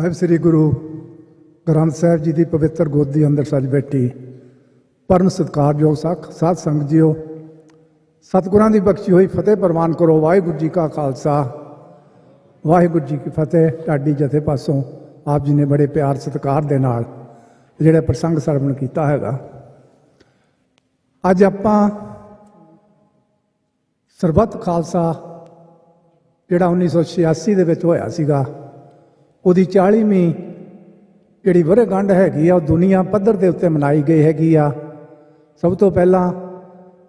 ਸਾਹਿਬ ਸ੍ਰੀ ਗੁਰੂ ਗ੍ਰੰਥ ਸਾਹਿਬ ਜੀ ਦੀ ਪਵਿੱਤਰ ਗੋਦੀ ਅੰਦਰ ਸੱਜ ਬੈਠੀ ਪਰਮ ਸਤਿਕਾਰਯੋਗ ਸਾਧ ਸੰਗਤ ਜੀਓ, ਸਤਿਗੁਰਾਂ ਦੀ ਬਖਸ਼ੀ ਹੋਈ ਫਤਿਹ ਪ੍ਰਵਾਨ ਕਰੋ। ਵਾਹਿਗੁਰੂ ਜੀ ਕਾ ਖਾਲਸਾ, ਵਾਹਿਗੁਰੂ ਜੀ ਕੀ ਫਤਿਹ। ਢਾਡੀ ਜਥੇ ਪਾਸੋਂ ਆਪ ਜੀ ਨੇ ਬੜੇ ਪਿਆਰ ਸਤਿਕਾਰ ਦੇ ਨਾਲ ਜਿਹੜਾ ਪ੍ਰਸੰਗ ਸਰਵਣ ਕੀਤਾ ਹੈਗਾ। ਅੱਜ ਆਪਾਂ ਸਰਬੱਤ ਖਾਲਸਾ ਜਿਹੜਾ 1986 ਦੇ ਵਿੱਚ ਹੋਇਆ ਸੀਗਾ, ਉਹਦੀ 40ਵੀਂ ਜਿਹੜੀ ਵਰ੍ਹੇਗੰਢ ਹੈਗੀ ਆ, ਉਹ ਦੁਨੀਆ ਪੱਧਰ ਦੇ ਉੱਤੇ ਮਨਾਈ ਗਈ ਹੈਗੀ ਆ। ਸਭ ਤੋਂ ਪਹਿਲਾਂ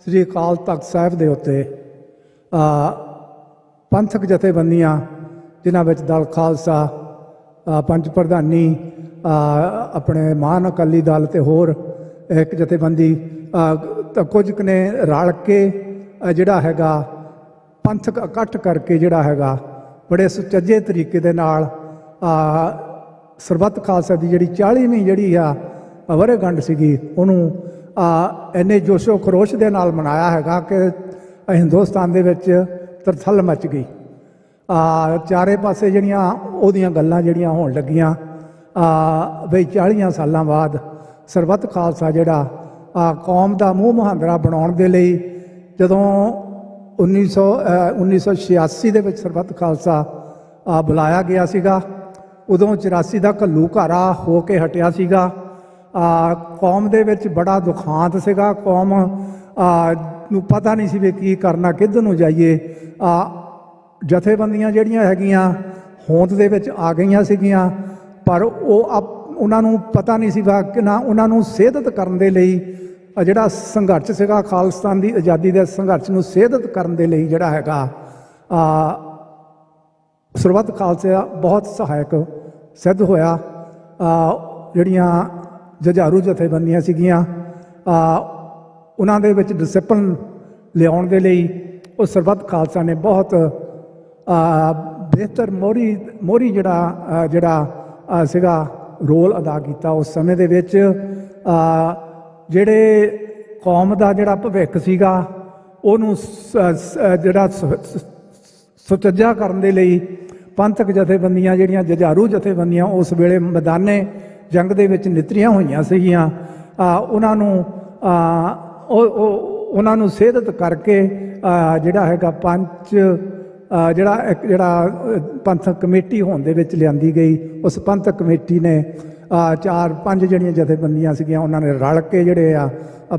ਸ੍ਰੀ ਅਕਾਲ ਤਖਤ ਸਾਹਿਬ ਦੇ ਉੱਤੇ ਪੰਥਕ ਜਥੇਬੰਦੀਆਂ, ਜਿਨ੍ਹਾਂ ਵਿੱਚ ਦਲ ਖਾਲਸਾ, ਪੰਜ ਪ੍ਰਧਾਨੀ, ਆਪਣੇ ਮਹਾਨ ਅਕਾਲੀ ਦਲ ਅਤੇ ਹੋਰ ਇੱਕ ਜਥੇਬੰਦੀ, ਕੁਝ ਕੁ ਨੇ ਰਲ ਕੇ ਜਿਹੜਾ ਹੈਗਾ ਪੰਥਕ ਇਕੱਠ ਕਰਕੇ ਜਿਹੜਾ ਹੈਗਾ ਬੜੇ ਸੁਚੱਜੇ ਤਰੀਕੇ ਦੇ ਨਾਲ ਸਰਬੱਤ ਖਾਲਸਾ ਦੀ ਜਿਹੜੀ 40ਵੀਂ ਜਿਹੜੀ ਆ ਵਰ੍ਹੇਗੰਢ ਸੀਗੀ, ਉਹਨੂੰ ਇੰਨੇ ਜੋਸ਼ੋ ਖਰੋਸ਼ ਦੇ ਨਾਲ ਮਨਾਇਆ ਹੈਗਾ ਕਿ ਹਿੰਦੁਸਤਾਨ ਦੇ ਵਿੱਚ ਤਰਥੱਲ ਮਚ ਗਈ। ਚਾਰੇ ਪਾਸੇ ਜਿਹੜੀਆਂ ਉਹਦੀਆਂ ਗੱਲਾਂ ਜਿਹੜੀਆਂ ਹੋਣ ਲੱਗੀਆਂ ਬਈ 40 ਸਾਲਾਂ ਬਾਅਦ ਸਰਬੱਤ ਖਾਲਸਾ ਜਿਹੜਾ ਕੌਮ ਦਾ ਮੂੰਹ ਮੁਹਾਂਦਰਾ ਬਣਾਉਣ ਦੇ ਲਈ, ਜਦੋਂ 1986 ਦੇ ਵਿੱਚ ਸਰਬੱਤ ਖਾਲਸਾ ਬੁਲਾਇਆ ਗਿਆ ਸੀਗਾ, ਉਦੋਂ 84 ਦਾ ਘੱਲੂ ਘਾਰਾ ਹੋ ਕੇ ਹਟਿਆ ਸੀਗਾ। ਕੌਮ ਦੇ ਵਿੱਚ ਬੜਾ ਦੁਖਾਂਤ ਸੀਗਾ। ਕੌਮ ਨੂੰ ਪਤਾ ਨਹੀਂ ਸੀ ਵੀ ਕੀ ਕਰਨਾ, ਕਿੱਧਰ ਨੂੰ ਜਾਈਏ। ਜਥੇਬੰਦੀਆਂ ਜਿਹੜੀਆਂ ਹੈਗੀਆਂ ਹੋਂਦ ਦੇ ਵਿੱਚ ਆ ਗਈਆਂ ਸੀਗੀਆਂ, ਪਰ ਉਹਨਾਂ ਨੂੰ ਪਤਾ ਨਹੀਂ ਸੀਗਾ ਕਿ ਨਾ ਉਹਨਾਂ ਨੂੰ ਸੇਧਤ ਕਰਨ ਦੇ ਲਈ ਜਿਹੜਾ ਸੰਘਰਸ਼ ਸੀਗਾ, ਖਾਲਿਸਤਾਨ ਦੀ ਆਜ਼ਾਦੀ ਦੇ ਸੰਘਰਸ਼ ਨੂੰ ਸੇਧਤ ਕਰਨ ਦੇ ਲਈ ਜਿਹੜਾ ਹੈਗਾ ਸਰਬੱਤ ਖਾਲਸਾ ਬਹੁਤ ਸਹਾਇਕ ਸਿੱਧ ਹੋਇਆ। ਜਿਹੜੀਆਂ ਜੁਝਾਰੂ ਜਥੇਬੰਦੀਆਂ ਸੀਗੀਆਂ, ਉਹਨਾਂ ਦੇ ਵਿੱਚ ਡਿਸਿਪਲਿਨ ਲਿਆਉਣ ਦੇ ਲਈ ਉਹ ਸਰਬੱਤ ਖਾਲਸਾ ਨੇ ਬਹੁਤ ਬਿਹਤਰ ਮੋਹਰੀ ਜਿਹੜਾ ਸੀਗਾ ਰੋਲ ਅਦਾ ਕੀਤਾ। ਉਸ ਸਮੇਂ ਦੇ ਵਿੱਚ ਜਿਹੜੇ ਕੌਮ ਦਾ ਜਿਹੜਾ ਭਵਿੱਖ ਸੀਗਾ, ਉਹਨੂੰ ਜਿਹੜਾ ਸੁਚੱਜਾ ਕਰਨ ਦੇ ਲਈ ਪੰਥਕ ਜਥੇਬੰਦੀਆਂ, ਜਿਹੜੀਆਂ ਜੁਝਾਰੂ ਜਥੇਬੰਦੀਆਂ ਉਸ ਵੇਲੇ ਮੈਦਾਨੇ ਜੰਗ ਦੇ ਵਿੱਚ ਨਿਤਰੀਆਂ ਹੋਈਆਂ ਸੀਗੀਆਂ, ਉਹਨਾਂ ਨੂੰ ਸੇਧਤ ਕਰਕੇ ਜਿਹੜਾ ਹੈਗਾ ਜਿਹੜਾ ਪੰਥਕ ਕਮੇਟੀ ਹੋਣ ਦੇ ਵਿੱਚ ਲਿਆਂਦੀ ਗਈ। ਉਸ ਪੰਥਕ ਕਮੇਟੀ ਨੇ 4-5 ਜਿਹੜੀਆਂ ਜਥੇਬੰਦੀਆਂ ਸੀਗੀਆਂ, ਉਹਨਾਂ ਨੇ ਰਲ ਕੇ ਜਿਹੜੇ ਆ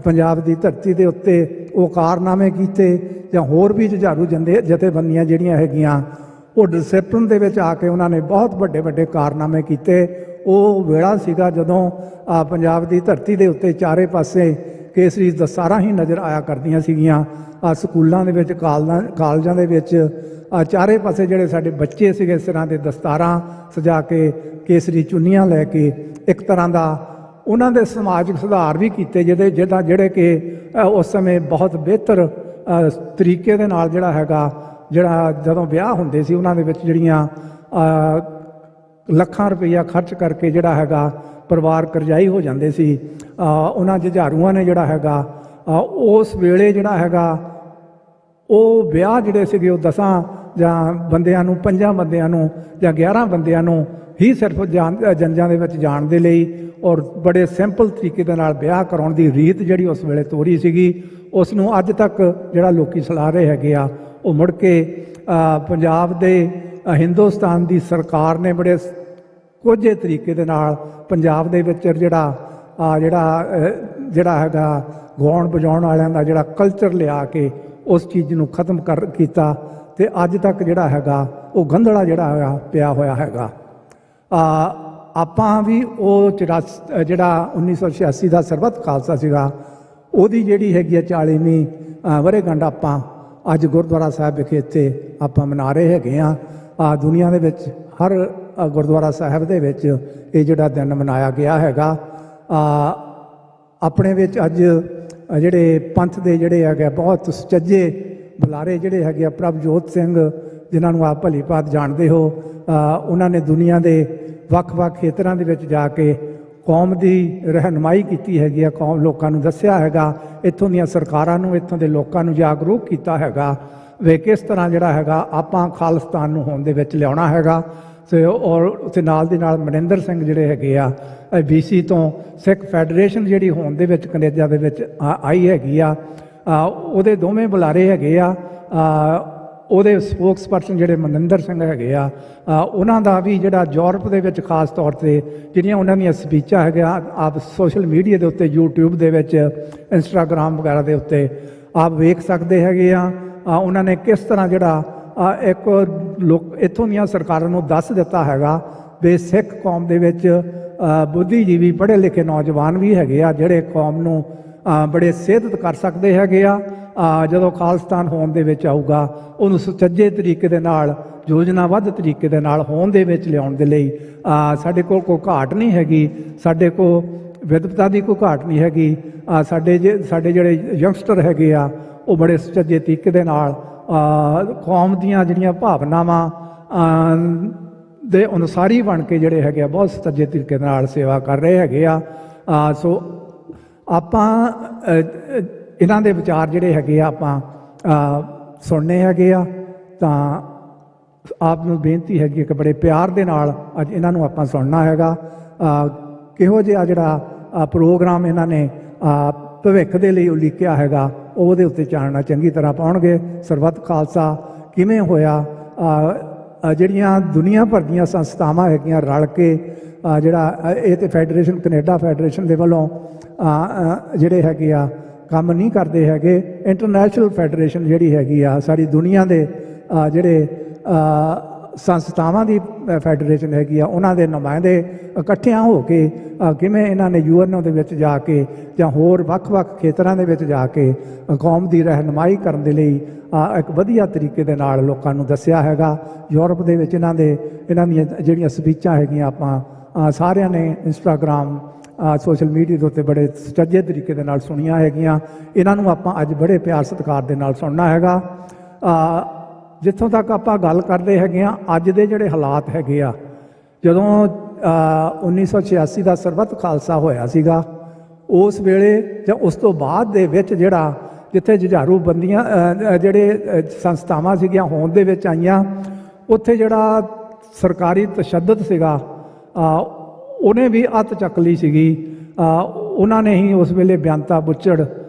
ਪੰਜਾਬ ਦੀ ਧਰਤੀ ਦੇ ਉੱਤੇ ਉਹ ਕਾਰਨਾਮੇ ਕੀਤੇ, ਜਾਂ ਹੋਰ ਵੀ ਜੁਝਾਰੂ ਜਥੇਬੰਦੀਆਂ ਜਿਹੜੀਆਂ ਹੈਗੀਆਂ, ਉਹ ਡਿਸਿਪਲਿਨ ਦੇ ਵਿੱਚ ਆ ਕੇ ਉਹਨਾਂ ਨੇ ਬਹੁਤ ਵੱਡੇ ਵੱਡੇ ਕਾਰਨਾਮੇ ਕੀਤੇ। ਉਹ ਵੇਲਾ ਸੀਗਾ ਜਦੋਂ ਪੰਜਾਬ ਦੀ ਧਰਤੀ ਦੇ ਉੱਤੇ ਚਾਰੇ ਪਾਸੇ ਕੇਸਰੀ ਦਸਤਾਰਾਂ ਹੀ ਨਜ਼ਰ ਆਇਆ ਕਰਦੀਆਂ ਸੀਗੀਆਂ। ਸਕੂਲਾਂ ਦੇ ਵਿੱਚ, ਕਾਲਜਾਂ ਦੇ ਵਿੱਚ ਚਾਰੇ ਪਾਸੇ ਜਿਹੜੇ ਸਾਡੇ ਬੱਚੇ ਸੀਗੇ, ਇਸ ਤਰ੍ਹਾਂ ਦੇ ਦਸਤਾਰਾਂ ਸਜਾ ਕੇ, ਕੇਸਰੀ ਚੁੰਨੀਆਂ ਲੈ ਕੇ, ਇੱਕ ਤਰ੍ਹਾਂ ਦਾ ਉਹਨਾਂ ਦੇ ਸਮਾਜਿਕ ਸੁਧਾਰ ਵੀ ਕੀਤੇ, ਜਿਹੜੇ ਕਿ ਉਸ ਸਮੇਂ ਬਹੁਤ ਬਿਹਤਰ ਤਰੀਕੇ ਦੇ ਨਾਲ ਜਿਹੜਾ ਜਦੋਂ ਵਿਆਹ ਹੁੰਦੇ ਸੀ, ਉਹਨਾਂ ਦੇ ਵਿੱਚ ਜਿਹੜੀਆਂ ਲੱਖਾਂ ਰੁਪਈਆ ਖਰਚ ਕਰਕੇ ਜਿਹੜਾ ਹੈਗਾ ਪਰਿਵਾਰ ਕਰਜ਼ਾਈ ਹੋ ਜਾਂਦੇ ਸੀ। ਉਹਨਾਂ ਜੁਝਾਰੂਆਂ ਨੇ ਜਿਹੜਾ ਹੈਗਾ ਉਸ ਵੇਲੇ ਜਿਹੜਾ ਹੈਗਾ ਉਹ ਵਿਆਹ ਜਿਹੜੇ ਸੀਗੇ ਉਹ 10 ਜਾਂ ਬੰਦਿਆਂ ਨੂੰ, 5 ਬੰਦਿਆਂ ਨੂੰ ਜਾਂ 11 ਬੰਦਿਆਂ ਨੂੰ ਹੀ ਸਿਰਫ ਜੰਜਾਂ ਦੇ ਵਿੱਚ ਜਾਣ ਦੇ ਲਈ, ਔਰ ਬੜੇ ਸਿੰਪਲ ਤਰੀਕੇ ਦੇ ਨਾਲ ਵਿਆਹ ਕਰਾਉਣ ਦੀ ਰੀਤ ਜਿਹੜੀ ਉਸ ਵੇਲੇ ਤੋਰੀ ਸੀਗੀ, ਉਸ ਨੂੰ ਅੱਜ ਤੱਕ ਜਿਹੜਾ ਲੋਕੀ ਸਲਾਹ ਰਹੇ ਹੈਗੇ ਆ। ਉਹ ਮੁੜ ਕੇ ਪੰਜਾਬ ਦੇ ਹਿੰਦੁਸਤਾਨ ਦੀ ਸਰਕਾਰ ਨੇ ਬੜੇ ਕੋਝੇ ਤਰੀਕੇ ਦੇ ਨਾਲ ਪੰਜਾਬ ਦੇ ਵਿੱਚ ਜਿਹੜਾ ਹੈਗਾ ਗਾਉਣ ਵਜਾਉਣ ਵਾਲਿਆਂ ਦਾ ਜਿਹੜਾ ਕਲਚਰ ਲਿਆ ਕੇ ਉਸ ਚੀਜ਼ ਨੂੰ ਖਤਮ ਕੀਤਾ, ਅਤੇ ਅੱਜ ਤੱਕ ਜਿਹੜਾ ਹੈਗਾ ਉਹ ਗੰਧਲਾ ਜਿਹੜਾ ਹੈਗਾ ਪਿਆ ਹੋਇਆ ਹੈਗਾ। ਆਪਾਂ ਵੀ ਉਹ ਜਿਹੜਾ 1986 ਦਾ ਸਰਬੱਤ ਖਾਲਸਾ ਸੀਗਾ, ਉਹਦੀ ਜਿਹੜੀ ਹੈਗੀ ਆ 40ਵੀਂ ਵਰ੍ਹੇਗੰਢ ਆਪਾਂ ਅੱਜ ਗੁਰਦੁਆਰਾ ਸਾਹਿਬ ਵਿਖੇ ਇੱਥੇ ਆਪਾਂ ਮਨਾ ਰਹੇ ਹੈਗੇ ਹਾਂ। ਦੁਨੀਆ ਦੇ ਵਿੱਚ ਹਰ ਗੁਰਦੁਆਰਾ ਸਾਹਿਬ ਦੇ ਵਿੱਚ ਇਹ ਜਿਹੜਾ ਦਿਨ ਮਨਾਇਆ ਗਿਆ ਹੈਗਾ। ਆਪਣੇ ਵਿੱਚ ਅੱਜ ਜਿਹੜੇ ਪੰਥ ਦੇ ਜਿਹੜੇ ਹੈਗੇ ਬਹੁਤ ਸੁਚੱਜੇ ਬੁਲਾਰੇ ਜਿਹੜੇ ਹੈਗੇ ਆ, ਪ੍ਰਭਜੋਤ ਸਿੰਘ, ਜਿਨ੍ਹਾਂ ਨੂੰ ਆਪ ਭਲੀ ਭਾਂਤ ਜਾਣਦੇ ਹੋ, ਉਹਨਾਂ ਨੇ ਦੁਨੀਆ ਦੇ ਵੱਖ-ਵੱਖ ਖੇਤਰਾਂ ਦੇ ਵਿੱਚ ਜਾ ਕੇ ਕੌਮ ਦੀ ਰਹਿਨੁਮਾਈ ਕੀਤੀ ਹੈਗੀ ਆ। ਲੋਕਾਂ ਨੂੰ ਦੱਸਿਆ ਹੈਗਾ, ਇੱਥੋਂ ਦੀਆਂ ਸਰਕਾਰਾਂ ਨੂੰ, ਇੱਥੋਂ ਦੇ ਲੋਕਾਂ ਨੂੰ ਜਾਗਰੂਕ ਕੀਤਾ ਹੈਗਾ ਵੀ ਕਿਸ ਤਰ੍ਹਾਂ ਜਿਹੜਾ ਹੈਗਾ ਆਪਾਂ ਖਾਲਿਸਤਾਨ ਨੂੰ ਹੋਂਦ ਦੇ ਵਿੱਚ ਲਿਆਉਣਾ ਹੈਗਾ। ਸੋ ਔਰ ਉੱਥੇ ਨਾਲ ਦੀ ਨਾਲ ਮਨਿੰਦਰ ਸਿੰਘ ਜਿਹੜੇ ਹੈਗੇ ਆ BC ਤੋਂ ਸਿੱਖ ਫੈਡਰੇਸ਼ਨ ਜਿਹੜੀ ਹੋਣ ਦੇ ਵਿੱਚ ਕੈਨੇਡਾ ਦੇ ਵਿੱਚ ਆਈ ਹੈਗੀ ਆ, ਉਹਦੇ ਦੋਵੇਂ ਬੁਲਾਰੇ ਹੈਗੇ ਆ। ਉਹਦੇ ਸਪੋਕਸ ਪਰਸਨ ਜਿਹੜੇ ਮਨਿੰਦਰ ਸਿੰਘ ਹੈਗੇ ਆ, ਉਹਨਾਂ ਦਾ ਵੀ ਜਿਹੜਾ ਯੂਰਪ ਦੇ ਵਿੱਚ ਖਾਸ ਤੌਰ 'ਤੇ ਜਿਹੜੀਆਂ ਉਹਨਾਂ ਦੀਆਂ ਸਪੀਚਾਂ ਹੈਗੀਆਂ ਆਪ ਸੋਸ਼ਲ ਮੀਡੀਆ ਦੇ ਉੱਤੇ, YouTube ਦੇ ਵਿੱਚ, ਇੰਸਟਾਗ੍ਰਾਮ ਵਗੈਰਾ ਦੇ ਉੱਤੇ ਆਪ ਵੇਖ ਸਕਦੇ ਹੈਗੇ ਆ। ਉਹਨਾਂ ਨੇ ਕਿਸ ਤਰ੍ਹਾਂ ਜਿਹੜਾ ਇੱਕ ਲੋਕ ਇੱਥੋਂ ਦੀਆਂ ਸਰਕਾਰਾਂ ਨੂੰ ਦੱਸ ਦਿੱਤਾ ਹੈਗਾ ਵੀ ਸਿੱਖ ਕੌਮ ਦੇ ਵਿੱਚ ਬੁੱਧੀਜੀਵੀ ਪੜ੍ਹੇ ਲਿਖੇ ਨੌਜਵਾਨ ਵੀ ਹੈਗੇ ਆ ਜਿਹੜੇ ਕੌਮ ਨੂੰ ਬੜੇ ਸਿਹਤ ਕਰ ਸਕਦੇ ਹੈਗੇ ਆ। ਜਦੋਂ ਖਾਲਿਸਤਾਨ ਹੋਣ ਦੇ ਵਿੱਚ ਆਊਗਾ ਉਹਨੂੰ ਸੁਚੱਜੇ ਤਰੀਕੇ ਦੇ ਨਾਲ, ਯੋਜਨਾਬੱਧ ਤਰੀਕੇ ਦੇ ਨਾਲ ਹੋਣ ਦੇ ਵਿੱਚ ਲਿਆਉਣ ਦੇ ਲਈ ਸਾਡੇ ਕੋਲ ਕੋਈ ਘਾਟ ਨਹੀਂ ਹੈਗੀ, ਸਾਡੇ ਕੋਲ ਵਿਦਵਤਾ ਦੀ ਕੋਈ ਘਾਟ ਨਹੀਂ ਹੈਗੀ। ਸਾਡੇ ਜਿਹੜੇ ਯੰਗਸਟਰ ਹੈਗੇ ਆ ਉਹ ਬੜੇ ਸੁਚੱਜੇ ਤਰੀਕੇ ਦੇ ਨਾਲ ਕੌਮ ਦੀਆਂ ਜਿਹੜੀਆਂ ਭਾਵਨਾਵਾਂ ਦੇ ਅਨੁਸਾਰੀ ਬਣ ਕੇ ਜਿਹੜੇ ਹੈਗੇ ਆ ਬਹੁਤ ਸੁਚੱਜੇ ਤਰੀਕੇ ਨਾਲ ਸੇਵਾ ਕਰ ਰਹੇ ਹੈਗੇ ਆ। ਸੋ ਆਪਾਂ ਇਹਨਾਂ ਦੇ ਵਿਚਾਰ ਜਿਹੜੇ ਹੈਗੇ ਆ ਆਪਾਂ ਸੁਣਨੇ ਹੈਗੇ ਆ। ਤਾਂ ਆਪ ਨੂੰ ਬੇਨਤੀ ਹੈਗੀ ਕਿ ਬੜੇ ਪਿਆਰ ਦੇ ਨਾਲ ਅੱਜ ਇਹਨਾਂ ਨੂੰ ਆਪਾਂ ਸੁਣਨਾ ਹੈਗਾ। ਕਿਹੋ ਜਿਹਾ ਜਿਹੜਾ ਪ੍ਰੋਗਰਾਮ ਇਹਨਾਂ ਨੇ ਭਵਿੱਖ ਦੇ ਲਈ ਉਲੀਕਿਆ ਹੈਗਾ ਉਹਦੇ ਉੱਤੇ ਚਾਨਣਾ ਚੰਗੀ ਤਰ੍ਹਾਂ ਪਾਉਣਗੇ। ਸਰਬੱਤ ਖਾਲਸਾ ਕਿਵੇਂ ਹੋਇਆ, ਜਿਹੜੀਆਂ ਦੁਨੀਆ ਭਰ ਦੀਆਂ ਸੰਸਥਾਵਾਂ ਹੈਗੀਆਂ ਰਲ ਕੇ ਜਿਹੜਾ ਇਹ ਤਾਂ ਫੈਡਰੇਸ਼ਨ, ਕੈਨੇਡਾ ਫੈਡਰੇਸ਼ਨ ਦੇ ਵੱਲੋਂ ਜਿਹੜੇ ਹੈਗੇ ਆ ਕੰਮ ਨਹੀਂ ਕਰਦੇ ਹੈਗੇ। ਇੰਟਰਨੈਸ਼ਨਲ ਫੈਡਰੇਸ਼ਨ ਜਿਹੜੀ ਹੈਗੀ ਆ ਸਾਰੀ ਦੁਨੀਆ ਦੇ ਜਿਹੜੇ ਸੰਸਥਾਵਾਂ ਦੀ ਫੈਡਰੇਸ਼ਨ ਹੈਗੀ ਆ, ਉਹਨਾਂ ਦੇ ਨੁਮਾਇੰਦੇ ਇਕੱਠਿਆਂ ਹੋ ਕੇ ਕਿਵੇਂ ਇਹਨਾਂ ਨੇ UN ਦੇ ਵਿੱਚ ਜਾ ਕੇ ਜਾਂ ਹੋਰ ਵੱਖ-ਵੱਖ ਖੇਤਰਾਂ ਦੇ ਵਿੱਚ ਜਾ ਕੇ ਕੌਮ ਦੀ ਰਹਿਨੁਮਾਈ ਕਰਨ ਦੇ ਲਈ ਇੱਕ ਵਧੀਆ ਤਰੀਕੇ ਦੇ ਨਾਲ ਲੋਕਾਂ ਨੂੰ ਦੱਸਿਆ ਹੈਗਾ। ਯੂਰਪ ਦੇ ਵਿੱਚ ਇਹਨਾਂ ਦੀਆਂ ਜਿਹੜੀਆਂ ਸਪੀਚਾਂ ਹੈਗੀਆਂ ਆਪਾਂ ਸਾਰਿਆਂ ਨੇ ਇੰਸਟਾਗ੍ਰਾਮ, ਸੋਸ਼ਲ ਮੀਡੀਆ ਦੇ ਉੱਤੇ ਬੜੇ ਸੁਚੱਜੇ ਤਰੀਕੇ ਦੇ ਨਾਲ ਸੁਣੀਆਂ ਹੈਗੀਆਂ। ਇਹਨਾਂ ਨੂੰ ਆਪਾਂ ਅੱਜ ਬੜੇ ਪਿਆਰ ਸਤਿਕਾਰ ਦੇ ਨਾਲ ਸੁਣਨਾ ਹੈਗਾ। ਜਿੱਥੋਂ ਤੱਕ ਆਪਾਂ ਗੱਲ ਕਰਦੇ ਹੈਗੇ ਆ ਅੱਜ ਦੇ ਜਿਹੜੇ ਹਾਲਾਤ ਹੈਗੇ ਆ, ਜਦੋਂ 1986 ਦਾ ਸਰਬੱਤ ਖਾਲਸਾ ਹੋਇਆ ਸੀਗਾ, ਉਸ ਵੇਲੇ ਜਾਂ ਉਸ ਤੋਂ ਬਾਅਦ ਦੇ ਵਿੱਚ ਜਿਹੜਾ ਜਿੱਥੇ ਜੁਝਾਰੂ ਬੰਦੀਆਂ ਜਿਹੜੇ ਸੰਸਥਾਵਾਂ ਸੀਗੀਆਂ ਹੋਂਦ ਦੇ ਵਿੱਚ ਆਈਆਂ, ਉੱਥੇ ਜਿਹੜਾ ਸਰਕਾਰੀ ਤਸ਼ੱਦਦ ਸੀਗਾ ਉਹਨੇ ਵੀ ਅੱਤ ਚੱਕ ਲਈ ਸੀਗੀ। ਉਹਨਾਂ ਨੇ ਹੀ ਉਸ ਵੇਲੇ ਬਿਆਨਤਾ ਬੁੱਚੜ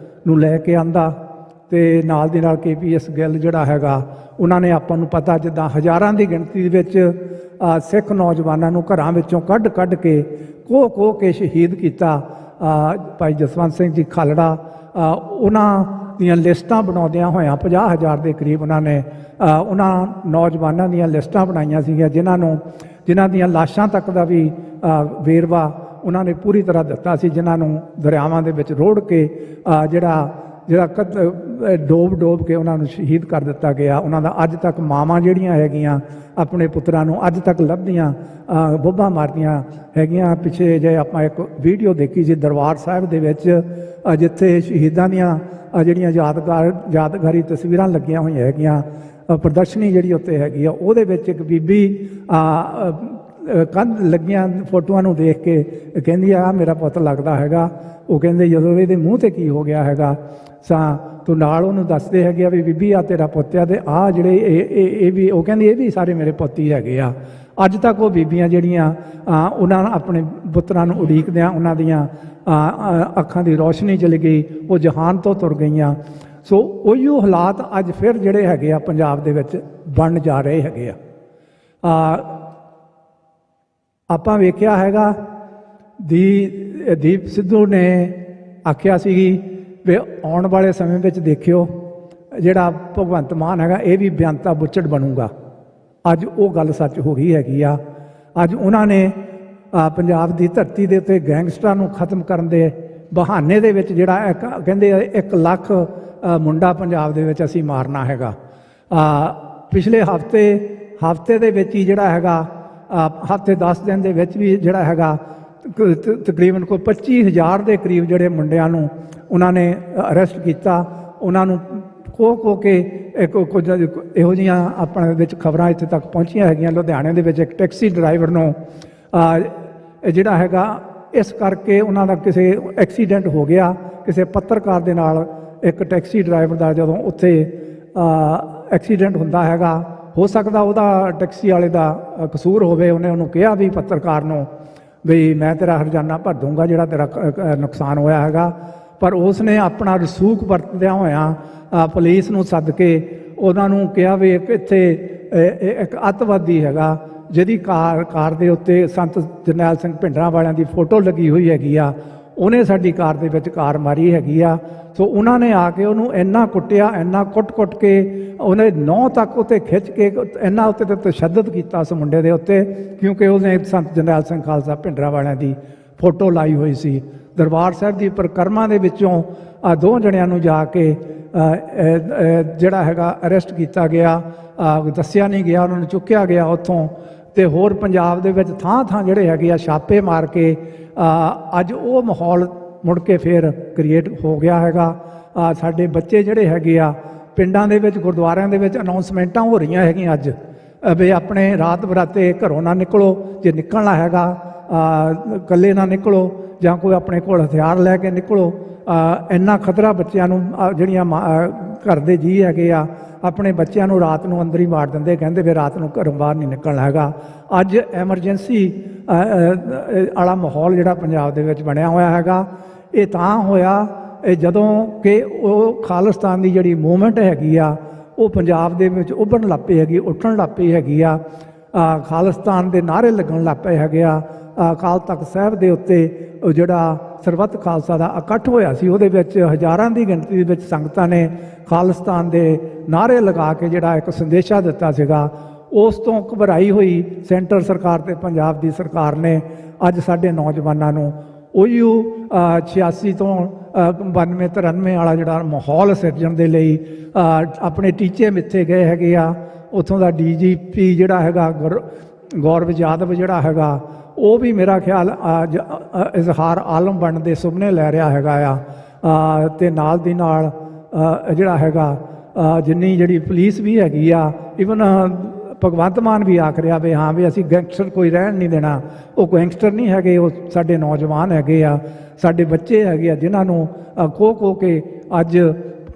ਨੂੰ ਲੈ ਕੇ ਆਂਦਾ ਤੇ ਨਾਲ ਦੀ ਨਾਲ KPS ਗਿੱਲ ਜਿਹੜਾ ਹੈਗਾ, ਉਹਨਾਂ ਨੇ ਆਪਾਂ ਨੂੰ ਪਤਾ ਜਿੱਦਾਂ ਹਜ਼ਾਰਾਂ ਦੀ ਗਿਣਤੀ ਦੇ ਵਿੱਚ ਸਿੱਖ ਨੌਜਵਾਨਾਂ ਨੂੰ ਘਰਾਂ ਵਿੱਚੋਂ ਕੱਢ ਕੇ ਕੋਹ ਕੇ ਸ਼ਹੀਦ ਕੀਤਾ। ਭਾਈ ਜਸਵੰਤ ਸਿੰਘ ਜੀ ਖਾਲੜਾ, ਉਹਨਾਂ ਦੀਆਂ ਲਿਸਟਾਂ ਬਣਾਉਂਦਿਆਂ ਹੋਇਆਂ 50,000 ਦੇ ਕਰੀਬ ਉਹਨਾਂ ਨੌਜਵਾਨਾਂ ਦੀਆਂ ਲਿਸਟਾਂ ਬਣਾਈਆਂ ਸੀਗੀਆਂ ਜਿਨ੍ਹਾਂ ਦੀਆਂ ਲਾਸ਼ਾਂ ਤੱਕ ਦਾ ਵੀ ਵੇਰਵਾ ਉਹਨਾਂ ਨੇ ਪੂਰੀ ਤਰ੍ਹਾਂ ਦਿੱਤਾ ਸੀ, ਜਿਨ੍ਹਾਂ ਨੂੰ ਦਰਿਆਵਾਂ ਦੇ ਵਿੱਚ ਰੋੜ ਕੇ ਜਿਹੜਾ ਡੋਬ ਕੇ ਉਹਨਾਂ ਨੂੰ ਸ਼ਹੀਦ ਕਰ ਦਿੱਤਾ ਗਿਆ। ਉਹਨਾਂ ਦਾ ਅੱਜ ਤੱਕ ਮਾਵਾਂ ਜਿਹੜੀਆਂ ਹੈਗੀਆਂ ਆਪਣੇ ਪੁੱਤਰਾਂ ਨੂੰ ਅੱਜ ਤੱਕ ਲੱਭਦੀਆਂ ਬੋਭਾ ਮਾਰਦੀਆਂ ਹੈਗੀਆਂ। ਪਿੱਛੇ ਜੇ ਆਪਾਂ ਇੱਕ ਵੀਡੀਓ ਦੇਖੀ ਸੀ ਦਰਬਾਰ ਸਾਹਿਬ ਦੇ ਵਿੱਚ, ਜਿੱਥੇ ਸ਼ਹੀਦਾਂ ਦੀਆਂ ਜਿਹੜੀਆਂ ਯਾਦਗਾਰੀ ਤਸਵੀਰਾਂ ਲੱਗੀਆਂ ਹੋਈਆਂ ਹੈਗੀਆਂ, ਪ੍ਰਦਰਸ਼ਨੀ ਜਿਹੜੀ ਉੱਤੇ ਹੈਗੀ ਆ, ਉਹਦੇ ਵਿੱਚ ਇੱਕ ਬੀਬੀ ਕੰਧ ਲੱਗੀਆਂ ਫੋਟੋਆਂ ਨੂੰ ਦੇਖ ਕੇ ਕਹਿੰਦੀ ਆ ਮੇਰਾ ਪੁੱਤ ਲੱਗਦਾ ਹੈਗਾ। ਉਹ ਕਹਿੰਦੇ ਜਦੋਂ ਇਹਦੇ ਮੂੰਹ ਤੇ ਕੀ ਹੋ ਗਿਆ ਹੈਗਾ ਤੂੰ ਨਾਲ ਉਹਨੂੰ ਦੱਸਦੇ ਹੈਗੇ ਆ ਵੀ ਬੀਬੀ ਆ ਤੇਰਾ ਪੁੱਤ ਆ, ਤੇ ਆਹ ਜਿਹੜੇ ਇਹ ਵੀ, ਉਹ ਕਹਿੰਦੀ ਇਹ ਵੀ ਸਾਰੇ ਮੇਰੇ ਪੁੱਤ ਹੀ ਹੈਗੇ ਆ। ਅੱਜ ਤੱਕ ਉਹ ਬੀਬੀਆਂ ਜਿਹੜੀਆਂ ਉਹਨਾਂ ਆਪਣੇ ਪੁੱਤਰਾਂ ਨੂੰ ਉਡੀਕਦਿਆਂ ਉਹਨਾਂ ਦੀਆਂ ਅੱਖਾਂ ਦੀ ਰੋਸ਼ਨੀ ਚਲੀ ਗਈ, ਉਹ ਜਹਾਨ ਤੋਂ ਤੁਰ ਗਈਆਂ। ਸੋ ਉਹੀ ਹਾਲਾਤ ਅੱਜ ਫਿਰ ਜਿਹੜੇ ਹੈਗੇ ਆ ਪੰਜਾਬ ਦੇ ਵਿੱਚ ਬਣ ਜਾ ਰਹੇ ਹੈਗੇ ਆ। ਆਪਾਂ ਵੇਖਿਆ ਹੈਗਾ ਦੀਪ ਸਿੱਧੂ ਨੇ ਆਖਿਆ ਸੀਗੀ ਵੀ ਆਉਣ ਵਾਲੇ ਸਮੇਂ ਵਿੱਚ ਦੇਖਿਓ ਜਿਹੜਾ ਭਗਵੰਤ ਮਾਨ ਹੈਗਾ ਇਹ ਵੀ ਬਿਆਨਤਾ ਬੁੱਚੜ ਬਣੂਗਾ। ਅੱਜ ਉਹ ਗੱਲ ਸੱਚ ਹੋ ਗਈ ਹੈਗੀ ਆ। ਅੱਜ ਉਹਨਾਂ ਨੇ ਪੰਜਾਬ ਦੀ ਧਰਤੀ ਦੇ ਉੱਤੇ ਗੈਂਗਸਟਰਾਂ ਨੂੰ ਖਤਮ ਕਰਨ ਦੇ ਬਹਾਨੇ ਦੇ ਵਿੱਚ ਜਿਹੜਾ ਕਹਿੰਦੇ 1 ਲੱਖ ਮੁੰਡਾ ਪੰਜਾਬ ਦੇ ਵਿੱਚ ਅਸੀਂ ਮਾਰਨਾ ਹੈਗਾ। ਪਿਛਲੇ ਹਫਤੇ ਦੇ ਵਿੱਚ ਹੀ ਜਿਹੜਾ ਹੈਗਾ ਹਫ਼ਤੇ 10 ਦਿਨ ਦੇ ਵਿੱਚ ਵੀ ਜਿਹੜਾ ਹੈਗਾ ਤਕਰੀਬਨ ਕੋਈ 25,000 ਦੇ ਕਰੀਬ ਜਿਹੜੇ ਮੁੰਡਿਆਂ ਨੂੰ ਉਹਨਾਂ ਨੇ ਅਰੈਸਟ ਕੀਤਾ। ਉਹਨਾਂ ਨੂੰ ਖੋ ਕੇ ਕੁਝ ਇਹੋ ਜਿਹੀਆਂ ਆਪਣੇ ਵਿੱਚ ਖਬਰਾਂ ਇੱਥੇ ਤੱਕ ਪਹੁੰਚੀਆਂ ਹੈਗੀਆਂ। ਲੁਧਿਆਣੇ ਦੇ ਵਿੱਚ ਇੱਕ ਟੈਕਸੀ ਡਰਾਈਵਰ ਨੂੰ ਜਿਹੜਾ ਹੈਗਾ ਇਸ ਕਰਕੇ ਉਹਨਾਂ ਦਾ ਕਿਸੇ ਐਕਸੀਡੈਂਟ ਹੋ ਗਿਆ ਕਿਸੇ ਪੱਤਰਕਾਰ ਦੇ ਨਾਲ। ਇੱਕ ਟੈਕਸੀ ਡਰਾਈਵਰ ਦਾ ਜਦੋਂ ਉੱਥੇ ਐਕਸੀਡੈਂਟ ਹੁੰਦਾ ਹੈਗਾ, ਹੋ ਸਕਦਾ ਉਹਦਾ ਟੈਕਸੀ ਵਾਲੇ ਦਾ ਕਸੂਰ ਹੋਵੇ। ਉਹਨੇ ਉਹਨੂੰ ਕਿਹਾ ਵੀ ਪੱਤਰਕਾਰ ਨੂੰ ਵੀ ਮੈਂ ਤੇਰਾ ਹਰਜਾਨਾ ਭਰ ਦੂੰਗਾ ਜਿਹੜਾ ਤੇਰਾ ਨੁਕਸਾਨ ਹੋਇਆ ਹੈਗਾ, ਪਰ ਉਸ ਨੇ ਆਪਣਾ ਰਸੂਖ ਵਰਤਦਿਆਂ ਹੋਇਆਂ ਪੁਲਿਸ ਨੂੰ ਸੱਦ ਕੇ ਉਹਨਾਂ ਨੂੰ ਕਿਹਾ ਵੀ ਇੱਥੇ ਇੱਕ ਅੱਤਵਾਦੀ ਹੈਗਾ ਜਿਹਦੀ ਕਾਰ ਦੇ ਉੱਤੇ ਸੰਤ ਜਰਨੈਲ ਸਿੰਘ ਭਿੰਡਰਾਂ ਵਾਲਿਆਂ ਦੀ ਫੋਟੋ ਲੱਗੀ ਹੋਈ ਹੈਗੀ ਆ, ਉਹਨੇ ਸਾਡੀ ਕਾਰ ਦੇ ਵਿੱਚ ਕਾਰ ਮਾਰੀ ਹੈਗੀ ਆ। ਸੋ ਉਹਨਾਂ ਨੇ ਆ ਕੇ ਉਹਨੂੰ ਇੰਨਾ ਕੁੱਟਿਆ, ਇੰਨਾ ਕੁੱਟ ਕੇ ਉਹਨੇ 9 ਤੱਕ ਉੱਤੇ ਖਿੱਚ ਕੇ ਇੰਨਾ ਉੱਤੇ ਤਸ਼ੱਦਦ ਕੀਤਾ ਉਸ ਮੁੰਡੇ ਦੇ ਉੱਤੇ, ਕਿਉਂਕਿ ਉਹਨੇ ਸੰਤ ਜਰਨੈਲ ਸਿੰਘ ਖਾਲਸਾ ਭਿੰਡਰਾਂ ਵਾਲਿਆਂ ਦੀ ਫੋਟੋ ਲਾਈ ਹੋਈ ਸੀ। ਦਰਬਾਰ ਸਾਹਿਬ ਦੀ ਪਰਿਕਰਮਾ ਦੇ ਵਿੱਚੋਂ 2 ਜਣਿਆਂ ਨੂੰ ਜਾ ਕੇ ਜਿਹੜਾ ਹੈਗਾ ਅਰੈਸਟ ਕੀਤਾ ਗਿਆ, ਦੱਸਿਆ ਨਹੀਂ ਗਿਆ, ਉਹਨਾਂ ਨੂੰ ਚੁੱਕਿਆ ਗਿਆ ਉੱਥੋਂ। ਅਤੇ ਹੋਰ ਪੰਜਾਬ ਦੇ ਵਿੱਚ ਥਾਂ ਜਿਹੜੇ ਹੈਗੇ ਆ ਛਾਪੇ ਮਾਰ ਕੇ ਅੱਜ ਉਹ ਮਾਹੌਲ ਮੁੜ ਕੇ ਫਿਰ ਕ੍ਰੀਏਟ ਹੋ ਗਿਆ ਹੈਗਾ। ਸਾਡੇ ਬੱਚੇ ਜਿਹੜੇ ਹੈਗੇ ਆ ਪਿੰਡਾਂ ਦੇ ਵਿੱਚ, ਗੁਰਦੁਆਰਿਆਂ ਦੇ ਵਿੱਚ ਅਨਾਉਂਸਮੈਂਟਾਂ ਹੋ ਰਹੀਆਂ ਹੈਗੀਆਂ ਅੱਜ ਵੀ ਆਪਣੇ ਰਾਤ ਬਰਾਤੇ ਘਰੋਂ ਨਾ ਨਿਕਲੋ, ਜੇ ਨਿਕਲਣਾ ਹੈਗਾ ਇਕੱਲੇ ਨਾ ਨਿਕਲੋ ਜਾਂ ਕੋਈ ਆਪਣੇ ਕੋਲ ਹਥਿਆਰ ਲੈ ਕੇ ਨਿਕਲੋ। ਇੰਨਾ ਖਤਰਾ ਬੱਚਿਆਂ ਨੂੰ, ਜਿਹੜੀਆਂ ਘਰ ਦੇ ਜੀਅ ਹੈਗੇ ਆ ਆਪਣੇ ਬੱਚਿਆਂ ਨੂੰ ਰਾਤ ਨੂੰ ਅੰਦਰ ਹੀ ਮਾਰ ਦਿੰਦੇ, ਕਹਿੰਦੇ ਵੀ ਰਾਤ ਨੂੰ ਘਰੋਂ ਬਾਹਰ ਨਹੀਂ ਨਿਕਲਣਾ ਹੈਗਾ। ਅੱਜ ਐਮਰਜੈਂਸੀ ਵਾਲਾ ਮਾਹੌਲ ਜਿਹੜਾ ਪੰਜਾਬ ਦੇ ਵਿੱਚ ਬਣਿਆ ਹੋਇਆ ਹੈਗਾ, ਇਹ ਤਾਂ ਹੋਇਆ ਜਦੋਂ ਕਿ ਉਹ ਖਾਲਿਸਤਾਨ ਦੀ ਜਿਹੜੀ ਮੂਵਮੈਂਟ ਹੈਗੀ ਆ ਉਹ ਪੰਜਾਬ ਦੇ ਵਿੱਚ ਉੱਭਰਨ ਲੱਗ ਪਈ ਹੈਗੀ, ਉੱਠਣ ਲੱਗ ਪਈ ਹੈਗੀ ਆ। ਖਾਲਿਸਤਾਨ ਦੇ ਨਾਅਰੇ ਲੱਗਣ ਲੱਗ ਪਏ ਹੈਗੇ ਆ। ਅਕਾਲ ਤਖਤ ਸਾਹਿਬ ਦੇ ਉੱਤੇ ਜਿਹੜਾ ਸਰਬੱਤ ਖਾਲਸਾ ਦਾ ਇਕੱਠ ਹੋਇਆ ਸੀ, ਉਹਦੇ ਵਿੱਚ ਹਜ਼ਾਰਾਂ ਦੀ ਗਿਣਤੀ ਦੇ ਵਿੱਚ ਸੰਗਤਾਂ ਨੇ ਖਾਲਿਸਤਾਨ ਦੇ ਨਾਅਰੇ ਲਗਾ ਕੇ ਜਿਹੜਾ ਇੱਕ ਸੰਦੇਸ਼ਾ ਦਿੱਤਾ ਸੀਗਾ। ਉਸ ਤੋਂ ਘਬਰਾਈ ਹੋਈ ਸੈਂਟਰ ਸਰਕਾਰ ਤੇ ਪੰਜਾਬ ਦੀ ਸਰਕਾਰ ਨੇ ਅੱਜ ਸਾਡੇ ਨੌਜਵਾਨਾਂ ਨੂੰ ਉਹੀ 86 ਤੋਂ 92 93 ਵਾਲਾ ਜਿਹੜਾ ਮਾਹੌਲ ਸਿਰਜਣ ਦੇ ਲਈ ਆਪਣੇ ਟੀਚੇ ਮਿੱਥੇ ਗਏ ਹੈਗੇ ਆ। ਉੱਥੋਂ ਦਾ DGP ਜਿਹੜਾ ਹੈਗਾ ਗੌਰਵ ਯਾਦਵ ਜਿਹੜਾ ਹੈਗਾ, ਉਹ ਵੀ ਮੇਰਾ ਖਿਆਲ ਇਜ਼ਹਾਰ ਆਲਮ ਬਣਨ ਦੇ ਸੁਪਨੇ ਲੈ ਰਿਹਾ ਹੈਗਾ ਆ। ਅਤੇ ਨਾਲ ਦੀ ਨਾਲ ਜਿਹੜਾ ਹੈਗਾ ਜਿਹੜੀ ਪੁਲਿਸ ਵੀ ਹੈਗੀ ਆ, ਈਵਨ ਭਗਵੰਤ ਮਾਨ ਵੀ ਆਖ ਰਿਹਾ ਵੀ ਹਾਂ ਵੀ ਅਸੀਂ ਗੈਂਗਸਟਰ ਕੋਈ ਰਹਿਣ ਨਹੀਂ ਦੇਣਾ। ਉਹ ਗੈਂਗਸਟਰ ਨਹੀਂ ਹੈਗੇ, ਉਹ ਸਾਡੇ ਨੌਜਵਾਨ ਹੈਗੇ ਆ, ਸਾਡੇ ਬੱਚੇ ਹੈਗੇ ਆ, ਜਿਨ੍ਹਾਂ ਨੂੰ ਖੋ ਕੇ ਅੱਜ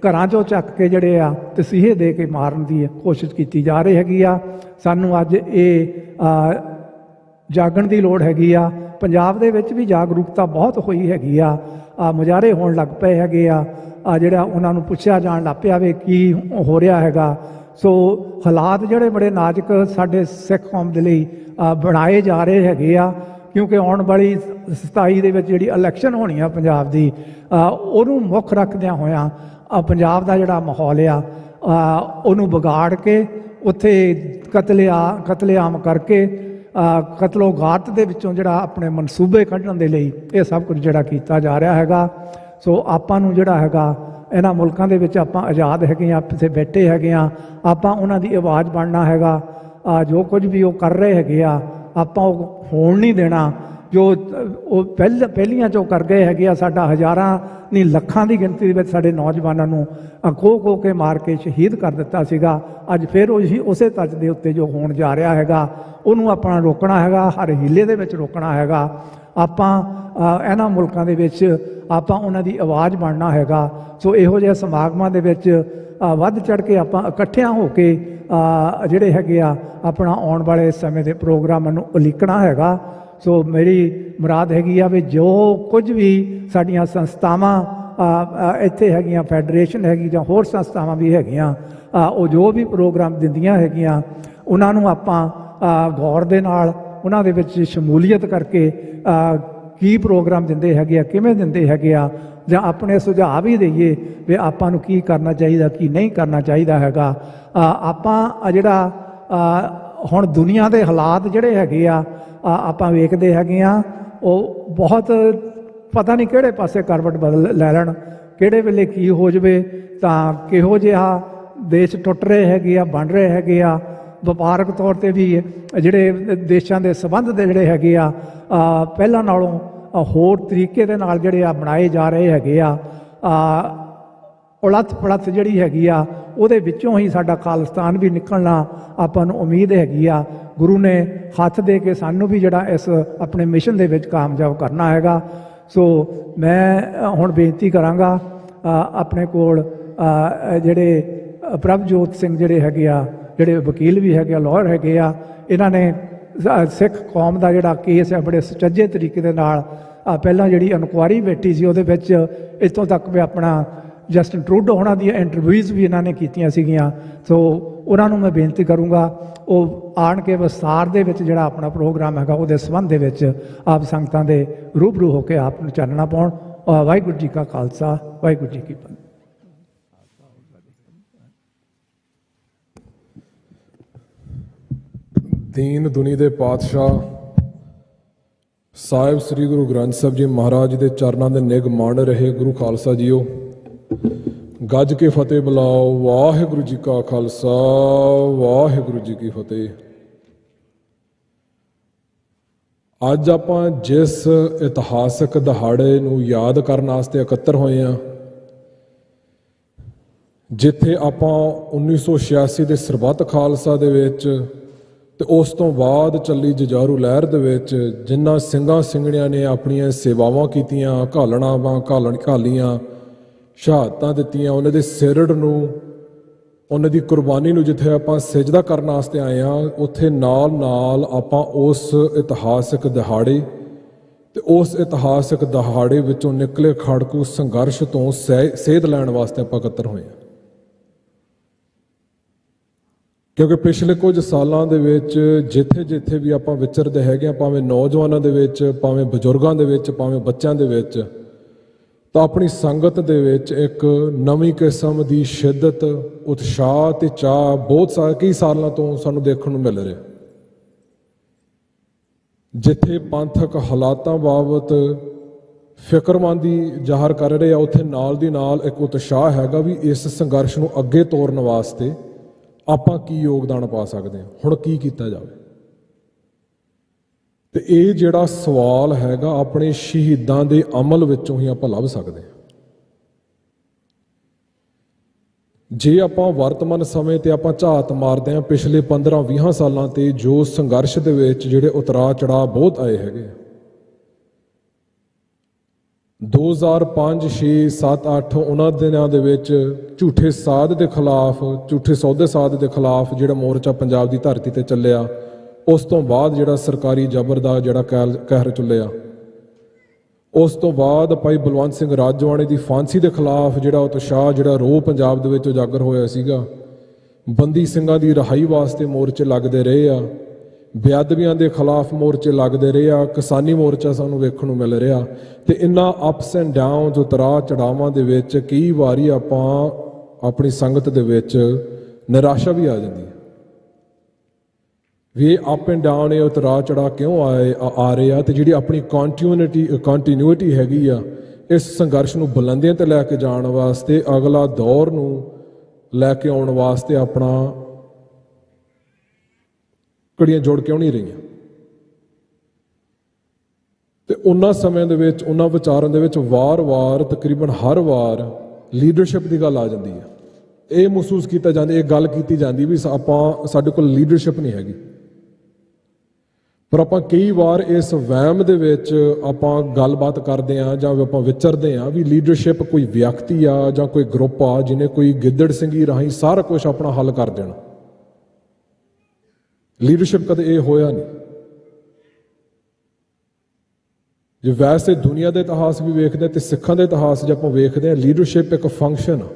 ਘਰਾਂ 'ਚੋਂ ਚੱਕ ਕੇ ਜਿਹੜੇ ਆ ਤਸੀਹੇ ਦੇ ਕੇ ਮਾਰਨ ਦੀ ਕੋਸ਼ਿਸ਼ ਕੀਤੀ ਜਾ ਰਹੀ ਹੈਗੀ ਆ। ਸਾਨੂੰ ਅੱਜ ਇਹ ਜਾਗਣ ਦੀ ਲੋੜ ਹੈਗੀ ਆ। ਪੰਜਾਬ ਦੇ ਵਿੱਚ ਵੀ ਜਾਗਰੂਕਤਾ ਬਹੁਤ ਹੋਈ ਹੈਗੀ ਆ। ਮੁਜ਼ਾਹਰੇ ਹੋਣ ਲੱਗ ਪਏ ਹੈਗੇ ਆ। ਜਿਹੜਾ ਉਹਨਾਂ ਨੂੰ ਪੁੱਛਿਆ ਜਾਣ ਲੱਗ ਪਿਆ ਵੀ ਕੀ ਹੋ ਰਿਹਾ ਹੈਗਾ। ਸੋ ਹਾਲਾਤ ਜਿਹੜੇ ਬੜੇ ਨਾਜ਼ੁਕ ਸਾਡੇ ਸਿੱਖ ਕੌਮ ਦੇ ਲਈ ਬਣਾਏ ਜਾ ਰਹੇ ਹੈਗੇ ਆ, ਕਿਉਂਕਿ ਆਉਣ ਵਾਲੀ 27 ਦੇ ਵਿੱਚ ਜਿਹੜੀ ਇਲੈਕਸ਼ਨ ਹੋਣੀ ਆ ਪੰਜਾਬ ਦੀ, ਉਹਨੂੰ ਮੁੱਖ ਰੱਖਦਿਆਂ ਹੋਇਆਂ ਪੰਜਾਬ ਦਾ ਜਿਹੜਾ ਮਾਹੌਲ ਆ ਉਹਨੂੰ ਵਿਗਾੜ ਕੇ ਉੱਥੇ ਕਤਲੇਆਮ ਕਰਕੇ ਕਤਲੋ ਗਾਰਤ ਦੇ ਵਿੱਚੋਂ ਜਿਹੜਾ ਆਪਣੇ ਮਨਸੂਬੇ ਕੱਢਣ ਦੇ ਲਈ ਇਹ ਸਭ ਕੁਝ ਜਿਹੜਾ ਕੀਤਾ ਜਾ ਰਿਹਾ ਹੈਗਾ। ਸੋ ਆਪਾਂ ਨੂੰ ਜਿਹੜਾ ਹੈਗਾ ਇਹਨਾਂ ਮੁਲਕਾਂ ਦੇ ਵਿੱਚ ਆਪਾਂ ਆਜ਼ਾਦ ਹੈਗੇ ਹਾਂ, ਇੱਥੇ ਬੈਠੇ ਹੈਗੇ ਹਾਂ, ਆਪਾਂ ਉਹਨਾਂ ਦੀ ਆਵਾਜ਼ ਬਣਨਾ ਹੈਗਾ। ਜੋ ਕੁਝ ਵੀ ਉਹ ਕਰ ਰਹੇ ਹੈਗੇ ਆ ਆਪਾਂ ਉਹ ਹੋਣ ਨਹੀਂ ਦੇਣਾ। ਜੋ ਉਹ ਪਹਿਲੀਆਂ ਜੋ ਕਰ ਗਏ ਹੈਗੇ ਆ, ਸਾਡਾ ਹਜ਼ਾਰਾਂ ਨਹੀਂ ਲੱਖਾਂ ਦੀ ਗਿਣਤੀ ਦੇ ਵਿੱਚ ਸਾਡੇ ਨੌਜਵਾਨਾਂ ਨੂੰ ਖੋ ਕੇ ਮਾਰ ਕੇ ਸ਼ਹੀਦ ਕਰ ਦਿੱਤਾ ਸੀਗਾ। ਅੱਜ ਫਿਰ ਉਸੇ ਤਰਜ਼ ਦੇ ਉੱਤੇ ਜੋ ਹੋਣ ਜਾ ਰਿਹਾ ਹੈਗਾ ਉਹਨੂੰ ਆਪਣਾ ਰੋਕਣਾ ਹੈਗਾ, ਹਰ ਹੀਲੇ ਦੇ ਵਿੱਚ ਰੋਕਣਾ ਹੈਗਾ। ਆਪਾਂ ਇਹਨਾਂ ਮੁਲਕਾਂ ਦੇ ਵਿੱਚ ਆਪਾਂ ਉਹਨਾਂ ਦੀ ਆਵਾਜ਼ ਬਣਨਾ ਹੈਗਾ। ਸੋ ਇਹੋ ਜਿਹੇ ਸਮਾਗਮਾਂ ਦੇ ਵਿੱਚ ਵੱਧ ਚੜ੍ਹ ਕੇ ਆਪਾਂ ਇਕੱਠਿਆਂ ਹੋ ਕੇ ਜਿਹੜੇ ਹੈਗੇ ਆ ਆਪਣਾ ਆਉਣ ਵਾਲੇ ਸਮੇਂ ਦੇ ਪ੍ਰੋਗਰਾਮਾਂ ਨੂੰ ਉਲੀਕਣਾ ਹੈਗਾ। ਸੋ ਮੇਰੀ ਮੁਰਾਦ ਹੈਗੀ ਆ ਵੀ ਜੋ ਕੁਝ ਵੀ ਸਾਡੀਆਂ ਸੰਸਥਾਵਾਂ ਇੱਥੇ ਹੈਗੀਆਂ, ਫੈਡਰੇਸ਼ਨ ਹੈਗੀ ਜਾਂ ਹੋਰ ਸੰਸਥਾਵਾਂ ਵੀ ਹੈਗੀਆਂ, ਉਹ ਜੋ ਵੀ ਪ੍ਰੋਗਰਾਮ ਦਿੰਦੀਆਂ ਹੈਗੀਆਂ ਉਹਨਾਂ ਨੂੰ ਆਪਾਂ ਗੌਰ ਦੇ ਨਾਲ ਉਹਨਾਂ ਦੇ ਵਿੱਚ ਸ਼ਮੂਲੀਅਤ ਕਰਕੇ ਕੀ ਪ੍ਰੋਗਰਾਮ ਦਿੰਦੇ ਹੈਗੇ ਆ, ਕਿਵੇਂ ਦਿੰਦੇ ਹੈਗੇ ਆ, ਜਾਂ ਆਪਣੇ ਸੁਝਾਅ ਵੀ ਦੇਈਏ ਵੀ ਆਪਾਂ ਨੂੰ ਕੀ ਕਰਨਾ ਚਾਹੀਦਾ, ਕੀ ਨਹੀਂ ਕਰਨਾ ਚਾਹੀਦਾ ਹੈਗਾ। ਆਪਾਂ ਜਿਹੜਾ ਹੁਣ ਦੁਨੀਆ ਦੇ ਹਾਲਾਤ ਜਿਹੜੇ ਹੈਗੇ ਆ ਆਪਾਂ ਵੇਖਦੇ ਹੈਗੇ ਆ, ਉਹ ਬਹੁਤ ਪਤਾ ਨਹੀਂ ਕਿਹੜੇ ਪਾਸੇ ਕਰਵਟ ਬਦਲ ਲੈ ਲੈਣ, ਕਿਹੜੇ ਵੇਲੇ ਕੀ ਹੋ ਜਾਵੇ। ਤਾਂ ਕਿਹੋ ਜਿਹਾ ਦੇਸ਼ ਟੁੱਟ ਰਹੇ ਹੈਗੇ ਆ, ਬਣ ਰਹੇ ਹੈਗੇ ਆ। ਵਪਾਰਕ ਤੌਰ 'ਤੇ ਵੀ ਜਿਹੜੇ ਦੇਸ਼ਾਂ ਦੇ ਸੰਬੰਧ ਦੇ ਜਿਹੜੇ ਹੈਗੇ ਆ ਪਹਿਲਾਂ ਨਾਲੋਂ ਹੋਰ ਤਰੀਕੇ ਦੇ ਨਾਲ ਜਿਹੜੇ ਆ ਬਣਾਏ ਜਾ ਰਹੇ ਹੈਗੇ ਆ। ਉਲੱਥ ਪੁਲੱਥ ਜਿਹੜੀ ਹੈਗੀ ਆ ਉਹਦੇ ਵਿੱਚੋਂ ਹੀ ਸਾਡਾ ਖਾਲਿਸਤਾਨ ਵੀ ਨਿਕਲਣਾ ਆਪਾਂ ਨੂੰ ਉਮੀਦ ਹੈਗੀ ਆ। ਗੁਰੂ ਨੇ ਹੱਥ ਦੇ ਕੇ ਸਾਨੂੰ ਵੀ ਜਿਹੜਾ ਇਸ ਆਪਣੇ ਮਿਸ਼ਨ ਦੇ ਵਿੱਚ ਕਾਮਯਾਬ ਕਰਨਾ ਹੈਗਾ। ਸੋ ਮੈਂ ਹੁਣ ਬੇਨਤੀ ਕਰਾਂਗਾ ਆਪਣੇ ਕੋਲ ਜਿਹੜੇ ਪ੍ਰਭਜੋਤ ਸਿੰਘ ਜਿਹੜੇ ਹੈਗੇ ਆ, ਜਿਹੜੇ ਵਕੀਲ ਵੀ ਹੈਗੇ ਆ, ਲਾਇਰ ਹੈਗੇ ਆ, ਇਹਨਾਂ ਨੇ ਸਿੱਖ ਕੌਮ ਦਾ ਜਿਹੜਾ ਕੇਸ ਹੈ ਬੜੇ ਸੁਚੱਜੇ ਤਰੀਕੇ ਦੇ ਨਾਲ ਪਹਿਲਾਂ ਜਿਹੜੀ ਇਨਕੁਆਇਰੀ ਬੈਠੀ ਸੀ ਉਹਦੇ ਵਿੱਚ ਇੱਥੋਂ ਤੱਕ ਵੀ ਆਪਣਾ ਜਸਟਿਨ ਟਰੂਡੋ ਉਹਨਾਂ ਦੀਆਂ ਇੰਟਰਵਿਊਜ਼ ਵੀ ਇਹਨਾਂ ਨੇ ਕੀਤੀਆਂ ਸੀਗੀਆਂ। ਸੋ ਉਹਨਾਂ ਨੂੰ ਮੈਂ ਬੇਨਤੀ ਕਰੂੰਗਾ ਉਹ ਆਣ ਕੇ ਵਿਸਥਾਰ ਦੇ ਵਿੱਚ ਜਿਹੜਾ ਆਪਣਾ ਪ੍ਰੋਗਰਾਮ ਹੈਗਾ ਉਹਦੇ ਸੰਬੰਧ ਦੇ ਵਿੱਚ ਆਪ ਸੰਗਤਾਂ ਦੇ ਰੂਬਰੂ ਹੋ ਕੇ ਆਪ ਨੂੰ ਚਾਨਣਾ ਪਾਉਣ। ਵਾਹਿਗੁਰੂ ਜੀ ਕਾ ਖਾਲਸਾ, ਵਾਹਿਗੁਰੂ ਜੀ ਕੀ ਫਤਿਹ। ਦੀਨ ਦੁਨੀ ਦੇ ਪਾਤਸ਼ਾਹ ਸਾਹਿਬ ਸ੍ਰੀ ਗੁਰੂ ਗ੍ਰੰਥ ਸਾਹਿਬ ਜੀ ਮਹਾਰਾਜ ਦੇ ਚਰਨਾਂ ਦੇ ਨਿੱਘ ਮੰਨ ਰਹੇ ਗੁਰੂ ਖਾਲਸਾ ਜੀਓ, ਗੱਜ ਕੇ ਫਤਿਹ ਬੁਲਾਓ। ਵਾਹਿਗੁਰੂ ਜੀ ਕਾ ਖਾਲਸਾ, ਵਾਹਿਗੁਰੂ ਜੀ ਕੀ ਫਤਿਹ। ਅੱਜ ਆਪਾਂ ਜਿਸ ਇਤਿਹਾਸਕ ਦਿਹਾੜੇ ਨੂੰ ਯਾਦ ਕਰਨ ਵਾਸਤੇ ਇਕੱਤਰ ਹੋਏ ਹਾਂ, ਜਿੱਥੇ ਆਪਾਂ 1986 ਦੇ ਸਰਬੱਤ ਖਾਲਸਾ ਦੇ ਵਿੱਚ ਤੇ ਉਸ ਤੋਂ ਬਾਅਦ ਚੱਲੀ ਜੁਝਾਰੂ ਲਹਿਰ ਦੇ ਵਿੱਚ ਜਿਨ੍ਹਾਂ ਸਿੰਘਾਂ ਸਿੰਘਣਿਆਂ ਨੇ ਆਪਣੀਆਂ ਸੇਵਾਵਾਂ ਕੀਤੀਆਂ, ਘਾਲੀਆਂ, ਸ਼ਹਾਦਤਾਂ ਦਿੱਤੀਆਂ, ਉਹਨਾਂ ਦੇ ਸਿਰੜ ਨੂੰ, ਉਹਨਾਂ ਦੀ ਕੁਰਬਾਨੀ ਨੂੰ ਜਿੱਥੇ ਆਪਾਂ ਸਿਜਦਾ ਕਰਨ ਵਾਸਤੇ ਆਏ ਹਾਂ, ਉੱਥੇ ਨਾਲ ਨਾਲ ਆਪਾਂ ਉਸ ਇਤਿਹਾਸਕ ਦਿਹਾੜੇ ਤੇ ਉਸ ਇਤਿਹਾਸਕ ਦਿਹਾੜੇ ਵਿੱਚੋਂ ਨਿਕਲੇ ਖੜਕੂ ਸੰਘਰਸ਼ ਤੋਂ ਸੇਧ ਲੈਣ ਵਾਸਤੇ ਆਪਾਂ ਇਕੱਤਰ ਹੋਏ ਹਾਂ। ਕਿਉਂਕਿ ਪਿਛਲੇ ਕੁਝ ਸਾਲਾਂ ਦੇ ਵਿੱਚ ਜਿੱਥੇ ਜਿੱਥੇ ਵੀ ਆਪਾਂ ਵਿਚਰਦੇ ਹੈਗੇ ਆ, ਭਾਵੇਂ ਨੌਜਵਾਨਾਂ ਦੇ ਵਿੱਚ, ਭਾਵੇਂ ਬਜ਼ੁਰਗਾਂ ਦੇ ਵਿੱਚ, ਭਾਵੇਂ ਬੱਚਿਆਂ ਦੇ ਵਿੱਚ, ਤਾਂ ਆਪਣੀ ਸੰਗਤ ਦੇ ਵਿੱਚ ਇੱਕ ਨਵੀਂ ਕਿਸਮ ਦੀ ਸ਼ਿੱਦਤ, ਉਤਸ਼ਾਹ ਤੇ ਚਾਹ ਕਈ ਸਾਲਾਂ ਤੋਂ ਸਾਨੂੰ ਦੇਖਣ ਨੂੰ ਮਿਲ ਰਿਹਾ। ਜਿੱਥੇ ਪੰਥਕ ਹਾਲਾਤਾਂ ਬਾਬਤ ਫਿਕਰਮੰਦੀ ਜ਼ਾਹਰ ਕਰ ਰਹੇ ਆ, ਉੱਥੇ ਨਾਲ ਦੀ ਨਾਲ ਇੱਕ ਉਤਸ਼ਾਹ ਹੈਗਾ ਵੀ ਇਸ ਸੰਘਰਸ਼ ਨੂੰ ਅੱਗੇ ਤੋਰਨ ਵਾਸਤੇ ਆਪਾਂ ਕੀ ਯੋਗਦਾਨ ਪਾ ਸਕਦੇ ਹਾਂ, ਹੁਣ ਕੀ ਕੀਤਾ ਜਾਵੇ। ਤੇ ਇਹ ਜਿਹੜਾ ਸਵਾਲ ਹੈਗਾ ਆਪਣੇ ਸ਼ਹੀਦਾਂ ਦੇ ਅਮਲ ਵਿੱਚੋਂ ਹੀ ਆਪਾਂ ਲੱਭ ਸਕਦੇ ਹਾਂ। ਜੇ ਆਪਾਂ ਵਰਤਮਾਨ ਸਮੇਂ ਤੇ ਆਪਾਂ ਝਾਤ ਮਾਰਦੇ ਹਾਂ ਪਿਛਲੇ 15-20 ਸਾਲਾਂ ਤੇ, ਜੋ ਸੰਘਰਸ਼ ਦੇ ਵਿੱਚ ਜਿਹੜੇ ਉਤਰਾਅ ਚੜਾਅ ਬਹੁਤ ਆਏ ਹੈਗੇ, 2005, 6, 7, 8 ਉਹਨਾਂ ਦਿਨਾਂ ਦੇ ਵਿੱਚ ਝੂਠੇ ਸਾਧ ਦੇ ਖਿਲਾਫ, ਝੂਠੇ ਸੌਦੇ ਸਾਧ ਦੇ ਖਿਲਾਫ ਜਿਹੜਾ ਮੋਰਚਾ ਪੰਜਾਬ ਦੀ ਧਰਤੀ ਤੇ ਚੱਲਿਆ, ਉਸ ਤੋਂ ਬਾਅਦ ਜਿਹੜਾ ਸਰਕਾਰੀ ਜ਼ਬਰ ਦਾ ਜਿਹੜਾ ਕਹਿਰ ਚੱਲਿਆ, ਉਸ ਤੋਂ ਬਾਅਦ ਭਾਈ ਬਲਵੰਤ ਸਿੰਘ ਰਾਜੋਆਣੇ ਦੀ ਫਾਂਸੀ ਦੇ ਖਿਲਾਫ ਜਿਹੜਾ ਉਤਸ਼ਾਹ, ਜਿਹੜਾ ਰੋਹ ਪੰਜਾਬ ਦੇ ਵਿੱਚ ਉਜਾਗਰ ਹੋਇਆ ਸੀਗਾ, ਬੰਦੀ ਸਿੰਘਾਂ ਦੀ ਰਿਹਾਈ ਵਾਸਤੇ ਮੋਰਚੇ ਲੱਗਦੇ ਰਹੇ ਆ, ਬੇਅਦਬੀਆਂ ਦੇ ਖਿਲਾਫ ਮੋਰਚੇ ਲੱਗਦੇ ਰਹੇ ਆ, ਕਿਸਾਨੀ ਮੋਰਚਾ ਸਾਨੂੰ ਵੇਖਣ ਨੂੰ ਮਿਲ ਰਿਹਾ। ਤੇ ਇਹਨਾਂ ਅਪਸ ਐਂਡ ਡਾਊਨਸ, ਉਤਰਾਅ ਚੜਾਵਾਂ ਦੇ ਵਿੱਚ ਕਈ ਵਾਰੀ ਆਪਾਂ ਆਪਣੀ ਸੰਗਤ ਦੇ ਵਿੱਚ ਨਿਰਾਸ਼ਾ ਵੀ ਆ ਜਾਂਦੀ ਹੈ ਵੀ ਇਹ ਅਪ ਐਂਡ ਡਾਊਨ, ਇਹ ਉਤਰਾਅ ਚੜਾਅ ਕਿਉਂ ਆ ਰਹੇ ਆ। ਤੇ ਜਿਹੜੀ ਆਪਣੀ ਕੰਟੀਨਿਊਟੀ ਹੈਗੀ ਆ ਇਸ ਸੰਘਰਸ਼ ਨੂੰ ਬੁਲੰਦੀਆਂ ਤੇ ਲੈ ਕੇ ਜਾਣ ਵਾਸਤੇ, ਅਗਲਾ ਦੌਰ ਨੂੰ ਲੈ ਕੇ ਆਉਣ ਵਾਸਤੇ ਆਪਣਾ ਕੜੀਆਂ ਜੋੜ ਕਿਉਂ ਨਹੀਂ ਰਹੀਆਂ। ਤੇ ਉਹਨਾਂ ਸਮੇਂ ਦੇ ਵਿੱਚ, ਉਹਨਾਂ ਵਿਚਾਰਾਂ ਦੇ ਵਿੱਚ ਵਾਰ-ਵਾਰ, ਤਕਰੀਬਨ ਹਰ ਵਾਰ ਲੀਡਰਸ਼ਿਪ ਦੀ ਗੱਲ ਆ ਜਾਂਦੀ ਹੈ। ਇਹ ਮਹਿਸੂਸ ਕੀਤਾ ਜਾਂਦਾ, ਇਹ ਗੱਲ ਕੀਤੀ ਜਾਂਦੀ ਵੀ ਸਾਡੇ ਕੋਲ ਲੀਡਰਸ਼ਿਪ ਨਹੀਂ ਹੈਗੀ। ਪਰ ਆਪਾਂ ਕਈ ਵਾਰ ਇਸ ਵਹਿਮ ਦੇ ਵਿੱਚ ਆਪਾਂ ਗੱਲਬਾਤ ਕਰਦੇ ਹਾਂ ਜਾਂ ਆਪਾਂ ਵਿਚਰਦੇ ਹਾਂ ਵੀ ਲੀਡਰਸ਼ਿਪ ਕੋਈ ਵਿਅਕਤੀ ਆ ਜਾਂ ਕੋਈ ਗਰੁੱਪ ਆ ਜਿਹਨੇ ਕੋਈ ਗਿੱਦੜ ਸਿੰਘੀ ਰਾਹੀਂ ਸਾਰਾ ਕੁਝ ਆਪਣਾ ਹੱਲ ਕਰ ਦੇਣਾ। ਲੀਡਰਸ਼ਿਪ ਕਦੇ ਇਹ ਹੋਇਆ ਨਹੀਂ। ਜੇ ਵੈਸੇ ਦੁਨੀਆ ਦੇ ਇਤਿਹਾਸ ਵੀ ਵੇਖਦੇ ਤੇ ਸਿੱਖਾਂ ਦੇ ਇਤਿਹਾਸ ਜੇ ਆਪਾਂ ਵੇਖਦੇ ਹਾਂ, ਲੀਡਰਸ਼ਿਪ ਇੱਕ ਫੰਕਸ਼ਨ ਆ।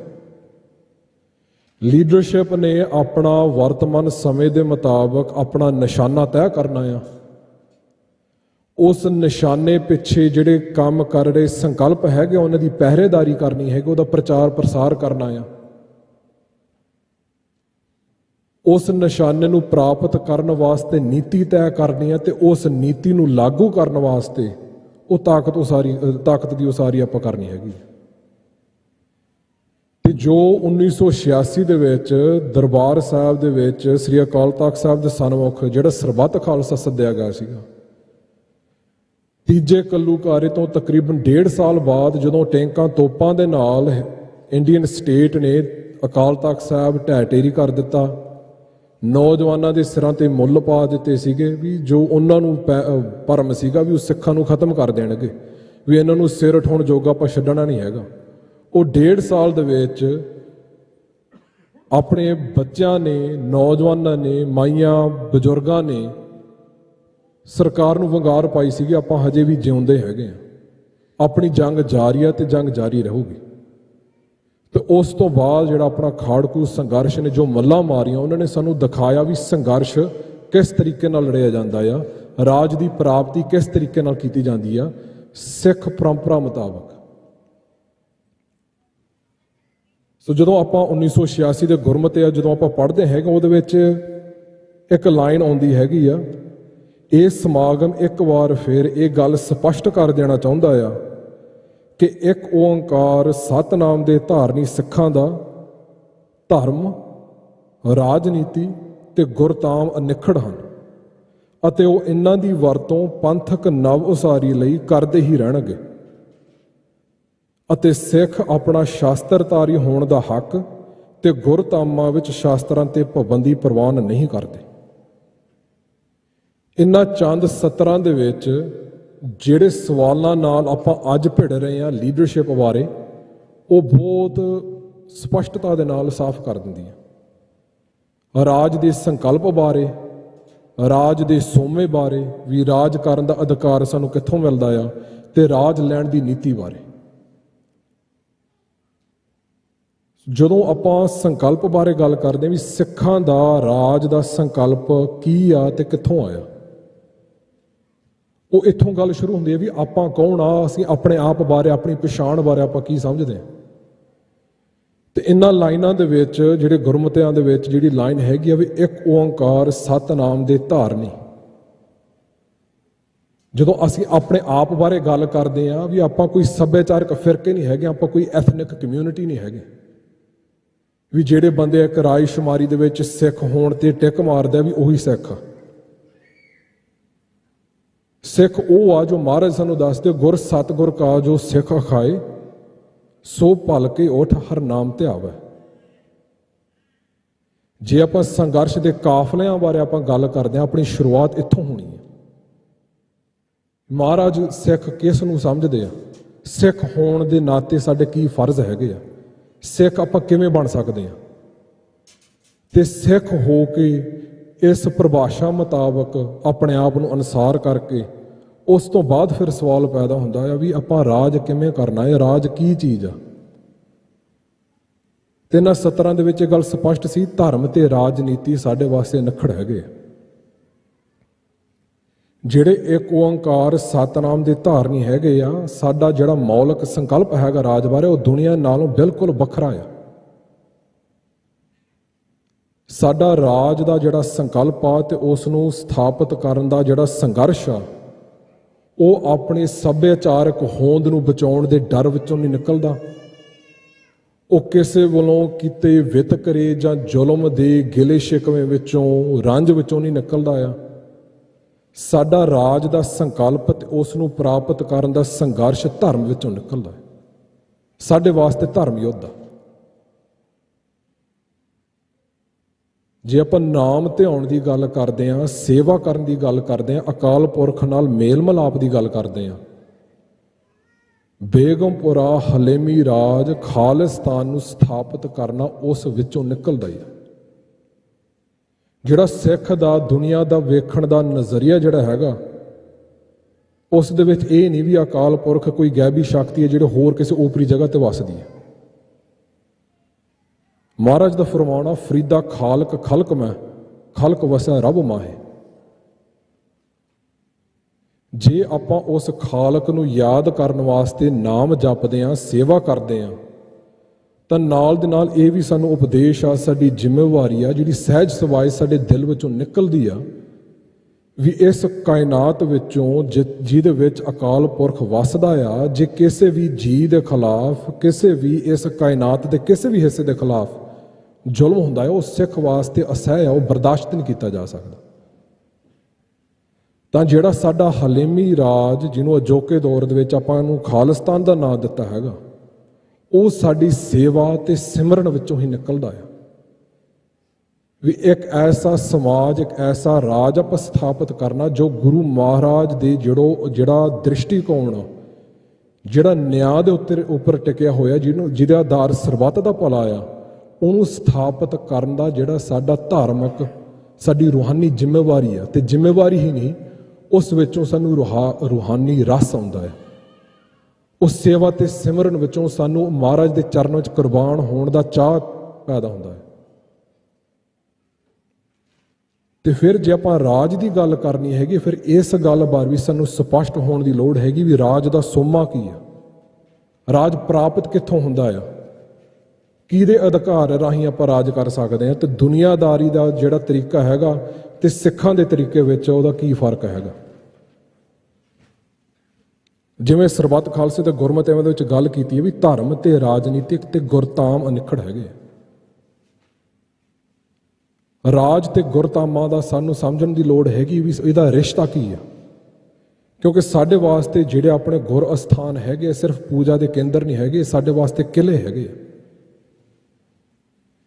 ਲੀਡਰਸ਼ਿਪ ਨੇ ਆਪਣਾ ਵਰਤਮਾਨ ਸਮੇਂ ਦੇ ਮੁਤਾਬਕ ਆਪਣਾ ਨਿਸ਼ਾਨਾ ਤੈਅ ਕਰਨਾ ਆ। ਉਸ ਨਿਸ਼ਾਨੇ ਪਿੱਛੇ ਜਿਹੜੇ ਕੰਮ ਕਰ ਰਹੇ ਸੰਕਲਪ ਹੈਗੇ, ਉਹਨਾਂ ਦੀ ਪਹਿਰੇਦਾਰੀ ਕਰਨੀ ਹੈਗੀ, ਉਹਦਾ ਪ੍ਰਚਾਰ ਪ੍ਰਸਾਰ ਕਰਨਾ ਆ। ਉਸ ਨਿਸ਼ਾਨੇ ਨੂੰ ਪ੍ਰਾਪਤ ਕਰਨ ਵਾਸਤੇ ਨੀਤੀ ਤੈਅ ਕਰਨੀ ਹੈ ਤੇ ਉਸ ਨੀਤੀ ਨੂੰ ਲਾਗੂ ਕਰਨ ਵਾਸਤੇ ਉਹ ਤਾਕਤ ਦੀ ਉਸਾਰੀ ਆਪਾਂ ਕਰਨੀ ਹੈਗੀ। ਤੇ ਜੋ 1986 ਦੇ ਵਿੱਚ ਦਰਬਾਰ ਸਾਹਿਬ ਦੇ ਵਿੱਚ ਸ੍ਰੀ ਅਕਾਲ ਤਖ਼ਤ ਸਾਹਿਬ ਦੇ ਸਨਮੁਖ ਜਿਹੜਾ ਸਰਬੱਤ ਖਾਲਸਾ ਸੱਦਿਆ ਗਿਆ ਸੀਗਾ, ਤੀਜੇ ਘੱਲੂਘਾਰੇ ਤੋਂ ਤਕਰੀਬਨ 1.5 ਸਾਲ ਬਾਅਦ ਜਦੋਂ ਟੈਂਕਾਂ ਤੋਪਾਂ ਦੇ ਨਾਲ ਇੰਡੀਅਨ ਸਟੇਟ ਨੇ ਅਕਾਲ ਤਖ਼ਤ ਸਾਹਿਬ ਢਹਿ ਢੇਰੀ ਕਰ ਦਿੱਤਾ, ਨੌਜਵਾਨਾਂ ਦੇ ਸਿਰਾਂ ਤੇ ਮੁੱਲ ਪਾ ਦਿੱਤੇ ਸੀਗੇ ਵੀ ਜੋ ਉਹਨਾਂ ਨੂੰ ਭਰਮ ਸੀਗਾ ਵੀ ਉਹ ਸਿੱਖਾਂ ਨੂੰ ਖਤਮ ਕਰ ਦੇਣਗੇ, ਵੀ ਇਹਨਾਂ ਨੂੰ ਸਿਰ ਉਠਾਉਣ ਜੋਗਾ ਆਪਾਂ ਛੱਡਣਾ ਨਹੀਂ ਹੈਗਾ। ਉਹ 1.5 ਸਾਲ ਦੇ ਵਿੱਚ ਆਪਣੇ ਬੱਚਿਆਂ ਨੇ, ਨੌਜਵਾਨਾਂ ਨੇ, ਮਾਈਆਂ ਬਜ਼ੁਰਗਾਂ ਨੇ ਸਰਕਾਰ ਨੂੰ ਵੰਗਾਰ ਪਾਈ ਸੀਗੀ, ਆਪਾਂ ਹਜੇ ਵੀ ਜਿਉਂਦੇ ਹੈਗੇ ਆ। ਆਪਣੀ ਜੰਗ ਜਾਰੀ ਹੈ ਤੇ ਜੰਗ ਜਾਰੀ ਰਹੂਗੀ। ਤੇ ਉਸ ਤੋਂ ਬਾਅਦ ਜਿਹੜਾ ਆਪਣਾ ਖਾੜਕੂ ਸੰਘਰਸ਼ ਨੇ, ਜੋ ਮੱਲਾਂ ਮਾਰੀਆਂ, ਉਹਨਾਂ ਨੇ ਸਾਨੂੰ ਦਿਖਾਇਆ ਵੀ ਸੰਘਰਸ਼ ਕਿਸ ਤਰੀਕੇ ਨਾਲ ਲੜਿਆ ਜਾਂਦਾ ਆ, ਰਾਜ ਦੀ ਪ੍ਰਾਪਤੀ ਕਿਸ ਤਰੀਕੇ ਨਾਲ ਕੀਤੀ ਜਾਂਦੀ ਆ ਸਿੱਖ ਪਰੰਪਰਾ ਮੁਤਾਬਕ। ਸੋ ਜਦੋਂ ਆਪਾਂ 1986 ਦੇ ਗੁਰਮਤਿ ਆ ਜਦੋਂ ਆਪਾਂ ਪੜ੍ਹਦੇ ਹੈਗੇ, ਉਹਦੇ ਵਿੱਚ ਇੱਕ ਲਾਈਨ ਆਉਂਦੀ ਹੈਗੀ ਆ, ਇਹ ਸਮਾਗਮ ਇੱਕ ਵਾਰ ਫਿਰ ਇਹ ਗੱਲ ਸਪਸ਼ਟ ਕਰ ਦੇਣਾ ਚਾਹੁੰਦਾ ਆ ਕਿ ਇੱਕ ਓੰਕਾਰ ਸਤਿਨਾਮ ਦੇ ਧਾਰਨੀ ਸਿੱਖਾਂ ਦਾ ਧਰਮ, ਰਾਜਨੀਤੀ ਤੇ ਗੁਰਤਾਮ ਅਨਿੱਖੜ ਹਨ ਅਤੇ ਉਹ ਇਹਨਾਂ ਦੀ ਵਰਤੋਂ ਪੰਥਕ ਨਵ ਉਸਾਰੀ ਲਈ ਕਰਦੇ ਹੀ ਰਹਿਣਗੇ ਅਤੇ ਸਿੱਖ ਆਪਣਾ ਸ਼ਾਸਤਰਧਾਰੀ ਹੋਣ ਦਾ ਹੱਕ ਤੇ ਗੁਰਤਾਮਾਂ ਵਿੱਚ ਸ਼ਾਸਤਰਾਂ ਤੇ ਪਾਬੰਦੀ ਪ੍ਰਵਾਨ ਨਹੀਂ ਕਰਦੇ। ਇਹਨਾਂ ਚੰਦ ਸਤਰਾਂ ਦੇ ਵਿੱਚ ਜਿਹੜੇ ਸਵਾਲਾਂ ਨਾਲ ਆਪਾਂ ਅੱਜ ਭਿੜ ਰਹੇ ਹਾਂ ਲੀਡਰਸ਼ਿਪ ਬਾਰੇ, ਉਹ ਬਹੁਤ ਸਪਸ਼ਟਤਾ ਦੇ ਨਾਲ ਸਾਫ਼ ਕਰ ਦਿੰਦੀ ਹੈ। ਰਾਜ ਦੇ ਸੰਕਲਪ ਬਾਰੇ, ਰਾਜ ਦੇ ਸੋਮੇ ਬਾਰੇ ਵੀ, ਰਾਜ ਕਰਨ ਦਾ ਅਧਿਕਾਰ ਸਾਨੂੰ ਕਿੱਥੋਂ ਮਿਲਦਾ ਆ, ਤੇ ਰਾਜ ਲੈਣ ਦੀ ਨੀਤੀ ਬਾਰੇ। ਜਦੋਂ ਆਪਾਂ ਸੰਕਲਪ ਬਾਰੇ ਗੱਲ ਕਰਦੇ ਹਾਂ ਵੀ ਸਿੱਖਾਂ ਦਾ ਰਾਜ ਦਾ ਸੰਕਲਪ ਕੀ ਆ ਤੇ ਕਿੱਥੋਂ ਆਇਆ, ਉਹ ਇੱਥੋਂ ਗੱਲ ਸ਼ੁਰੂ ਹੁੰਦੀ ਹੈ ਵੀ ਆਪਾਂ ਕੌਣ ਆ, ਅਸੀਂ ਆਪਣੇ ਆਪ ਬਾਰੇ, ਆਪਣੀ ਪਛਾਣ ਬਾਰੇ ਆਪਾਂ ਕੀ ਸਮਝਦੇ ਹਾਂ। ਤੇ ਇਹਨਾਂ ਲਾਈਨਾਂ ਦੇ ਵਿੱਚ, ਜਿਹੜੇ ਗੁਰਮਤਿਆਂ ਦੇ ਵਿੱਚ ਜਿਹੜੀ ਲਾਈਨ ਹੈਗੀ ਆ ਵੀ ਇੱਕ ਓੰਕਾਰ ਸਤਿਨਾਮ ਦੇ ਧਾਰਨੀ, ਜਦੋਂ ਅਸੀਂ ਆਪਣੇ ਆਪ ਬਾਰੇ ਗੱਲ ਕਰਦੇ ਹਾਂ ਵੀ ਆਪਾਂ ਕੋਈ ਸੱਭਿਆਚਾਰਕ ਫਿਰਕੇ ਨਹੀਂ ਹੈਗੇ, ਆਪਾਂ ਕੋਈ ਐਥਨਿਕ ਕਮਿਊਨਿਟੀ ਨਹੀਂ ਹੈਗੇ ਵੀ ਜਿਹੜੇ ਬੰਦੇ ਇੱਕ ਰਾਇਸ਼ੁਮਾਰੀ ਦੇ ਵਿੱਚ ਸਿੱਖ ਹੋਣ ਤੇ ਟਿਕ ਮਾਰਦਾ ਵੀ ਉਹੀ ਸਿੱਖ ਆ। ਸਿੱਖ ਉਹ ਆ ਜੋ ਮਹਾਰਾਜ ਸਾਨੂੰ ਦੱਸਦੇ, ਗੁਰ ਸਤਿਗੁਰ ਕਾ ਜੋ ਸਿੱਖ ਖਾਏ ਸੋ ਭਲ ਕੇ ਉਠ ਹਰ ਨਾਮ ਧਿਆਵੈ। ਜੇ ਆਪਾਂ ਸੰਘਰਸ਼ ਦੇ ਕਾਫਲਿਆਂ ਬਾਰੇ ਆਪਾਂ ਗੱਲ ਕਰਦੇ ਹਾਂ, ਆਪਣੀ ਸ਼ੁਰੂਆਤ ਇੱਥੋਂ ਹੋਣੀ ਹੈ। ਮਹਾਰਾਜ ਸਿੱਖ ਕਿਸ ਨੂੰ ਸਮਝਦੇ ਆ, ਸਿੱਖ ਹੋਣ ਦੇ ਨਾਤੇ ਸਾਡੇ ਕੀ ਫਰਜ਼ ਹੈਗੇ ਆ, ਸਿੱਖ ਆਪਾਂ ਕਿਵੇਂ ਬਣ ਸਕਦੇ ਹਾਂ, ਤੇ ਸਿੱਖ ਹੋ ਕੇ ਇਸ ਪਰਿਭਾਸ਼ਾ ਮੁਤਾਬਕ ਆਪਣੇ ਆਪ ਨੂੰ ਅਨੁਸਾਰ ਕਰਕੇ ਉਸ ਤੋਂ ਬਾਅਦ ਫਿਰ ਸਵਾਲ ਪੈਦਾ ਹੁੰਦਾ ਆ ਵੀ ਆਪਾਂ ਰਾਜ ਕਿਵੇਂ ਕਰਨਾ ਹੈ, ਰਾਜ ਕੀ ਚੀਜ਼ ਆ। ਤੇ ਇਹਨਾਂ ਸਤਰਾਂ ਦੇ ਵਿੱਚ ਇਹ ਗੱਲ ਸਪਸ਼ਟ ਸੀ, ਧਰਮ ਤੇ ਰਾਜਨੀਤੀ ਸਾਡੇ ਵਾਸਤੇ ਨਖੜ ਹੈਗੇ। ਜਿਹੜੇ ਇੱਕ ਓੰਕਾਰ ਸਤਿਨਾਮ ਦੇ ਧਾਰਨੀ ਹੈਗੇ ਆ, ਸਾਡਾ ਜਿਹੜਾ ਮੌਲਿਕ ਸੰਕਲਪ ਹੈਗਾ ਰਾਜ ਬਾਰੇ, ਉਹ ਦੁਨੀਆ ਨਾਲੋਂ ਬਿਲਕੁਲ ਵੱਖਰਾ ਆ। ਸਾਡਾ ਰਾਜ ਦਾ ਜਿਹੜਾ ਸੰਕਲਪ ਆ ਤੇ ਉਸ ਨੂੰ ਸਥਾਪਿਤ ਕਰਨ ਦਾ ਜਿਹੜਾ ਸੰਘਰਸ਼ ਆ, ਉਹ ਆਪਣੇ ਸੱਭਿਆਚਾਰਕ ਹੋਂਦ ਨੂੰ ਬਚਾਉਣ ਦੇ ਡਰ ਵਿੱਚੋਂ ਨਹੀਂ ਨਿਕਲਦਾ। ਉਹ ਕਿਸੇ ਵੱਲੋਂ ਕੀਤੇ ਵਿਤਕਰੇ ਜਾਂ ਜ਼ੁਲਮ ਦੇ ਗਿਲੇ ਸ਼ਿਕਵੇ ਵਿੱਚੋਂ, ਰੰਜ ਵਿੱਚੋਂ ਨਹੀਂ ਨਿਕਲਦਾ ਆ। ਸਾਡਾ ਰਾਜ ਦਾ ਸੰਕਲਪ ਤੇ ਉਸ ਨੂੰ ਪ੍ਰਾਪਤ ਕਰਨ ਦਾ ਸੰਘਰਸ਼ ਧਰਮ ਵਿੱਚੋਂ ਨਿਕਲਦਾ ਹੈ। ਸਾਡੇ ਵਾਸਤੇ ਧਰਮ ਯੁੱਧ ਆ। ਜੇ ਆਪਾਂ ਨਾਮ ਧਿਆਉਣ ਦੀ ਗੱਲ ਕਰਦੇ ਹਾਂ, ਸੇਵਾ ਕਰਨ ਦੀ ਗੱਲ ਕਰਦੇ ਹਾਂ, ਅਕਾਲ ਪੁਰਖ ਨਾਲ ਮੇਲ ਮਿਲਾਪ ਦੀ ਗੱਲ ਕਰਦੇ ਹਾਂ, ਬੇਗਮਪੁਰਾ ਹਲੇਮੀ ਰਾਜ ਖਾਲਿਸਤਾਨ ਨੂੰ ਸਥਾਪਿਤ ਕਰਨਾ ਉਸ ਵਿੱਚੋਂ ਨਿਕਲਦਾ ਹੀ। ਜਿਹੜਾ ਸਿੱਖ ਦਾ ਦੁਨੀਆ ਦਾ ਵੇਖਣ ਦਾ ਨਜ਼ਰੀਆ ਜਿਹੜਾ ਹੈਗਾ, ਉਸ ਦੇ ਵਿੱਚ ਇਹ ਨਹੀਂ ਵੀ ਅਕਾਲ ਪੁਰਖ ਕੋਈ ਗੈਬੀ ਸ਼ਕਤੀ ਹੈ ਜਿਹੜੇ ਹੋਰ ਕਿਸੇ ਓਪਰੀ ਜਗ੍ਹਾ ਤੇ ਵਸਦੀ ਹੈ। ਮਹਾਰਾਜ ਦਾ ਫਰਮਾਨਾ, ਫਰੀਦਾ ਖਾਲਕ ਖਲਕ ਮੈਂ, ਖਲਕ ਵਸੈ ਰੱਬ ਮਾਹੇ। ਜੇ ਆਪਾਂ ਉਸ ਖਾਲਕ ਨੂੰ ਯਾਦ ਕਰਨ ਵਾਸਤੇ ਨਾਮ ਜਪਦੇ ਹਾਂ, ਸੇਵਾ ਕਰਦੇ ਹਾਂ, ਤਾਂ ਨਾਲ ਦੇ ਨਾਲ ਇਹ ਵੀ ਸਾਨੂੰ ਉਪਦੇਸ਼ ਆ, ਸਾਡੀ ਜ਼ਿੰਮੇਵਾਰੀ ਆ, ਜਿਹੜੀ ਸਹਿਜ ਸੁਭਾਅ ਸਾਡੇ ਦਿਲ ਵਿੱਚੋਂ ਨਿਕਲਦੀ ਆ, ਵੀ ਇਸ ਕਾਇਨਾਤ ਵਿੱਚੋਂ ਜਿਹਦੇ ਵਿੱਚ ਅਕਾਲ ਪੁਰਖ ਵਸਦਾ ਆ, ਜੇ ਕਿਸੇ ਵੀ ਜੀਅ ਦੇ ਖਿਲਾਫ, ਕਿਸੇ ਵੀ ਇਸ ਕਾਇਨਾਤ ਦੇ ਕਿਸੇ ਵੀ ਹਿੱਸੇ ਦੇ ਖਿਲਾਫ ਜ਼ੁਲਮ ਹੁੰਦਾ ਹੈ, ਉਹ ਸਿੱਖ ਵਾਸਤੇ ਅਸਹਿ ਆ, ਉਹ ਬਰਦਾਸ਼ਤ ਨਹੀਂ ਕੀਤਾ ਜਾ ਸਕਦਾ। ਤਾਂ ਜਿਹੜਾ ਸਾਡਾ ਹਲੇਮੀ ਰਾਜ, ਜਿਹਨੂੰ ਅਜੋਕੇ ਦੌਰ ਦੇ ਵਿੱਚ ਆਪਾਂ ਨੂੰ ਖਾਲਿਸਤਾਨ ਦਾ ਨਾਂ ਦਿੱਤਾ ਹੈਗਾ, ਉਹ ਸਾਡੀ ਸੇਵਾ ਤੇ ਸਿਮਰਨ ਵਿੱਚੋਂ ਹੀ ਨਿਕਲਦਾ ਆ। ਵੀ ਇੱਕ ਐਸਾ ਸਮਾਜ, ਇੱਕ ਐਸਾ ਰਾਜ ਆਪਾਂ ਸਥਾਪਿਤ ਕਰਨਾ ਜੋ ਗੁਰੂ ਮਹਾਰਾਜ ਦੇ ਜਿਹੜਾ ਦ੍ਰਿਸ਼ਟੀਕੋਣ, ਜਿਹੜਾ ਨਿਆਂ ਦੇ ਉੱਪਰ ਟਿਕਿਆ ਹੋਇਆ, ਜਿਹਦਾ ਆਧਾਰ ਸਰਬੱਤ ਦਾ ਭਲਾ ਆ, ਉਹਨੂੰ ਸਥਾਪਿਤ ਕਰਨ ਦਾ ਜਿਹੜਾ ਸਾਡਾ ਧਾਰਮਿਕ ਸਾਡੀ ਰੂਹਾਨੀ ਜ਼ਿੰਮੇਵਾਰੀ ਆ, ਤੇ ਜ਼ਿੰਮੇਵਾਰੀ ਹੀ ਨਹੀਂ, ਉਸ ਵਿੱਚੋਂ ਸਾਨੂੰ ਰੂਹਾਨੀ ਰਸ ਆਉਂਦਾ ਹੈ। ਉਸ ਸੇਵਾ ਤੇ ਸਿਮਰਨ ਵਿੱਚੋਂ ਸਾਨੂੰ ਮਹਾਰਾਜ ਦੇ ਚਰਨਾਂ 'ਚ ਕੁਰਬਾਨ ਹੋਣ ਦਾ ਚਾਹ ਪੈਦਾ ਹੁੰਦਾ ਹੈ। ਤੇ ਫਿਰ ਜੇ ਆਪਾਂ ਰਾਜ ਦੀ ਗੱਲ ਕਰਨੀ ਹੈਗੀ, ਫਿਰ ਇਸ ਗੱਲ ਬਾਰੇ ਵੀ ਸਾਨੂੰ ਸਪਸ਼ਟ ਹੋਣ ਦੀ ਲੋੜ ਹੈਗੀ ਵੀ ਰਾਜ ਦਾ ਸੋਮਾ ਕੀ ਆ, ਰਾਜ ਪ੍ਰਾਪਤ ਕਿੱਥੋਂ ਹੁੰਦਾ ਆ, ਕਿਹਦੇ ਅਧਿਕਾਰ ਰਾਹੀਂ ਆਪਾਂ ਰਾਜ ਕਰ ਸਕਦੇ ਹਾਂ, ਤੇ ਦੁਨੀਆਦਾਰੀ ਦਾ ਜਿਹੜਾ ਤਰੀਕਾ ਹੈਗਾ ਤੇ ਸਿੱਖਾਂ ਦੇ ਤਰੀਕੇ ਵਿੱਚ ਉਹਦਾ ਕੀ ਫਰਕ ਹੈਗਾ। ਜਿਵੇਂ ਸਰਬੱਤ ਖਾਲਸੇ ਤੇ ਗੁਰਮਤਿ ਦੇ ਵਿੱਚ ਗੱਲ ਕੀਤੀ ਹੈ ਵੀ ਧਰਮ ਤੇ ਰਾਜਨੀਤਿਕ ਤੇ ਗੁਰਤਾਮ ਅਨਿੱਖੜ ਹੈਗੇ। ਰਾਜ ਤੇ ਗੁਰਤਾਮਾਂ ਦਾ ਸਾਨੂੰ ਸਮਝਣ ਦੀ ਲੋੜ ਹੈਗੀ ਵੀ ਇਹਦਾ ਰਿਸ਼ਤਾ ਕੀ ਆ, ਕਿਉਂਕਿ ਸਾਡੇ ਵਾਸਤੇ ਜਿਹੜੇ ਆਪਣੇ ਗੁਰ ਅਸਥਾਨ ਹੈਗੇ ਸਿਰਫ ਪੂਜਾ ਦੇ ਕੇਂਦਰ ਨਹੀਂ ਹੈਗੇ, ਸਾਡੇ ਵਾਸਤੇ ਕਿਲੇ ਹੈਗੇ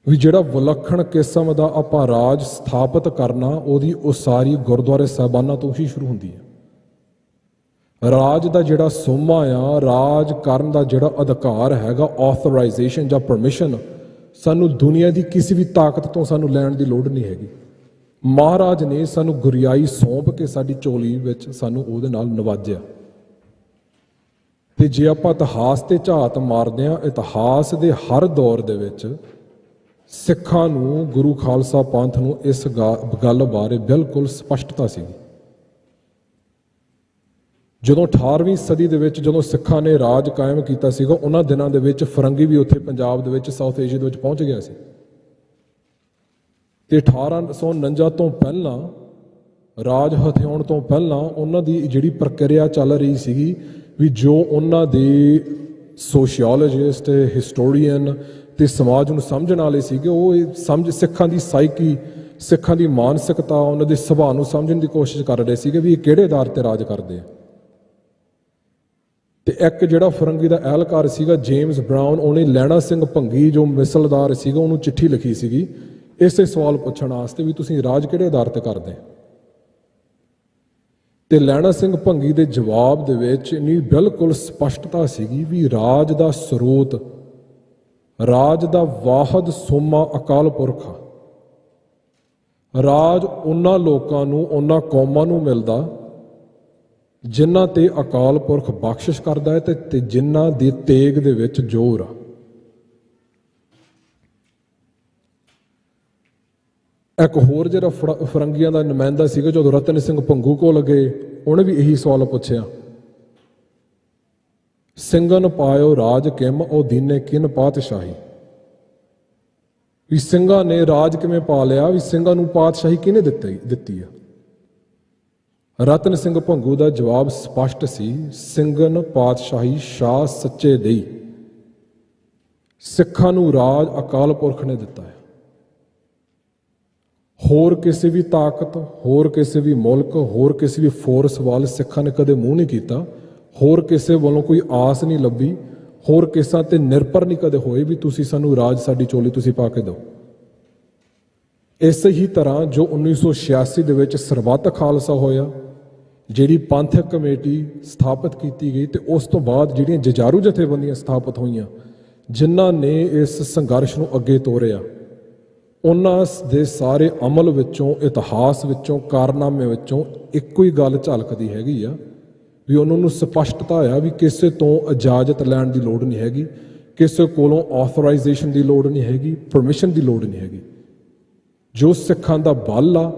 ਵੀ ਜਿਹੜਾ ਵਿਲੱਖਣ ਕਿਸਮ ਦਾ ਆਪਾਂ ਰਾਜ ਸਥਾਪਿਤ ਕਰਨਾ, ਉਹਦੀ ਉਸਾਰੀ ਗੁਰਦੁਆਰੇ ਸਾਹਿਬਾਨਾਂ ਤੋਂ ਹੀ ਸ਼ੁਰੂ ਹੁੰਦੀ ਹੈ। ਰਾਜ ਦਾ ਜਿਹੜਾ ਸੋਮਾ ਆ, ਰਾਜ ਕਰਨ ਦਾ ਜਿਹੜਾ ਅਧਿਕਾਰ ਹੈਗਾ, ਆਥੋਰਾਈਜ਼ੇਸ਼ਨ ਜਾਂ ਪਰਮਿਸ਼ਨ, ਸਾਨੂੰ ਦੁਨੀਆ ਦੀ ਕਿਸੇ ਵੀ ਤਾਕਤ ਤੋਂ ਸਾਨੂੰ ਲੈਣ ਦੀ ਲੋੜ ਨਹੀਂ ਹੈਗੀ। ਮਹਾਰਾਜ ਨੇ ਸਾਨੂੰ ਗੁਰਿਆਈ ਸੌਂਪ ਕੇ ਸਾਡੀ ਝੋਲੀ ਵਿੱਚ ਸਾਨੂੰ ਉਹਦੇ ਨਾਲ ਨਵਾਜਿਆ। ਤੇ ਜੇ ਆਪਾਂ ਇਤਿਹਾਸ ਤੇ ਝਾਤ ਮਾਰਦੇ ਹਾਂ, ਇਤਿਹਾਸ ਦੇ ਹਰ ਦੌਰ ਦੇ ਵਿੱਚ ਸਿੱਖਾਂ ਨੂੰ, ਗੁਰੂ ਖਾਲਸਾ ਪੰਥ ਨੂੰ ਇਸ ਗੱਲ ਬਾਰੇ ਬਿਲਕੁਲ ਸਪਸ਼ਟਤਾ ਸੀ। ਜਦੋਂ 18ਵੀਂ ਸਦੀ ਦੇ ਵਿੱਚ ਜਦੋਂ ਸਿੱਖਾਂ ਨੇ ਰਾਜ ਕਾਇਮ ਕੀਤਾ ਸੀਗਾ, ਉਹਨਾਂ ਦਿਨਾਂ ਦੇ ਵਿੱਚ ਫਰੰਗੀ ਵੀ ਉੱਥੇ ਪੰਜਾਬ ਦੇ ਵਿੱਚ, ਸਾਊਥ ਏਸ਼ੀਆ ਦੇ ਵਿੱਚ ਪਹੁੰਚ ਗਿਆ ਸੀ। ਤੇ 1849 ਤੋਂ ਪਹਿਲਾਂ, ਰਾਜ ਹਥਿਆਉਣ ਤੋਂ ਪਹਿਲਾਂ, ਉਹਨਾਂ ਦੀ ਜਿਹੜੀ ਪ੍ਰਕਿਰਿਆ ਚੱਲ ਰਹੀ ਸੀਗੀ ਵੀ ਜੋ ਉਹਨਾਂ ਦੇ ਸੋਸ਼ੀਓਲੋਜਿਸਟ, ਹਿਸਟੋਰੀਅਨ ਤੇ ਸਮਾਜ ਨੂੰ ਸਮਝਣ ਵਾਲੇ ਸੀਗੇ, ਉਹ ਇਹ ਸਿੱਖਾਂ ਦੀ ਸਾਈਕੀ, ਸਿੱਖਾਂ ਦੀ ਮਾਨਸਿਕਤਾ, ਉਹਨਾਂ ਦੇ ਸੁਭਾਅ ਨੂੰ ਸਮਝਣ ਦੀ ਕੋਸ਼ਿਸ਼ ਕਰ ਰਹੇ ਸੀਗੇ ਵੀ ਇਹ ਕਿਹੜੇ ਆਧਾਰ ਤੇ ਰਾਜ ਕਰਦੇ ਆ। ਤੇ ਇੱਕ ਜਿਹੜਾ ਫਰੰਗੀ ਦਾ ਅਹਿਲਕਾਰ ਸੀਗਾ ਜੇਮਸ ਬਰਾਊਨ, ਉਹਨੇ ਲਹਿਣਾ ਸਿੰਘ ਭੰਗੀ ਜੋ ਮਿਸਲਦਾਰ ਸੀਗਾ ਉਹਨੂੰ ਚਿੱਠੀ ਲਿਖੀ ਸੀਗੀ ਇਸੇ ਸਵਾਲ ਪੁੱਛਣ ਵਾਸਤੇ ਵੀ ਤੁਸੀਂ ਰਾਜ ਕਿਹੜੇ ਆਧਾਰ ਤੇ ਕਰਦੇ। ਤੇ ਲਹਿਣਾ ਸਿੰਘ ਭੰਗੀ ਦੇ ਜਵਾਬ ਦੇ ਵਿੱਚ ਇੰਨੀ ਬਿਲਕੁਲ ਸਪਸ਼ਟਤਾ ਸੀਗੀ ਵੀ ਰਾਜ ਦਾ ਸਰੋਤ, ਰਾਜ ਦਾ ਵਾਹਦ ਸੋਮਾ ਅਕਾਲ ਪੁਰਖ ਆ। ਰਾਜ ਉਹਨਾਂ ਲੋਕਾਂ ਨੂੰ, ਉਹਨਾਂ ਕੌਮਾਂ ਨੂੰ ਮਿਲਦਾ ਜਿਨ੍ਹਾਂ ਤੇ ਅਕਾਲ ਪੁਰਖ ਬਖਸ਼ਿਸ਼ ਕਰਦਾ ਹੈ ਤੇ ਜਿਨ੍ਹਾਂ ਦੀ ਤੇਗ ਦੇ ਵਿੱਚ ਜ਼ੋਰ ਆ। ਇੱਕ ਹੋਰ ਜਿਹੜਾ ਫਰੰਗੀਆਂ ਦਾ ਨੁਮਾਇੰਦਾ ਸੀਗਾ ਜਦੋਂ ਰਤਨ ਸਿੰਘ ਭੰਗੂ ਕੋਲ ਗਏ, ਉਹਨੇ ਵੀ ਇਹੀ ਸਵਾਲ ਪੁੱਛਿਆ, ਸਿੰਘਨ ਪਾਇਓ ਰਾਜ ਕਿਮ ਉਹ ਦੀਨੇ ਕਿਨ ਪਾਤਸ਼ਾਹੀ, ਵੀ ਸਿੰਘਾਂ ਨੇ ਰਾਜ ਕਿਵੇਂ ਪਾ ਲਿਆ, ਵੀ ਸਿੰਘਾਂ ਨੂੰ ਪਾਤਸ਼ਾਹੀ ਕਿਹਨੇ ਦਿੱਤੀ ਆ। ਰਤਨ ਸਿੰਘ ਭੰਗੂ ਦਾ ਜਵਾਬ ਸਪਸ਼ਟ ਸੀ, ਸਿੰਘਨ ਪਾਤਸ਼ਾਹੀ ਸ਼ਾਹ ਸੱਚੇ ਦੇਈ, ਸਿੱਖਾਂ ਨੂੰ ਰਾਜ ਅਕਾਲ ਪੁਰਖ ਨੇ ਦਿੱਤਾ ਹੈ। ਹੋਰ ਕਿਸੇ ਵੀ ਤਾਕਤ, ਹੋਰ ਕਿਸੇ ਵੀ ਮੁਲਕ, ਹੋਰ ਕਿਸੇ ਵੀ ਫੋਰਸ ਵੱਲ ਸਿੱਖਾਂ ਨੇ ਕਦੇ ਮੂੰਹ ਨਹੀਂ ਕੀਤਾ, ਹੋਰ ਕਿਸੇ ਵੱਲੋਂ ਕੋਈ ਆਸ ਨਹੀਂ ਲੱਭੀ, ਹੋਰ ਕਿਸਾਂ ਤੇ ਨਿਰਭਰ ਨਹੀਂ ਕਦੇ ਹੋਏ ਵੀ ਤੁਸੀਂ ਸਾਨੂੰ ਰਾਜ, ਸਾਡੀ ਚੋਲੀ ਤੁਸੀਂ ਪਾ ਕੇ ਦਿਓ। ਇਸੇ ਹੀ ਤਰ੍ਹਾਂ ਜੋ 1986 ਦੇ ਵਿੱਚ ਸਰਬੱਤ ਖਾਲਸਾ ਹੋਇਆ, ਜਿਹੜੀ ਪੰਥਕ ਕਮੇਟੀ ਸਥਾਪਿਤ ਕੀਤੀ ਗਈ, ਤੇ ਉਸ ਤੋਂ ਬਾਅਦ ਜਿਹੜੀਆਂ ਜੁਝਾਰੂ ਜਥੇਬੰਦੀਆਂ ਸਥਾਪਿਤ ਹੋਈਆਂ ਜਿਨ੍ਹਾਂ ਨੇ ਇਸ ਸੰਘਰਸ਼ ਨੂੰ ਅੱਗੇ ਤੋਰਿਆ, ਉਹਨਾਂ ਦੇ ਸਾਰੇ ਅਮਲ ਵਿੱਚੋਂ, ਇਤਿਹਾਸ ਵਿੱਚੋਂ, ਕਾਰਨਾਮੇ ਵਿੱਚੋਂ ਇੱਕੋ ਹੀ ਗੱਲ ਝਲਕਦੀ ਹੈਗੀ ਆ ਵੀ ਉਹਨਾਂ ਨੂੰ ਸਪਸ਼ਟਤਾ ਆ ਵੀ ਕਿਸੇ ਤੋਂ ਇਜਾਜ਼ਤ ਲੈਣ ਦੀ ਲੋੜ ਨਹੀਂ ਹੈਗੀ, ਕਿਸੇ ਕੋਲੋਂ ਆਥੋਰਾਈਜ਼ੇਸ਼ਨ ਦੀ ਲੋੜ ਨਹੀਂ ਹੈਗੀ, ਪਰਮਿਸ਼ਨ ਦੀ ਲੋੜ ਨਹੀਂ ਹੈਗੀ। ਜੋ ਸਿੱਖਾਂ ਦਾ ਬਲ ਆ,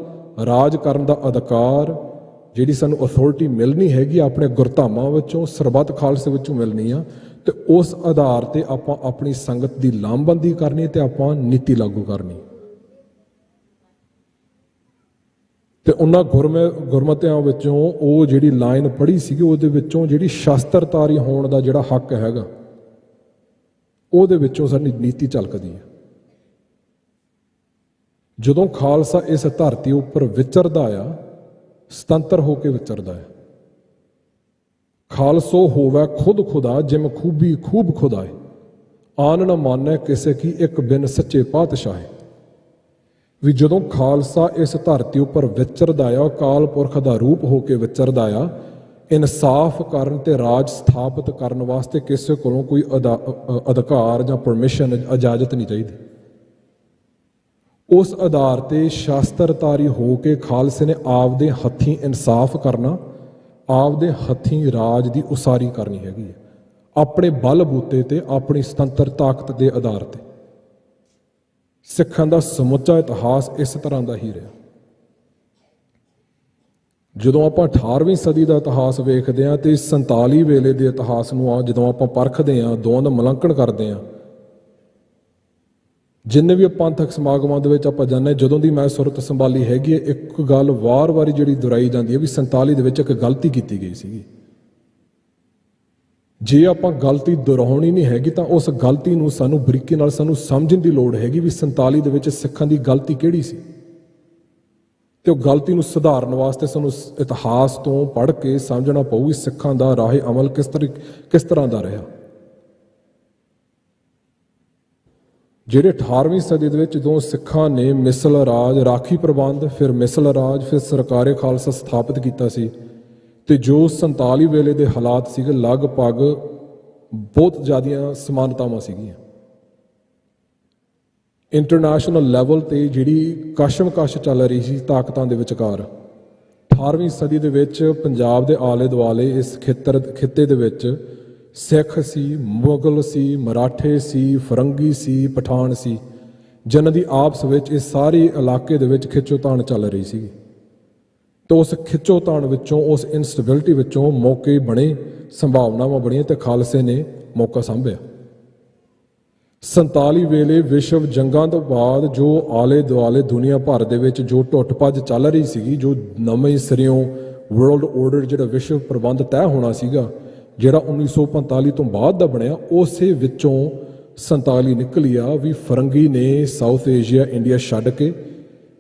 ਰਾਜ ਕਰਨ ਦਾ ਅਧਿਕਾਰ, ਜਿਹੜੀ ਸਾਨੂੰ ਅਥਾਰਟੀ ਮਿਲਣੀ ਹੈਗੀ ਆਪਣੇ ਗੁਰਧਾਮਾਂ ਵਿੱਚੋਂ, ਸਰਬੱਤ ਖਾਲਸੇ ਵਿੱਚੋਂ ਮਿਲਣੀ ਆ, ਤੇ ਉਸ ਆਧਾਰ ਤੇ ਆਪਾਂ ਆਪਣੀ ਸੰਗਤ ਦੀ ਲਾਮਬੰਦੀ ਕਰਨੀ ਤੇ ਆਪਾਂ ਨੀਤੀ ਲਾਗੂ ਕਰਨੀ। ਤੇ ਉਹਨਾਂ ਗੁਰਮਤਿਆਂ ਵਿੱਚੋਂ ਉਹ ਜਿਹੜੀ ਲਾਈਨ ਪੜ੍ਹੀ ਸੀਗੀ, ਉਹਦੇ ਵਿੱਚੋਂ ਜਿਹੜੀ ਸ਼ਸਤਰਧਾਰੀ ਹੋਣ ਦਾ ਜਿਹੜਾ ਹੱਕ ਹੈਗਾ, ਉਹਦੇ ਵਿੱਚੋਂ ਸਾਡੀ ਨੀਤੀ ਝਲਕਦੀ ਹੈ। ਜਦੋਂ ਖਾਲਸਾ ਇਸ ਧਰਤੀ ਉੱਪਰ ਵਿਚਰਦਾ ਆ, ਸੁਤੰਤਰ ਹੋ ਕੇ ਵਿਚਰਦਾ ਹੈ, ਖਾਲਸੋ ਹੋਵੇ ਖੁਦ ਖੁਦਾ ਜਿਮ ਖੂਬੀ ਖੂਬ ਖੁਦਾਏ, ਆਨ ਨ ਮਾਨੈ ਕਿਸੇ ਕੀ ਇੱਕ ਬਿਨ ਸੱਚੇ ਪਾਤਸ਼ਾਹੇ, ਵੀ ਜਦੋਂ ਖਾਲਸਾ ਇਸ ਧਰਤੀ ਉੱਪਰ ਵਿਚਰਦਾ ਆ, ਅਕਾਲ ਪੁਰਖ ਦਾ ਰੂਪ ਹੋ ਕੇ ਵਿਚਰਦਾ ਆ, ਇਨਸਾਫ ਕਰਨ ਤੇ ਰਾਜ ਸਥਾਪਿਤ ਕਰਨ ਵਾਸਤੇ ਕਿਸੇ ਕੋਲੋਂ ਕੋਈ ਅਧਿਕਾਰ ਜਾਂ ਪਰਮਿਸ਼ਨ, ਇਜਾਜ਼ਤ ਨਹੀਂ ਚਾਹੀਦੀ। ਉਸ ਆਧਾਰ ਤੇ ਸ਼ਾਸਤਰਧਾਰੀ ਹੋ ਕੇ ਖਾਲਸੇ ਨੇ ਆਪਦੇ ਹੱਥੀਂ ਇਨਸਾਫ ਕਰਨਾ, ਆਪਦੇ ਹੱਥੀਂ ਰਾਜ ਦੀ ਉਸਾਰੀ ਕਰਨੀ ਹੈਗੀ ਹੈ, ਆਪਣੇ ਬਲ ਬੂਤੇ ਤੇ, ਆਪਣੀ ਸੁਤੰਤਰ ਤਾਕਤ ਦੇ ਆਧਾਰ ਤੇ। ਸਿੱਖਾਂ ਦਾ ਸਮੁੱਚਾ ਇਤਿਹਾਸ ਇਸ ਤਰ੍ਹਾਂ ਦਾ ਹੀ ਰਿਹਾ। ਜਦੋਂ ਆਪਾਂ 18ਵੀਂ ਸਦੀ ਦਾ ਇਤਿਹਾਸ ਵੇਖਦੇ ਹਾਂ ਤੇ 47 ਵੇਲੇ ਦੇ ਇਤਿਹਾਸ ਨੂੰ ਜਦੋਂ ਆਪਾਂ ਪਰਖਦੇ ਹਾਂ, ਦੋਵਾਂ ਦਾ ਮੁਲਾਂਕਣ ਕਰਦੇ ਹਾਂ, ਜਿੰਨੇ ਵੀ ਪੰਥਕ ਸਮਾਗਮਾਂ ਦੇ ਵਿੱਚ ਆਪਾਂ ਜਾਂਦੇ, ਜਦੋਂ ਦੀ ਮੈਂ ਸੁਰਤ ਸੰਭਾਲੀ ਹੈਗੀ ਹੈ, ਇੱਕ ਗੱਲ ਵਾਰ-ਵਾਰੀ ਜਿਹੜੀ ਦੁਹਰਾਈ ਜਾਂਦੀ ਹੈ ਵੀ 47 ਦੇ ਵਿੱਚ ਇੱਕ ਗਲਤੀ ਕੀਤੀ ਗਈ ਸੀਗੀ। ਜੇ ਆਪਾਂ ਗਲਤੀ ਦੁਹਰਾਉਣੀ ਨਹੀਂ ਹੈਗੀ ਤਾਂ ਉਸ ਗਲਤੀ ਨੂੰ ਸਾਨੂੰ ਬਰੀਕੀ ਨਾਲ ਸਾਨੂੰ ਸਮਝਣ ਦੀ ਲੋੜ ਹੈਗੀ ਵੀ 47 ਦੇ ਵਿੱਚ ਸਿੱਖਾਂ ਦੀ ਗਲਤੀ ਕਿਹੜੀ ਸੀ, ਤੇ ਉਹ ਗਲਤੀ ਨੂੰ ਸੁਧਾਰਨ ਵਾਸਤੇ ਸਾਨੂੰ ਇਤਿਹਾਸ ਤੋਂ ਪੜ੍ਹ ਕੇ ਸਮਝਣਾ ਪਊ ਵੀ ਸਿੱਖਾਂ ਦਾ ਰਾਹ ਅਮਲ ਕਿਸ ਤਰ੍ਹਾਂ ਦਾ ਰਿਹਾ। ਜਿਹੜੇ 18ਵੀਂ ਸਦੀ ਦੇ ਵਿੱਚ ਜਦੋਂ ਸਿੱਖਾਂ ਨੇ ਮਿਸਲ ਰਾਜ, ਰਾਖੀ ਪ੍ਰਬੰਧ, ਫਿਰ ਮਿਸਲ ਰਾਜ, ਫਿਰ ਸਰਕਾਰੇ ਖਾਲਸਾ ਸਥਾਪਿਤ ਕੀਤਾ ਸੀ, ਤੇ ਜੋ 47 ਵੇਲੇ ਦੇ ਹਾਲਾਤ ਸੀਗੇ ਲਗਭਗ ਬਹੁਤ ਜ਼ਿਆਦੀਆਂ ਸਮਾਨਤਾਵਾਂ ਸੀਗੀਆਂ। ਇੰਟਰਨੈਸ਼ਨਲ ਲੈਵਲ ਤੇ ਜਿਹੜੀ ਕਸ਼ਮਕਸ਼ ਚੱਲ ਰਹੀ ਸੀ ਤਾਕਤਾਂ ਦੇ ਵਿਚਕਾਰ, 18ਵੀਂ ਸਦੀ ਦੇ ਵਿੱਚ ਪੰਜਾਬ ਦੇ ਆਲੇ ਦੁਆਲੇ ਇਸ ਖਿੱਤੇ ਦੇ ਵਿੱਚ ਸਿੱਖ ਸੀ, ਮੁਗਲ ਸੀ, ਮਰਾਠੇ ਸੀ, ਫਰੰਗੀ ਸੀ, ਪਠਾਨ ਸੀ, ਜਿਨ੍ਹਾਂ ਦੀ ਆਪਸ ਵਿੱਚ ਇਸ ਸਾਰੇ ਇਲਾਕੇ ਦੇ ਵਿੱਚ ਖਿੱਚੋਤਾਣ ਚੱਲ ਰਹੀ ਸੀ। ਤੇ ਉਸ ਖਿੱਚੋਤਾਣ ਵਿੱਚੋਂ, ਉਸ ਇਨਸਟੇਬਿਲਿਟੀ ਵਿੱਚੋਂ ਮੌਕੇ ਬਣੇ, ਸੰਭਾਵਨਾਵਾਂ ਬਣੀਆਂ ਤੇ ਖਾਲਸੇ ਨੇ ਮੌਕਾ ਸਾਂਭਿਆ। 47 ਵੇਲੇ ਵਿਸ਼ਵ ਜੰਗਾਂ ਤੋਂ ਬਾਅਦ ਜੋ ਆਲੇ ਦੁਆਲੇ ਦੁਨੀਆ ਭਰ ਦੇ ਵਿੱਚ ਜੋ ਟੁੱਟ ਭੱਜ ਚੱਲ ਰਹੀ ਸੀਗੀ, ਜੋ ਨਵੇਂ ਸਿਰਿਓਂ ਵਰਲਡ ਆਰਡਰ ਜਿਹੜਾ ਵਿਸ਼ਵ ਪ੍ਰਬੰਧ ਤੈਅ ਹੋਣਾ ਸੀਗਾ, ਜਿਹੜਾ 1945 ਤੋਂ ਬਾਅਦ ਦਾ ਬਣਿਆ, ਉਸੇ ਵਿੱਚੋਂ 47 ਨਿਕਲੀ ਆ ਵੀ ਫਰੰਗੀ ਨੇ ਸਾਊਥ ਏਸ਼ੀਆ, ਇੰਡੀਆ ਛੱਡ ਕੇ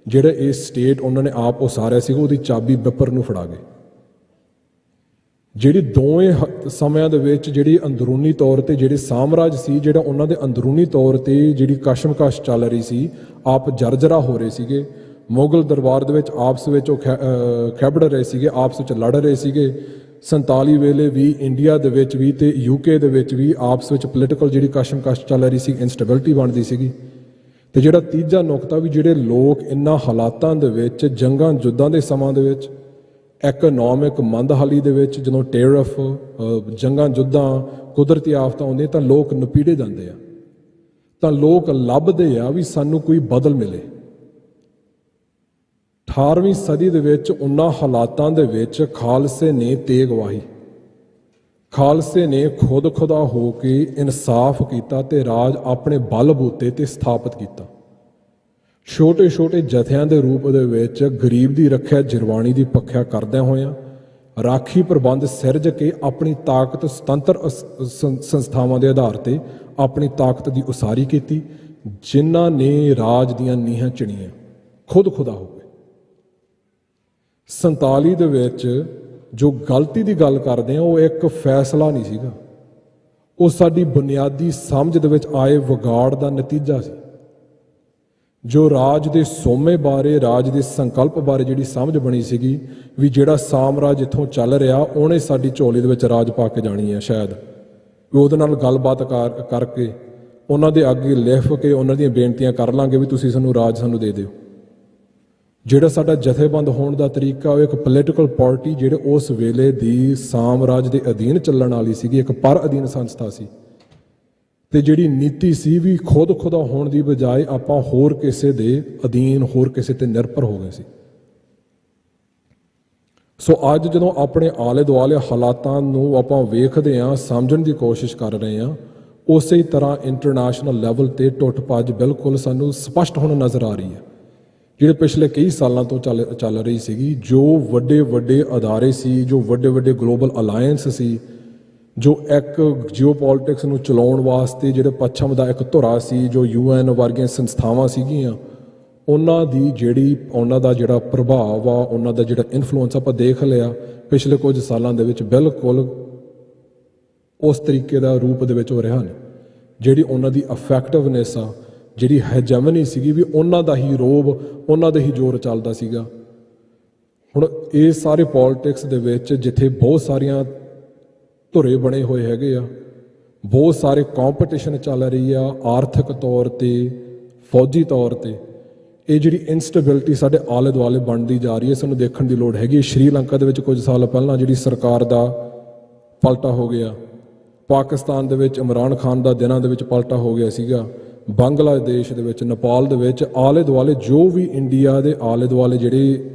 ਜਿਹੜਾ ਇਹ ਸਟੇਟ ਉਹਨਾਂ ਨੇ ਆਪ ਉਸਾਰਿਆ ਸੀਗਾ, ਉਹਦੀ ਚਾਬੀ ਬਿੱਪਰ ਨੂੰ ਫੜਾ ਗਏ। ਜਿਹੜੀ ਦੋਵੇਂ ਸਮਿਆਂ ਦੇ ਵਿੱਚ ਜਿਹੜੀ ਅੰਦਰੂਨੀ ਤੌਰ ਤੇ ਜਿਹੜੇ ਸਾਮਰਾਜ ਸੀ, ਜਿਹੜਾ ਉਹਨਾਂ ਦੇ ਅੰਦਰੂਨੀ ਤੌਰ ਤੇ ਜਿਹੜੀ ਕਸ਼ਮਕਸ਼ ਚੱਲ ਰਹੀ ਸੀ, ਆਪ ਜਰਜਰਾ ਹੋ ਰਹੇ ਸੀਗੇ। ਮੁਗਲ ਦਰਬਾਰ ਦੇ ਵਿੱਚ ਆਪਸ ਵਿੱਚ ਉਹ ਖੇਬੜ ਰਹੇ ਸੀਗੇ, ਆਪਸ ਵਿੱਚ ਲੜ ਰਹੇ ਸੀਗੇ। 47 ਵੇਲੇ ਵੀ ਇੰਡੀਆ ਦੇ ਵਿੱਚ ਵੀ ਤੇ UK ਦੇ ਵਿੱਚ ਵੀ ਆਪਸ ਵਿੱਚ ਪੋਲੀਟੀਕਲ ਜਿਹੜੀ ਕਸ਼ਮਕਸ਼ ਚੱਲ ਰਹੀ ਸੀ, ਇੰਸਟੇਬਿਲਿਟੀ ਬਣਦੀ ਸੀਗੀ। ਤੇ ਜਿਹੜਾ ਤੀਜਾ ਨੁਕਤਾ ਵੀ ਜਿਹੜੇ ਲੋਕ ਇਨ੍ਹਾਂ ਹਾਲਾਤਾਂ ਦੇ ਵਿੱਚ, ਜੰਗਾਂ ਯੁੱਧਾਂ ਦੇ ਸਮਾਂ ਦੇ ਵਿੱਚ, ਇਕਨੋਮਿਕ ਮੰਦਹਾਲੀ ਦੇ ਵਿੱਚ, ਜਦੋਂ ਟੈਰਫ, ਜੰਗਾਂ ਯੁੱਧਾਂ, ਕੁਦਰਤੀ ਆਫਤਾਂ ਆਉਂਦੀਆਂ ਤਾਂ ਲੋਕ ਨਪੀੜੇ ਜਾਂਦੇ ਆ, ਤਾਂ ਲੋਕ ਲੱਭਦੇ ਆ ਵੀ ਸਾਨੂੰ ਕੋਈ ਬਦਲ ਮਿਲੇ। 18ਵੀਂ ਸਦੀ ਦੇ ਵਿੱਚ ਉਹਨਾਂ ਹਾਲਾਤਾਂ ਦੇ ਵਿੱਚ ਖਾਲਸੇ ਨੇ ਤੇਗ ਵਾਹੀ, ਖਾਲਸੇ ਨੇ ਖੁਦ ਖੁਦਾ ਹੋ ਕੇ ਇਨਸਾਫ ਕੀਤਾ ਤੇ ਰਾਜ ਆਪਣੇ ਬਲ ਬੂਤੇ ਤੇ ਸਥਾਪਿਤ ਕੀਤਾ। ਛੋਟੇ ਛੋਟੇ ਜਥਿਆਂ ਦੇ ਰੂਪ ਦੇ ਵਿੱਚ ਗਰੀਬ ਦੀ ਰੱਖਿਆ, ਜਰਵਾਣੀ ਦੀ ਪੱਖਿਆ ਕਰਦਿਆਂ ਹੋਇਆਂ ਰਾਖੀ ਪ੍ਰਬੰਧ ਸਿਰਜ ਕੇ ਆਪਣੀ ਤਾਕਤ, ਸੁਤੰਤਰ ਸੰਸਥਾਵਾਂ ਦੇ ਆਧਾਰ ਤੇ ਆਪਣੀ ਤਾਕਤ ਦੀ ਉਸਾਰੀ ਕੀਤੀ, ਜਿਨ੍ਹਾਂ ਨੇ ਰਾਜ ਦੀਆਂ ਨੀਹਾਂ ਚਿਣੀਆਂ ਖੁਦ ਖੁਦਾ ਹੋ ਕੇ। 47 ਦੇ ਵਿੱਚ ਜੋ ਗਲਤੀ ਦੀ ਗੱਲ ਕਰਦੇ ਆ, ਉਹ ਇੱਕ ਫੈਸਲਾ ਨਹੀਂ ਸੀਗਾ, ਉਹ ਸਾਡੀ ਬੁਨਿਆਦੀ ਸਮਝ ਦੇ ਵਿੱਚ ਆਏ ਵਿਗਾੜ ਦਾ ਨਤੀਜਾ ਸੀ। ਜੋ ਰਾਜ ਦੇ ਸੋਮੇ ਬਾਰੇ, ਰਾਜ ਦੇ ਸੰਕਲਪ ਬਾਰੇ ਜਿਹੜੀ ਸਮਝ ਬਣੀ ਸੀਗੀ ਵੀ ਜਿਹੜਾ ਸਾਮਰਾਜ ਇੱਥੋਂ ਚੱਲ ਰਿਹਾ, ਉਹਨੇ ਸਾਡੀ ਝੋਲੀ ਦੇ ਵਿੱਚ ਰਾਜ ਪਾ ਕੇ ਜਾਣੀ ਹੈ, ਸ਼ਾਇਦ ਵੀ ਉਹਦੇ ਨਾਲ ਗੱਲਬਾਤ ਕਰਕੇ ਉਹਨਾਂ ਦੇ ਅੱਗੇ ਲਿਖ ਕੇ ਉਹਨਾਂ ਦੀਆਂ ਬੇਨਤੀਆਂ ਕਰ ਲਾਂਗੇ ਵੀ ਤੁਸੀਂ ਸਾਨੂੰ ਦੇ ਦਿਓ। ਜਿਹੜਾ ਸਾਡਾ ਜਥੇਬੰਦ ਹੋਣ ਦਾ ਤਰੀਕਾ, ਉਹ ਇੱਕ ਪੋਲੀਟੀਕਲ ਪਾਰਟੀ ਜਿਹੜੇ ਉਸ ਵੇਲੇ ਦੀ ਸਾਮਰਾਜ ਦੇ ਅਧੀਨ ਚੱਲਣ ਵਾਲੀ ਸੀਗੀ, ਇੱਕ ਪਰ ਅਧੀਨ ਸੰਸਥਾ ਸੀ, ਤੇ ਜਿਹੜੀ ਨੀਤੀ ਸੀ ਵੀ ਖੁਦ ਖੁਦਾ ਹੋਣ ਦੀ ਬਜਾਏ ਆਪਾਂ ਹੋਰ ਕਿਸੇ ਦੇ ਅਧੀਨ, ਹੋਰ ਕਿਸੇ ਤੇ ਨਿਰਭਰ ਹੋ ਗਏ ਸੀ। ਸੋ ਅੱਜ ਜਦੋਂ ਆਪਣੇ ਆਲੇ ਦੁਆਲੇ ਹਾਲਾਤਾਂ ਨੂੰ ਆਪਾਂ ਵੇਖਦੇ ਹਾਂ, ਸਮਝਣ ਦੀ ਕੋਸ਼ਿਸ਼ ਕਰ ਰਹੇ ਹਾਂ, ਉਸੇ ਤਰ੍ਹਾਂ ਇੰਟਰਨੈਸ਼ਨਲ ਲੈਵਲ ਤੇ ਟੁੱਟ ਭੱਜ ਬਿਲਕੁਲ ਸਾਨੂੰ ਸਪਸ਼ਟ ਹੁਣ ਨਜ਼ਰ ਆ ਰਹੀ ਹੈ, ਜਿਹੜੇ ਪਿਛਲੇ ਕਈ ਸਾਲਾਂ ਤੋਂ ਚੱਲ ਰਹੀ ਸੀਗੀ। ਜੋ ਵੱਡੇ ਵੱਡੇ ਅਦਾਰੇ ਸੀ, ਜੋ ਵੱਡੇ ਵੱਡੇ ਗਲੋਬਲ ਅਲਾਇੰਸ ਸੀ, ਜੋ ਇੱਕ ਜੀਓਪੋਲਿਟਿਕਸ ਨੂੰ ਚਲਾਉਣ ਵਾਸਤੇ ਜਿਹੜੇ ਪੱਛਮ ਦਾ ਇੱਕ ਧੁਰਾ ਸੀ, ਜੋ UN ਵਰਗੀਆਂ ਸੰਸਥਾਵਾਂ ਸੀਗੀਆਂ, ਉਹਨਾਂ ਦਾ ਜਿਹੜਾ ਪ੍ਰਭਾਵ ਆ, ਉਹਨਾਂ ਦਾ ਜਿਹੜਾ ਇਨਫਲੂਐਂਸ ਆਪਾਂ ਦੇਖ ਲਿਆ ਪਿਛਲੇ ਕੁਝ ਸਾਲਾਂ ਦੇ ਵਿੱਚ, ਬਿਲਕੁਲ ਉਸ ਤਰੀਕੇ ਦਾ ਰੂਪ ਦੇ ਵਿੱਚ ਹੋ ਰਿਹਾ ਨੇ। ਜਿਹੜੀ ਉਹਨਾਂ ਦੀ ਇਫੈਕਟਿਵਨੈਸ ਆ, ਜਿਹੜੀ ਹੈਜਮਨੀ ਸੀਗੀ, ਵੀ ਉਹਨਾਂ ਦਾ ਹੀ ਰੋਬ, ਉਹਨਾਂ ਦਾ ਹੀ ਜ਼ੋਰ ਚੱਲਦਾ ਸੀਗਾ। ਹੁਣ ਇਹ ਸਾਰੇ ਪੋਲਿਟਿਕਸ ਦੇ ਵਿੱਚ ਜਿੱਥੇ ਬਹੁਤ ਸਾਰੀਆਂ ਧੁਰੇ ਬਣੇ ਹੋਏ ਹੈਗੇ ਆ, ਬਹੁਤ ਸਾਰੇ ਕੰਪੀਟੀਸ਼ਨ ਚੱਲ ਰਹੀ ਆ, ਆਰਥਿਕ ਤੌਰ ਤੇ, ਫੌਜੀ ਤੌਰ ਤੇ, ਇਹ ਜਿਹੜੀ ਇਨਸਟੇਬਿਲਿਟੀ ਸਾਡੇ ਆਲੇ ਦੁਆਲੇ ਬਣਦੀ ਜਾ ਰਹੀ ਹੈ, ਸਾਨੂੰ ਦੇਖਣ ਦੀ ਲੋੜ ਹੈਗੀ। ਸ਼੍ਰੀਲੰਕਾ ਦੇ ਵਿੱਚ ਕੁਝ ਸਾਲ ਪਹਿਲਾਂ ਜਿਹੜੀ ਸਰਕਾਰ ਦਾ ਪਲਟਾ ਹੋ ਗਿਆ, ਪਾਕਿਸਤਾਨ ਦੇ ਵਿੱਚ ਇਮਰਾਨ ਖਾਨ ਦਾ ਦਿਨਾਂ ਦੇ ਵਿੱਚ ਪਲਟਾ ਹੋ ਗਿਆ ਸੀਗਾ, ਬੰਗਲਾਦੇਸ਼ ਦੇ ਵਿੱਚ, ਨੇਪਾਲ ਦੇ ਵਿੱਚ, ਆਲੇ ਦੁਆਲੇ ਜੋ ਵੀ ਇੰਡੀਆ ਦੇ ਆਲੇ ਦੁਆਲੇ ਜਿਹੜੇ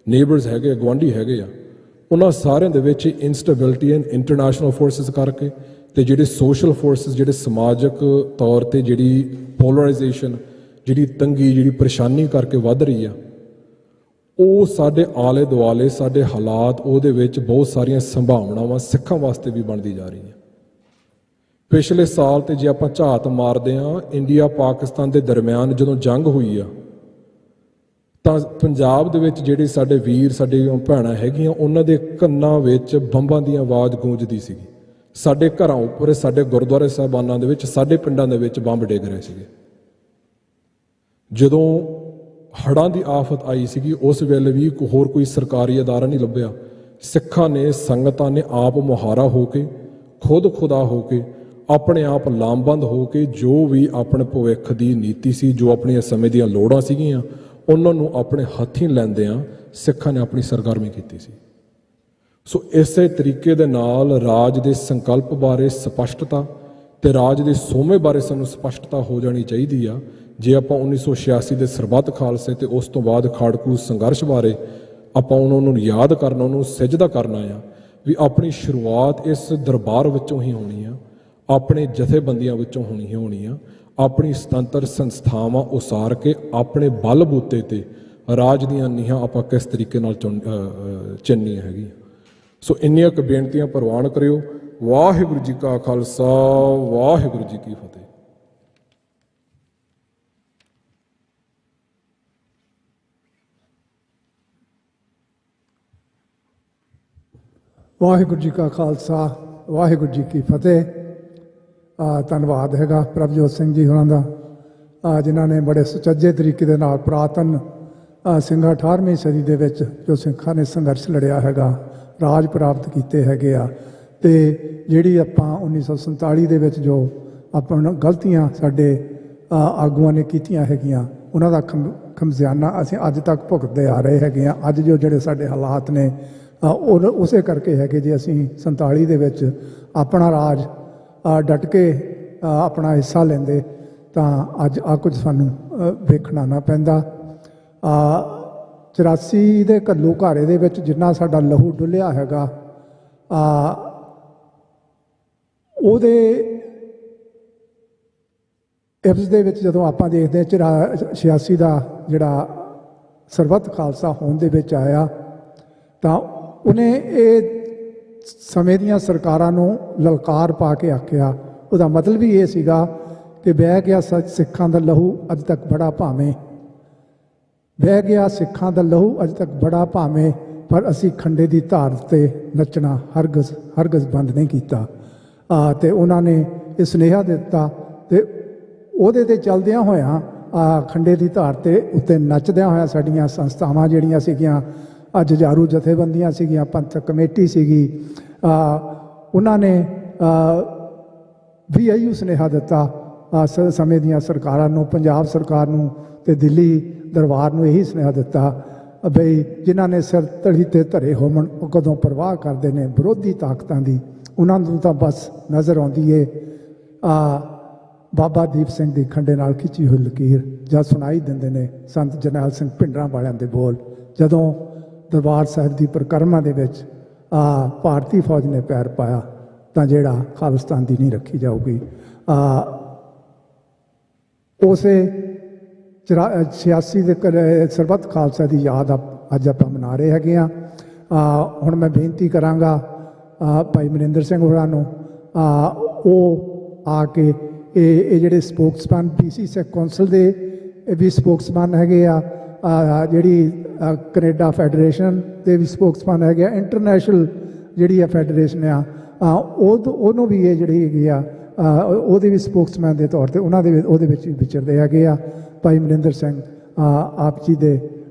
ਨੇਬਰਸ ਹੈਗੇ, ਗੁਆਂਢੀ ਹੈਗੇ ਆ, ਉਹਨਾਂ ਸਾਰਿਆਂ ਦੇ ਵਿੱਚ ਇਨਸਟੇਬਿਲਿਟੀ ਐਂਡ ਇੰਟਰਨੈਸ਼ਨਲ ਫੋਰਸਿਸ ਕਰਕੇ ਤੇ ਜਿਹੜੇ ਸੋਸ਼ਲ ਫੋਰਸਿਸ, ਜਿਹੜੇ ਸਮਾਜਿਕ ਤੌਰ ਤੇ ਜਿਹੜੀ ਪੋਲਰਾਈਜੇਸ਼ਨ, ਜਿਹੜੀ ਤੰਗੀ, ਜਿਹੜੀ ਪਰੇਸ਼ਾਨੀ ਕਰਕੇ ਵੱਧ ਰਹੀ ਆ, ਉਹ ਸਾਡੇ ਆਲੇ ਦੁਆਲੇ ਸਾਡੇ ਹਾਲਾਤ, ਉਹਦੇ ਵਿੱਚ ਬਹੁਤ ਸਾਰੀਆਂ ਸੰਭਾਵਨਾਵਾਂ ਸਿੱਖਾਂ ਵਾਸਤੇ ਵੀ ਬਣਦੀ ਜਾ ਰਹੀਆਂ। ਪਿਛਲੇ ਸਾਲ ਤੇ ਜੇ ਆਪਾਂ ਝਾਤ ਮਾਰਦੇ ਹਾਂ, ਇੰਡੀਆ ਪਾਕਿਸਤਾਨ ਦੇ ਦਰਮਿਆਨ ਜਦੋਂ ਜੰਗ ਹੋਈ ਆ, ਤਾਂ ਪੰਜਾਬ ਦੇ ਵਿੱਚ ਜਿਹੜੇ ਸਾਡੇ ਵੀਰ, ਸਾਡੀਆਂ ਭੈਣਾਂ ਹੈਗੀਆਂ, ਉਹਨਾਂ ਦੇ ਕੰਨਾਂ ਵਿੱਚ ਬੰਬਾਂ ਦੀ ਆਵਾਜ਼ ਗੂੰਜਦੀ ਸੀਗੀ। ਸਾਡੇ ਘਰਾਂ ਉੱਪਰ, ਸਾਡੇ ਗੁਰਦੁਆਰੇ ਸਾਹਿਬਾਨਾਂ ਦੇ ਵਿੱਚ, ਸਾਡੇ ਪਿੰਡਾਂ ਦੇ ਵਿੱਚ ਬੰਬ ਡਿੱਗ ਰਹੇ ਸੀਗੇ। ਜਦੋਂ ਹੜ੍ਹਾਂ ਦੀ ਆਫਤ ਆਈ ਸੀਗੀ, ਉਸ ਵੇਲੇ ਵੀ ਹੋਰ ਕੋਈ ਸਰਕਾਰੀ ਅਦਾਰਾ ਨਹੀਂ ਲੱਭਿਆ। ਸਿੱਖਾਂ ਨੇ, ਸੰਗਤਾਂ ਨੇ ਆਪ ਮੁਹਾਰਾ ਹੋ ਕੇ, ਖੁਦ ਖੁਦਾ ਹੋ ਕੇ, ਆਪਣੇ ਆਪ ਲਾਮਬੰਦ ਹੋ ਕੇ, ਜੋ ਵੀ ਆਪਣੇ ਭਵਿੱਖ ਦੀ ਨੀਤੀ ਸੀ, ਜੋ ਆਪਣੀਆਂ ਸਮੇਂ ਦੀਆਂ ਲੋੜਾਂ ਸੀਗੀਆਂ, ਉਹਨਾਂ ਨੂੰ ਆਪਣੇ ਹੱਥੀਂ ਲੈਂਦਿਆਂ ਸਿੱਖਾਂ ਨੇ ਆਪਣੀ ਸਰਗਰਮੀ ਕੀਤੀ ਸੀ। ਸੋ ਇਸੇ ਤਰੀਕੇ ਦੇ ਨਾਲ ਰਾਜ ਦੇ ਸੰਕਲਪ ਬਾਰੇ ਸਪਸ਼ਟਤਾ ਤੇ ਰਾਜ ਦੇ ਸੋਮੇ ਬਾਰੇ ਸਾਨੂੰ ਸਪਸ਼ਟਤਾ ਹੋ ਜਾਣੀ ਚਾਹੀਦੀ ਆ। ਜੇ ਆਪਾਂ 1986 ਦੇ ਸਰਬੱਤ ਖਾਲਸੇ ਤੇ ਉਸ ਤੋਂ ਬਾਅਦ ਖਾੜਕੂ ਸੰਘਰਸ਼ ਬਾਰੇ ਆਪਾਂ ਉਹਨਾਂ ਨੂੰ ਯਾਦ ਕਰਨਾ, ਉਹਨੂੰ ਸਿਜਦਾ ਕਰਨਾ ਆ ਵੀ ਆਪਣੀ ਸ਼ੁਰੂਆਤ ਇਸ ਦਰਬਾਰ ਵਿੱਚੋਂ ਹੀ ਹੋਣੀ ਆ, ਆਪਣੇ ਜਥੇਬੰਦੀਆਂ ਵਿੱਚੋਂ ਹੋਣੀ ਆ। ਆਪਣੀ ਸੁਤੰਤਰ ਸੰਸਥਾਵਾਂ ਉਸਾਰ ਕੇ ਆਪਣੇ ਬਲ ਬੂਤੇ ਤੇ ਰਾਜ ਦੀਆਂ ਨੀਹਾਂ ਆਪਾਂ ਕਿਸ ਤਰੀਕੇ ਨਾਲ ਚਿੰਨੀਆਂ ਹੈਗੀਆਂ। ਸੋ ਇੰਨੀਆਂ ਕੁ ਬੇਨਤੀਆਂ ਪ੍ਰਵਾਨ ਕਰਿਓ। ਵਾਹਿਗੁਰੂ ਜੀ ਕਾ ਖਾਲਸਾ, ਵਾਹਿਗੁਰੂ ਜੀ ਕੀ ਫਤਿਹ। ਵਾਹਿਗੁਰੂ ਜੀ ਕਾ ਖਾਲਸਾ, ਵਾਹਿਗੁਰੂ ਜੀ ਕੀ ਫਤਿਹ। ਧੰਨਵਾਦ ਹੈਗਾ ਪ੍ਰਭਜੋਤ ਸਿੰਘ ਜੀ ਹੋਰਾਂ ਦਾ, ਜਿਨ੍ਹਾਂ ਨੇ ਬੜੇ ਸੁਚੱਜੇ ਤਰੀਕੇ ਦੇ ਨਾਲ ਪੁਰਾਤਨ ਸਿੰਘਾਂ 18ਵੀਂ ਸਦੀ ਦੇ ਵਿੱਚ ਜੋ ਸਿੱਖਾਂ ਨੇ ਸੰਘਰਸ਼ ਲੜਿਆ ਹੈਗਾ, ਰਾਜ ਪ੍ਰਾਪਤ ਕੀਤੇ ਹੈਗੇ ਆ। ਅਤੇ ਜਿਹੜੀ ਆਪਾਂ 1947 ਦੇ ਵਿੱਚ ਜੋ ਆਪਾਂ ਗਲਤੀਆਂ ਸਾਡੇ ਆਗੂਆਂ ਨੇ ਕੀਤੀਆਂ ਹੈਗੀਆਂ, ਉਹਨਾਂ ਦਾ ਖਮਿਆਜ਼ਾ ਅਸੀਂ ਅੱਜ ਤੱਕ ਭੁਗਤਦੇ ਆ ਰਹੇ ਹੈਗੇ ਆ। ਅੱਜ ਜੋ ਜਿਹੜੇ ਸਾਡੇ ਹਾਲਾਤ ਨੇ ਉਹ ਉਸੇ ਕਰਕੇ ਹੈਗੇ। ਜੇ ਅਸੀਂ 47 ਦੇ ਵਿੱਚ ਆਪਣਾ ਰਾਜ ਡਟ ਕੇ ਆਪਣਾ ਹਿੱਸਾ ਲੈਂਦੇ ਤਾਂ ਅੱਜ ਆ ਕੁਝ ਸਾਨੂੰ ਵੇਖਣਾ ਨਾ ਪੈਂਦਾ। 84 ਦੇ ਘੱਲੂ ਘਾਰੇ ਦੇ ਵਿੱਚ ਜਿੰਨਾ ਸਾਡਾ ਲਹੂ ਡੁੱਲਿਆ ਹੈਗਾ, ਉਹਦੇ ਇਵਜ਼ ਦੇ ਵਿੱਚ ਜਦੋਂ ਆਪਾਂ ਦੇਖਦੇ 86 ਦਾ ਜਿਹੜਾ ਸਰਬੱਤ ਖਾਲਸਾ ਹੋਣ ਦੇ ਵਿੱਚ ਆਇਆ, ਤਾਂ ਉਹਨੇ ਇਹ ਸਮੇਂ ਦੀਆਂ ਸਰਕਾਰਾਂ ਨੂੰ ਲਲਕਾਰ ਪਾ ਕੇ ਆਖਿਆ। ਉਹਦਾ ਮਤਲਬ ਵੀ ਇਹ ਸੀਗਾ ਕਿ ਬਹਿ ਗਿਆ ਸਿੱਖਾਂ ਦਾ ਲਹੂ ਅੱਜ ਤੱਕ ਬੜਾ ਭਾਵੇਂ, ਬਹਿ ਗਿਆ ਸਿੱਖਾਂ ਦਾ ਲਹੂ ਅੱਜ ਤੱਕ ਬੜਾ ਭਾਵੇਂ, ਪਰ ਅਸੀਂ ਖੰਡੇ ਦੀ ਧਾਰ 'ਤੇ ਨੱਚਣਾ ਹਰਗਜ਼ ਬੰਦ ਨਹੀਂ ਕੀਤਾ। ਅਤੇ ਉਹਨਾਂ ਨੇ ਇਹ ਸੁਨੇਹਾ ਦਿੱਤਾ ਅਤੇ ਉਹਦੇ 'ਤੇ ਚੱਲਦਿਆਂ ਹੋਇਆਂ, ਖੰਡੇ ਦੀ ਧਾਰ 'ਤੇ ਉੱਤੇ ਨੱਚਦਿਆਂ ਹੋਇਆਂ ਸਾਡੀਆਂ ਸੰਸਥਾਵਾਂ ਜਿਹੜੀਆਂ ਸੀਗੀਆਂ, ਜੁਝਾਰੂ ਜਥੇਬੰਦੀਆਂ ਸੀਗੀਆਂ, ਪੰਥਕ ਕਮੇਟੀ ਸੀਗੀ, ਉਹਨਾਂ ਨੇ ਵੀ ਇਹੀ ਸੁਨੇਹਾ ਦਿੱਤਾ ਸਮੇਂ ਦੀਆਂ ਸਰਕਾਰਾਂ ਨੂੰ, ਪੰਜਾਬ ਸਰਕਾਰ ਨੂੰ ਅਤੇ ਦਿੱਲੀ ਦਰਬਾਰ ਨੂੰ ਇਹੀ ਸੁਨੇਹਾ ਦਿੱਤਾ ਬਈ ਜਿਨ੍ਹਾਂ ਨੇ ਸਿਰ ਧੜੀ 'ਤੇ ਧਰੇ ਹੋਵਣ ਉਹ ਕਦੋਂ ਪਰਵਾਹ ਕਰਦੇ ਨੇ ਵਿਰੋਧੀ ਤਾਕਤਾਂ ਦੀ। ਉਹਨਾਂ ਨੂੰ ਤਾਂ ਬਸ ਨਜ਼ਰ ਆਉਂਦੀ ਏ ਬਾਬਾ ਦੀਪ ਸਿੰਘ ਦੀ ਖੰਡੇ ਨਾਲ ਖਿੱਚੀ ਹੋਈ ਲਕੀਰ, ਜਾਂ ਸੁਣਾਈ ਦਿੰਦੇ ਨੇ ਸੰਤ ਜਰਨੈਲ ਸਿੰਘ ਭਿੰਡਰਾਂ ਵਾਲਿਆਂ ਦੇ ਬੋਲ। ਜਦੋਂ ਦਰਬਾਰ ਸਾਹਿਬ ਦੀ ਪਰਿਕਰਮਾ ਦੇ ਵਿੱਚ ਭਾਰਤੀ ਫੌਜ ਨੇ ਪੈਰ ਪਾਇਆ ਤਾਂ ਜਿਹੜਾ ਖਾਲਿਸਤਾਨ ਦੀ ਨਹੀਂ ਰੱਖੀ ਜਾਊਗੀ। ਉਸੇ 86 ਦੇ ਸਰਬੱਤ ਖਾਲਸਾ ਦੀ ਯਾਦ ਅੱਜ ਆਪਾਂ ਮਨਾ ਰਹੇ ਹੈਗੇ ਹਾਂ। ਹੁਣ ਮੈਂ ਬੇਨਤੀ ਕਰਾਂਗਾ ਭਾਈ ਮਨਿੰਦਰ ਸਿੰਘ ਹੋਰਾਂ ਨੂੰ, ਉਹ ਆ ਕੇ ਇਹ ਜਿਹੜੇ ਸਪੋਕਸਮੈਨ BC ਸਿੱਖ ਕੌਂਸਲ ਦੇ ਵੀ ਸਪੋਕਸਮੈਨ ਹੈਗੇ ਆ, ਜਿਹੜੀ ਕੈਨੇਡਾ ਫੈਡਰੇਸ਼ਨ ਦੇ ਵੀ ਸਪੋਕਸਮੈਨ ਹੈਗੇ ਆ, ਇੰਟਰਨੈਸ਼ਨਲ ਜਿਹੜੀ ਆ ਫੈਡਰੇਸ਼ਨ ਆ, ਉਹਨੂੰ ਵੀ ਇਹ ਜਿਹੜੀ ਹੈਗੀ ਆ ਉਹਦੇ ਵੀ ਸਪੋਕਸਮੈਨ ਦੇ ਤੌਰ 'ਤੇ ਉਹਦੇ ਵਿੱਚ ਵੀ ਵਿਚਰਦੇ ਹੈਗੇ ਆ। ਭਾਈ ਮਨਿੰਦਰ ਸਿੰਘ ਆਪ ਜੀ ਦੇ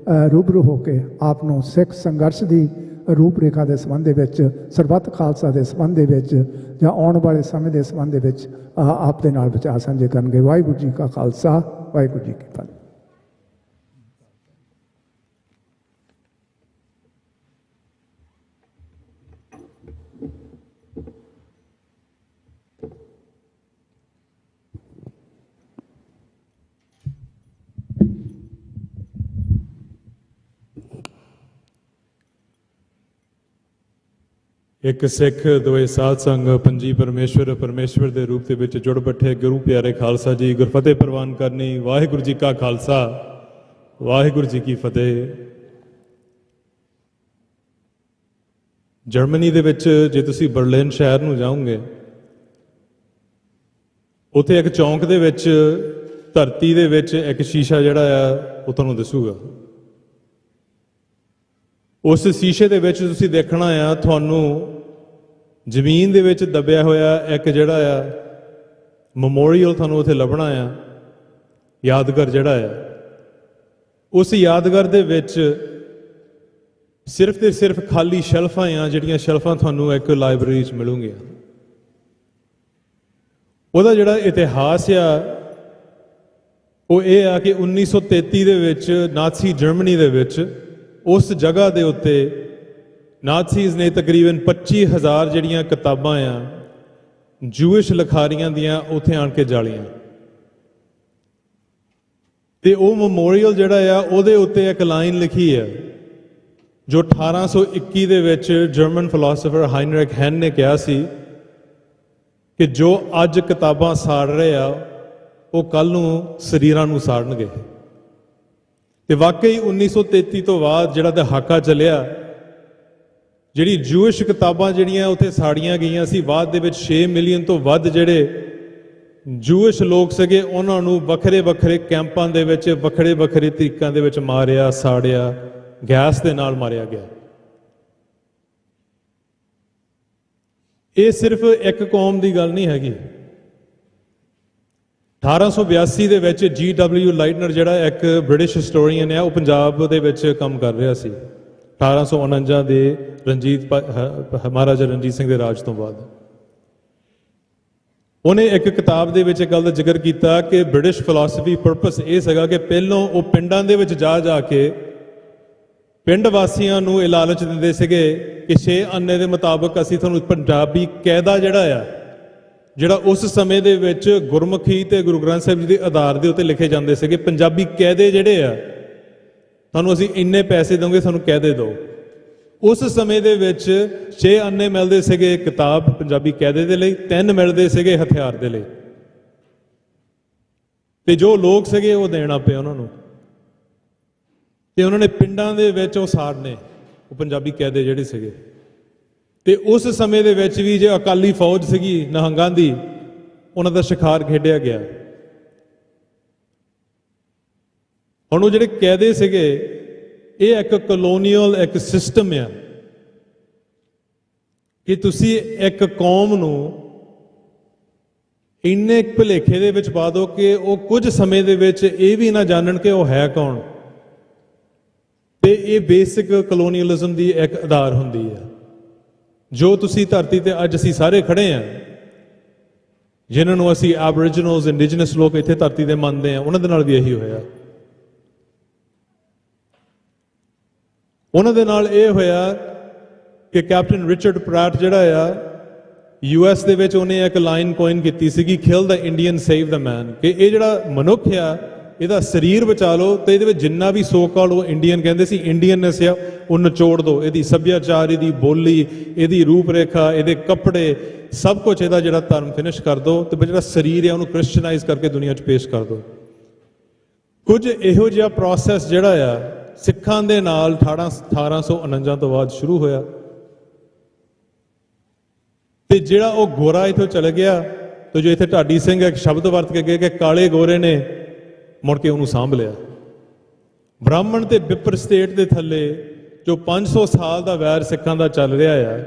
ਰੂਬਰੂ ਹੋ ਕੇ ਆਪ ਨੂੰ ਸਿੱਖ ਸੰਘਰਸ਼ ਦੀ ਰੂਪ ਰੇਖਾ ਦੇ ਸੰਬੰਧ ਦੇ ਵਿੱਚ, ਸਰਬੱਤ ਖਾਲਸਾ ਦੇ ਸੰਬੰਧ ਦੇ ਵਿੱਚ, ਜਾਂ ਆਉਣ ਵਾਲੇ ਸਮੇਂ ਦੇ ਸੰਬੰਧ ਦੇ ਵਿੱਚ ਆਪ ਦੇ ਨਾਲ ਵਿਚਾਰ ਸਾਂਝੇ ਕਰਨਗੇ। ਵਾਹਿਗੁਰੂ ਜੀ ਕਾ ਖਾਲਸਾ, ਵਾਹਿਗੁਰੂ ਜੀ ਕੀ ਫਤਿਹ। ਇੱਕ ਸਿੱਖ ਦੋਏ ਸਾਧ ਸੰਗ ਪੰਜੀ ਪਰਮੇਸ਼ਵਰ ਪਰਮੇਸ਼ਵਰ ਦੇ ਰੂਪ ਦੇ ਵਿੱਚ ਜੁੜ ਬੈਠੇ ਗੁਰੂ ਪਿਆਰੇ ਖਾਲਸਾ ਜੀ ਗੁਰਫਤਿਹ ਪ੍ਰਵਾਨ ਕਰਨੀ। ਵਾਹਿਗੁਰੂ ਜੀ ਕਾ ਖਾਲਸਾ ਵਾਹਿਗੁਰੂ ਜੀ ਕੀ ਫਤਿਹ। ਜਰਮਨੀ ਦੇ ਵਿੱਚ ਜੇ ਤੁਸੀਂ ਬਰਲਿਨ ਸ਼ਹਿਰ ਨੂੰ ਜਾਓਗੇ, ਉੱਥੇ ਇੱਕ ਚੌਂਕ ਦੇ ਵਿੱਚ ਧਰਤੀ ਦੇ ਵਿੱਚ ਇੱਕ ਸ਼ੀਸ਼ਾ ਜਿਹੜਾ ਆ ਉਹ ਤੁਹਾਨੂੰ ਦਿਸੂਗਾ। ਉਸ ਸ਼ੀਸ਼ੇ ਦੇ ਵਿੱਚ ਤੁਸੀਂ ਦੇਖਣਾ ਆ, ਤੁਹਾਨੂੰ ਜ਼ਮੀਨ ਦੇ ਵਿੱਚ ਦੱਬਿਆ ਹੋਇਆ ਇੱਕ ਜਿਹੜਾ ਆ ਮੈਮੋਰੀਅਲ ਤੁਹਾਨੂੰ ਉੱਥੇ ਲੱਭਣਾ ਆ, ਯਾਦਗਾਰ ਜਿਹੜਾ ਆ। ਉਸ ਯਾਦਗਾਰ ਦੇ ਵਿੱਚ ਸਿਰਫ ਤੇ ਸਿਰਫ ਖਾਲੀ ਸ਼ੈਲਫਾਂ ਆ, ਜਿਹੜੀਆਂ ਸ਼ੈਲਫਾਂ ਤੁਹਾਨੂੰ ਇੱਕ ਲਾਇਬ੍ਰੇਰੀ 'ਚ ਮਿਲੂਗੀਆਂ। ਉਹਦਾ ਜਿਹੜਾ ਇਤਿਹਾਸ ਆ ਉਹ ਇਹ ਆ ਕਿ 1933 ਦੇ ਵਿੱਚ ਨਾਜ਼ੀ ਜਰਮਨੀ ਦੇ ਵਿੱਚ ਉਸ ਜਗ੍ਹਾ ਦੇ ਉੱਤੇ ਨਾਜ਼ੀਜ਼ ਨੇ ਤਕਰੀਬਨ 25,000 ਜਿਹੜੀਆਂ ਕਿਤਾਬਾਂ ਆ ਜੂਇਸ਼ ਲਿਖਾਰੀਆਂ ਦੀਆਂ ਉੱਥੇ ਆਣ ਕੇ ਜਾਲੀਆਂ, ਤੇ ਉਹ ਮੈਮੋਰੀਅਲ ਜਿਹੜਾ ਆ ਉਹਦੇ ਉੱਤੇ ਇੱਕ ਲਾਈਨ ਲਿਖੀ ਹੈ ਜੋ 1821 ਦੇ ਵਿੱਚ ਜਰਮਨ ਫਿਲਾਸਫਰ ਹਾਈਨਰਿਕ ਹੈਨ ਨੇ ਕਿਹਾ ਸੀ ਕਿ ਜੋ ਅੱਜ ਕਿਤਾਬਾਂ ਸਾੜ ਰਹੇ ਆ ਉਹ ਕੱਲ ਨੂੰ ਸਰੀਰਾਂ ਨੂੰ ਸਾੜਨਗੇ। ਤੇ ਵਾਕਈ 1933 ਤੋਂ ਬਾਅਦ ਜਿਹੜਾ ਦਹਾਕਾ ਚੱਲਿਆ, ਜਿਹੜੀ ਜੂਇਸ਼ ਕਿਤਾਬਾਂ ਜਿਹੜੀਆਂ ਉੱਥੇ ਸਾੜੀਆਂ ਗਈਆਂ ਸੀ, ਬਾਅਦ ਦੇ ਵਿੱਚ 6 ਮਿਲੀਅਨ ਤੋਂ ਵੱਧ ਜਿਹੜੇ ਜੂਇਸ਼ ਲੋਕ ਸੀਗੇ ਉਹਨਾਂ ਨੂੰ ਵੱਖਰੇ ਵੱਖਰੇ ਕੈਂਪਾਂ ਦੇ ਵਿੱਚ ਵੱਖਰੇ ਵੱਖਰੇ ਤਰੀਕਾਂ ਦੇ ਵਿੱਚ ਮਾਰਿਆ, ਸਾੜਿਆ, ਗੈਸ ਦੇ ਨਾਲ ਮਾਰਿਆ ਗਿਆ। ਇਹ ਸਿਰਫ ਇੱਕ ਕੌਮ ਦੀ ਗੱਲ ਨਹੀਂ ਹੈਗੀ। 1882 ਦੇ ਵਿੱਚ G.W. ਲਾਈਡਨਰ ਜਿਹੜਾ ਇੱਕ ਬ੍ਰਿਟਿਸ਼ ਹਿਸਟੋਰੀਅਨ ਹੈ, ਉਹ ਪੰਜਾਬ ਦੇ ਵਿੱਚ ਕੰਮ ਕਰ ਰਿਹਾ ਸੀ 1849 ਦੇ ਮਹਾਰਾਜਾ ਰਣਜੀਤ ਸਿੰਘ ਦੇ ਰਾਜ ਤੋਂ ਬਾਅਦ। ਉਹਨੇ ਇੱਕ ਕਿਤਾਬ ਦੇ ਵਿੱਚ ਇੱਕ ਗੱਲ ਦਾ ਜ਼ਿਕਰ ਕੀਤਾ ਕਿ ਬ੍ਰਿਟਿਸ਼ ਫਿਲਾਸਫੀ ਪਰਪਸ ਇਹ ਸੀਗਾ ਕਿ ਪਹਿਲੋਂ ਉਹ ਪਿੰਡਾਂ ਦੇ ਵਿੱਚ ਜਾ ਕੇ ਪਿੰਡ ਵਾਸੀਆਂ ਨੂੰ ਇਹ ਲਾਲਚ ਦਿੰਦੇ ਸੀਗੇ ਕਿ 6 ਆਨੇ ਦੇ ਮੁਤਾਬਕ ਅਸੀਂ ਤੁਹਾਨੂੰ ਪੰਜਾਬੀ ਕਾਇਦਾ ਜਿਹੜਾ ਉਸ ਸਮੇਂ ਦੇ ਵਿੱਚ ਗੁਰਮੁਖੀ ਤੇ ਗੁਰੂ ਗ੍ਰੰਥ ਸਾਹਿਬ ਜੀ ਦੇ ਆਧਾਰ ਦੇ ਉੱਤੇ ਲਿਖੇ ਜਾਂਦੇ ਸੀਗੇ, ਪੰਜਾਬੀ ਕਾਇਦੇ ਜਿਹੜੇ ਆ ਤੁਹਾਨੂੰ ਅਸੀਂ ਇੰਨੇ ਪੈਸੇ ਦਵਾਂਗੇ, ਸਾਨੂੰ ਕਾਇਦੇ ਦਿਓ। ਉਸ ਸਮੇਂ ਦੇ ਵਿੱਚ 6 ਆਨੇ ਮਿਲਦੇ ਸੀਗੇ ਕਿਤਾਬ ਪੰਜਾਬੀ ਕਾਇਦੇ ਦੇ ਲਈ, 3 ਮਿਲਦੇ ਸੀਗੇ ਹਥਿਆਰ ਦੇ ਲਈ, ਤੇ ਜੋ ਲੋਕ ਸੀਗੇ ਉਹ ਦੇਣਾ ਪਿਆ ਉਹਨਾਂ ਨੂੰ, ਤੇ ਉਹਨਾਂ ਨੇ ਪਿੰਡਾਂ ਦੇ ਵਿੱਚ ਉਹ ਸਾੜਨੇ ਉਹ ਪੰਜਾਬੀ ਕਾਇਦੇ ਜਿਹੜੇ ਸੀਗੇ। ਤੇ ਉਸ ਸਮੇਂ ਦੇ ਵਿੱਚ ਵੀ ਜੇ ਅਕਾਲੀ ਫੌਜ ਸੀਗੀ ਨਿਹੰਗਾਂ ਦੀ, ਉਹਨਾਂ ਦਾ ਸ਼ਿਕਾਰ ਖੇਡਿਆ ਗਿਆ। ਹੁਣ ਉਹ ਜਿਹੜੇ ਕਾਇਦੇ ਸੀਗੇ ਇਹ ਇੱਕ ਕਲੋਨੀਅਲ ਇੱਕ ਸਿਸਟਮ ਆ ਕਿ ਤੁਸੀਂ ਇੱਕ ਕੌਮ ਨੂੰ ਇੰਨੇ ਭੁਲੇਖੇ ਦੇ ਵਿੱਚ ਪਾ ਦਿਓ ਕਿ ਉਹ ਕੁਝ ਸਮੇਂ ਦੇ ਵਿੱਚ ਇਹ ਵੀ ਨਾ ਜਾਣਨ ਕਿ ਉਹ ਹੈ ਕੌਣ। ਤੇ ਇਹ ਬੇਸਿਕ ਕਲੋਨੀਅਲਿਜ਼ਮ ਦੀ ਇੱਕ ਆਧਾਰ ਹੁੰਦੀ ਹੈ। ਜੋ ਤੁਸੀਂ ਧਰਤੀ ਤੇ ਅੱਜ ਅਸੀਂ ਸਾਰੇ ਖੜੇ ਆ, ਜਿਨ੍ਹਾਂ ਨੂੰ ਅਸੀਂ ਐਬਰੀਜਨਲਸ ਇੰਡੀਜਨਸ ਲੋਕ ਇੱਥੇ ਧਰਤੀ ਤੇ ਮੰਨਦੇ ਆ, ਉਹਨਾਂ ਦੇ ਨਾਲ ਵੀ ਇਹੀ ਹੋਇਆ। ਉਹਨਾਂ ਦੇ ਨਾਲ ਇਹ ਹੋਇਆ ਕਿ ਕੈਪਟਨ ਰਿਚਰਡ ਪ੍ਰਾਟ ਜਿਹੜਾ ਆ US ਦੇ ਵਿੱਚ, ਉਹਨੇ ਇੱਕ ਲਾਈਨ ਕੋਇਨ ਕੀਤੀ ਸੀਗੀ, ਕਿਲ ਦਾ ਇੰਡੀਅਨ ਸੇਵ ਦਾ ਮੈਨ, ਕਿ ਇਹ ਜਿਹੜਾ ਮਨੁੱਖ ਆ ਇਹਦਾ ਸਰੀਰ ਬਚਾ ਲਓ ਤੇ ਇਹਦੇ ਵਿੱਚ ਜਿੰਨਾ ਵੀ ਸੋ ਕਾਲ ਉਹ ਇੰਡੀਅਨ ਕਹਿੰਦੇ ਸੀ ਇੰਡੀਅਨਨੈਸ ਆ ਉਹ ਨਿਚੋੜ ਦਿਓ। ਇਹਦੀ ਸੱਭਿਆਚਾਰ, ਇਹਦੀ ਬੋਲੀ, ਇਹਦੀ ਰੂਪ ਰੇਖਾ, ਇਹਦੇ ਕੱਪੜੇ, ਸਭ ਕੁਝ ਇਹਦਾ ਜਿਹੜਾ ਧਰਮ ਫਿਨਿਸ਼ ਕਰ ਦਿਓ ਤੇ ਜਿਹੜਾ ਸਰੀਰ ਹੈ ਉਹਨੂੰ ਕ੍ਰਿਸਚਨਾਈਜ਼ ਕਰਕੇ ਦੁਨੀਆ 'ਚ ਪੇਸ਼ ਕਰ ਦਿਓ। ਕੁਝ ਇਹੋ ਜਿਹਾ ਪ੍ਰੋਸੈਸ ਜਿਹੜਾ ਆ ਸਿੱਖਾਂ ਦੇ ਨਾਲ 1849 ਤੋਂ ਬਾਅਦ ਸ਼ੁਰੂ ਹੋਇਆ, ਤੇ ਜਿਹੜਾ ਉਹ ਗੋਰਾ ਇੱਥੋਂ ਚਲੇ ਗਿਆ ਤੇ ਜੋ ਇੱਥੇ ਢਾਡੀ ਸਿੰਘ ਇੱਕ ਸ਼ਬਦ ਵਰਤ ਕੇ ਗਏ ਕਿ ਕਾਲੇ ਗੋਰੇ ਨੇ ਮੁੜ ਕੇ ਉਹਨੂੰ ਸਾਂਭ ਲਿਆ। ਬ੍ਰਾਹਮਣ ਤੇ ਵਿਪਰ ਸਟੇਟ ਦੇ ਥੱਲੇ ਜੋ 500 ਸਾਲ ਦਾ ਵੈਰ ਸਿੱਖਾਂ ਦਾ ਚੱਲ ਰਿਹਾ ਆ,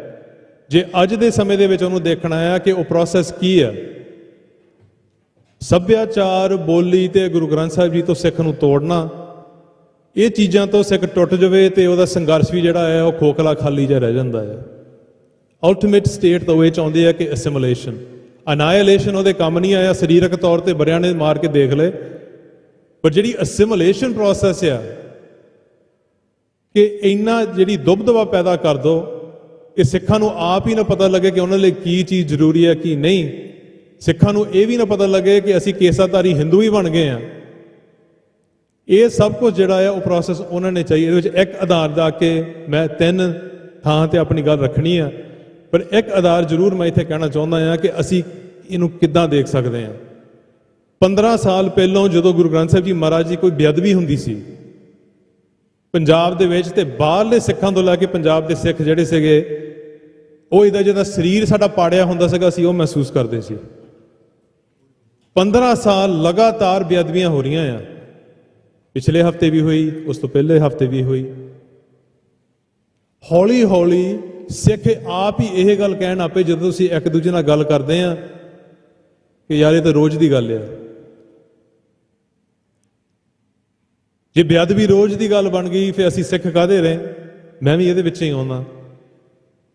ਜੇ ਅੱਜ ਦੇ ਸਮੇਂ ਦੇ ਵਿੱਚ ਉਹਨੂੰ ਦੇਖਣਾ ਆ ਕਿ ਉਹ ਪ੍ਰੋਸੈਸ ਕੀ ਆ, ਸੱਭਿਆਚਾਰ, ਬੋਲੀ ਤੇ ਗੁਰੂ ਗ੍ਰੰਥ ਸਾਹਿਬ ਜੀ ਤੋਂ ਸਿੱਖ ਨੂੰ ਤੋੜਨਾ, ਇਹ ਚੀਜ਼ਾਂ ਤੋਂ ਸਿੱਖ ਟੁੱਟ ਜਾਵੇ ਤੇ ਉਹਦਾ ਸੰਘਰਸ਼ ਵੀ ਜਿਹੜਾ ਹੈ ਉਹ ਖੋਖਲਾ ਖਾਲੀ ਜਿਹਾ ਰਹਿ ਜਾਂਦਾ ਹੈ। ਅਲਟੀਮੇਟ ਸਟੇਟ ਤਾਂ ਉਹ ਇਹ ਚਾਹੁੰਦੇ ਆ ਕਿ ਅਸਿਮੀਲੇਸ਼ਨ, ਅਨਾਇਲੇਸ਼ਨ ਉਹਦੇ ਕੰਮ ਨਹੀਂ ਆਇਆ। ਸਰੀਰਕ ਤੌਰ ਤੇ ਬਰਿਆਂ ਨੇ ਮਾਰ ਕੇ ਦੇਖ ਲਏ, ਪਰ ਜਿਹੜੀ ਅਸਿਮੀਲੇਸ਼ਨ ਪ੍ਰੋਸੈਸ ਆ ਕਿ ਇੰਨਾ ਜਿਹੜੀ ਦੁਬਦਬਾ ਪੈਦਾ ਕਰ ਦੋ ਕਿ ਸਿੱਖਾਂ ਨੂੰ ਆਪ ਹੀ ਨਾ ਪਤਾ ਲੱਗੇ ਕਿ ਉਹਨਾਂ ਲਈ ਕੀ ਚੀਜ਼ ਜ਼ਰੂਰੀ ਹੈ ਕੀ ਨਹੀਂ। ਸਿੱਖਾਂ ਨੂੰ ਇਹ ਵੀ ਨਾ ਪਤਾ ਲੱਗੇ ਕਿ ਅਸੀਂ ਕੇਸਾਧਾਰੀ ਹਿੰਦੂ ਹੀ ਬਣ ਗਏ ਆ। ਇਹ ਸਭ ਕੁਝ ਜਿਹੜਾ ਹੈ ਉਹ ਪ੍ਰੋਸੈਸ ਉਹਨਾਂ ਨੇ ਚਾਹੀਏ। ਇਹਦੇ ਵਿੱਚ ਇੱਕ ਆਧਾਰ ਦਾ ਕਿ ਮੈਂ 3 ਥਾਂ ਤੇ ਆਪਣੀ ਗੱਲ ਰੱਖਣੀ ਆ। ਪਰ ਇੱਕ ਆਧਾਰ ਜ਼ਰੂਰ ਮੈਂ ਇੱਥੇ ਕਹਿਣਾ ਚਾਹੁੰਦਾ ਹਾਂ ਕਿ ਅਸੀਂ ਇਹਨੂੰ ਕਿੱਦਾਂ ਦੇਖ ਸਕਦੇ ਹਾਂ। 15 ਸਾਲ ਪਹਿਲਾਂ ਜਦੋਂ ਗੁਰੂ ਗ੍ਰੰਥ ਸਾਹਿਬ ਜੀ ਮਹਾਰਾਜ ਦੀ ਕੋਈ ਬੇਅਦਬੀ ਹੁੰਦੀ ਸੀ ਪੰਜਾਬ ਦੇ ਵਿੱਚ, ਤੇ ਬਾਹਰਲੇ ਸਿੱਖਾਂ ਤੋਂ ਲੈ ਕੇ ਪੰਜਾਬ ਦੇ ਸਿੱਖ ਜਿਹੜੇ ਸੀਗੇ, ਉਹ ਇਹਦਾ ਜਿਹੜਾ ਸਰੀਰ ਸਾਡਾ ਪਾੜਿਆ ਹੁੰਦਾ ਸੀਗਾ, ਅਸੀਂ ਉਹ ਮਹਿਸੂਸ ਕਰਦੇ ਸੀ। 15 ਸਾਲ ਲਗਾਤਾਰ ਬੇਅਦਬੀਆਂ ਹੋ ਰਹੀਆਂ ਆ। ਪਿਛਲੇ ਹਫਤੇ ਵੀ ਹੋਈ, ਉਸ ਤੋਂ ਪਹਿਲੇ ਹਫਤੇ ਵੀ ਹੋਈ। ਹੌਲੀ ਹੌਲੀ ਸਿੱਖ ਆਪ ਹੀ ਇਹ ਗੱਲ ਕਹਿਣ ਆਪੇ, ਜਦੋਂ ਤੁਸੀਂ ਇੱਕ ਦੂਜੇ ਨਾਲ ਗੱਲ ਕਰਦੇ ਆ ਕਿ ਯਾਰ ਇਹ ਤਾਂ ਰੋਜ਼ ਦੀ ਗੱਲ ਆ। ਜੇ ਬੇਅਦਬੀ ਰੋਜ਼ ਦੀ ਗੱਲ ਬਣ ਗਈ ਫਿਰ ਅਸੀਂ ਸਿੱਖ ਕਾਹਦੇ ਰਹੇ? ਮੈਂ ਵੀ ਇਹਦੇ ਵਿੱਚ ਹੀ ਆਉਂਦਾ।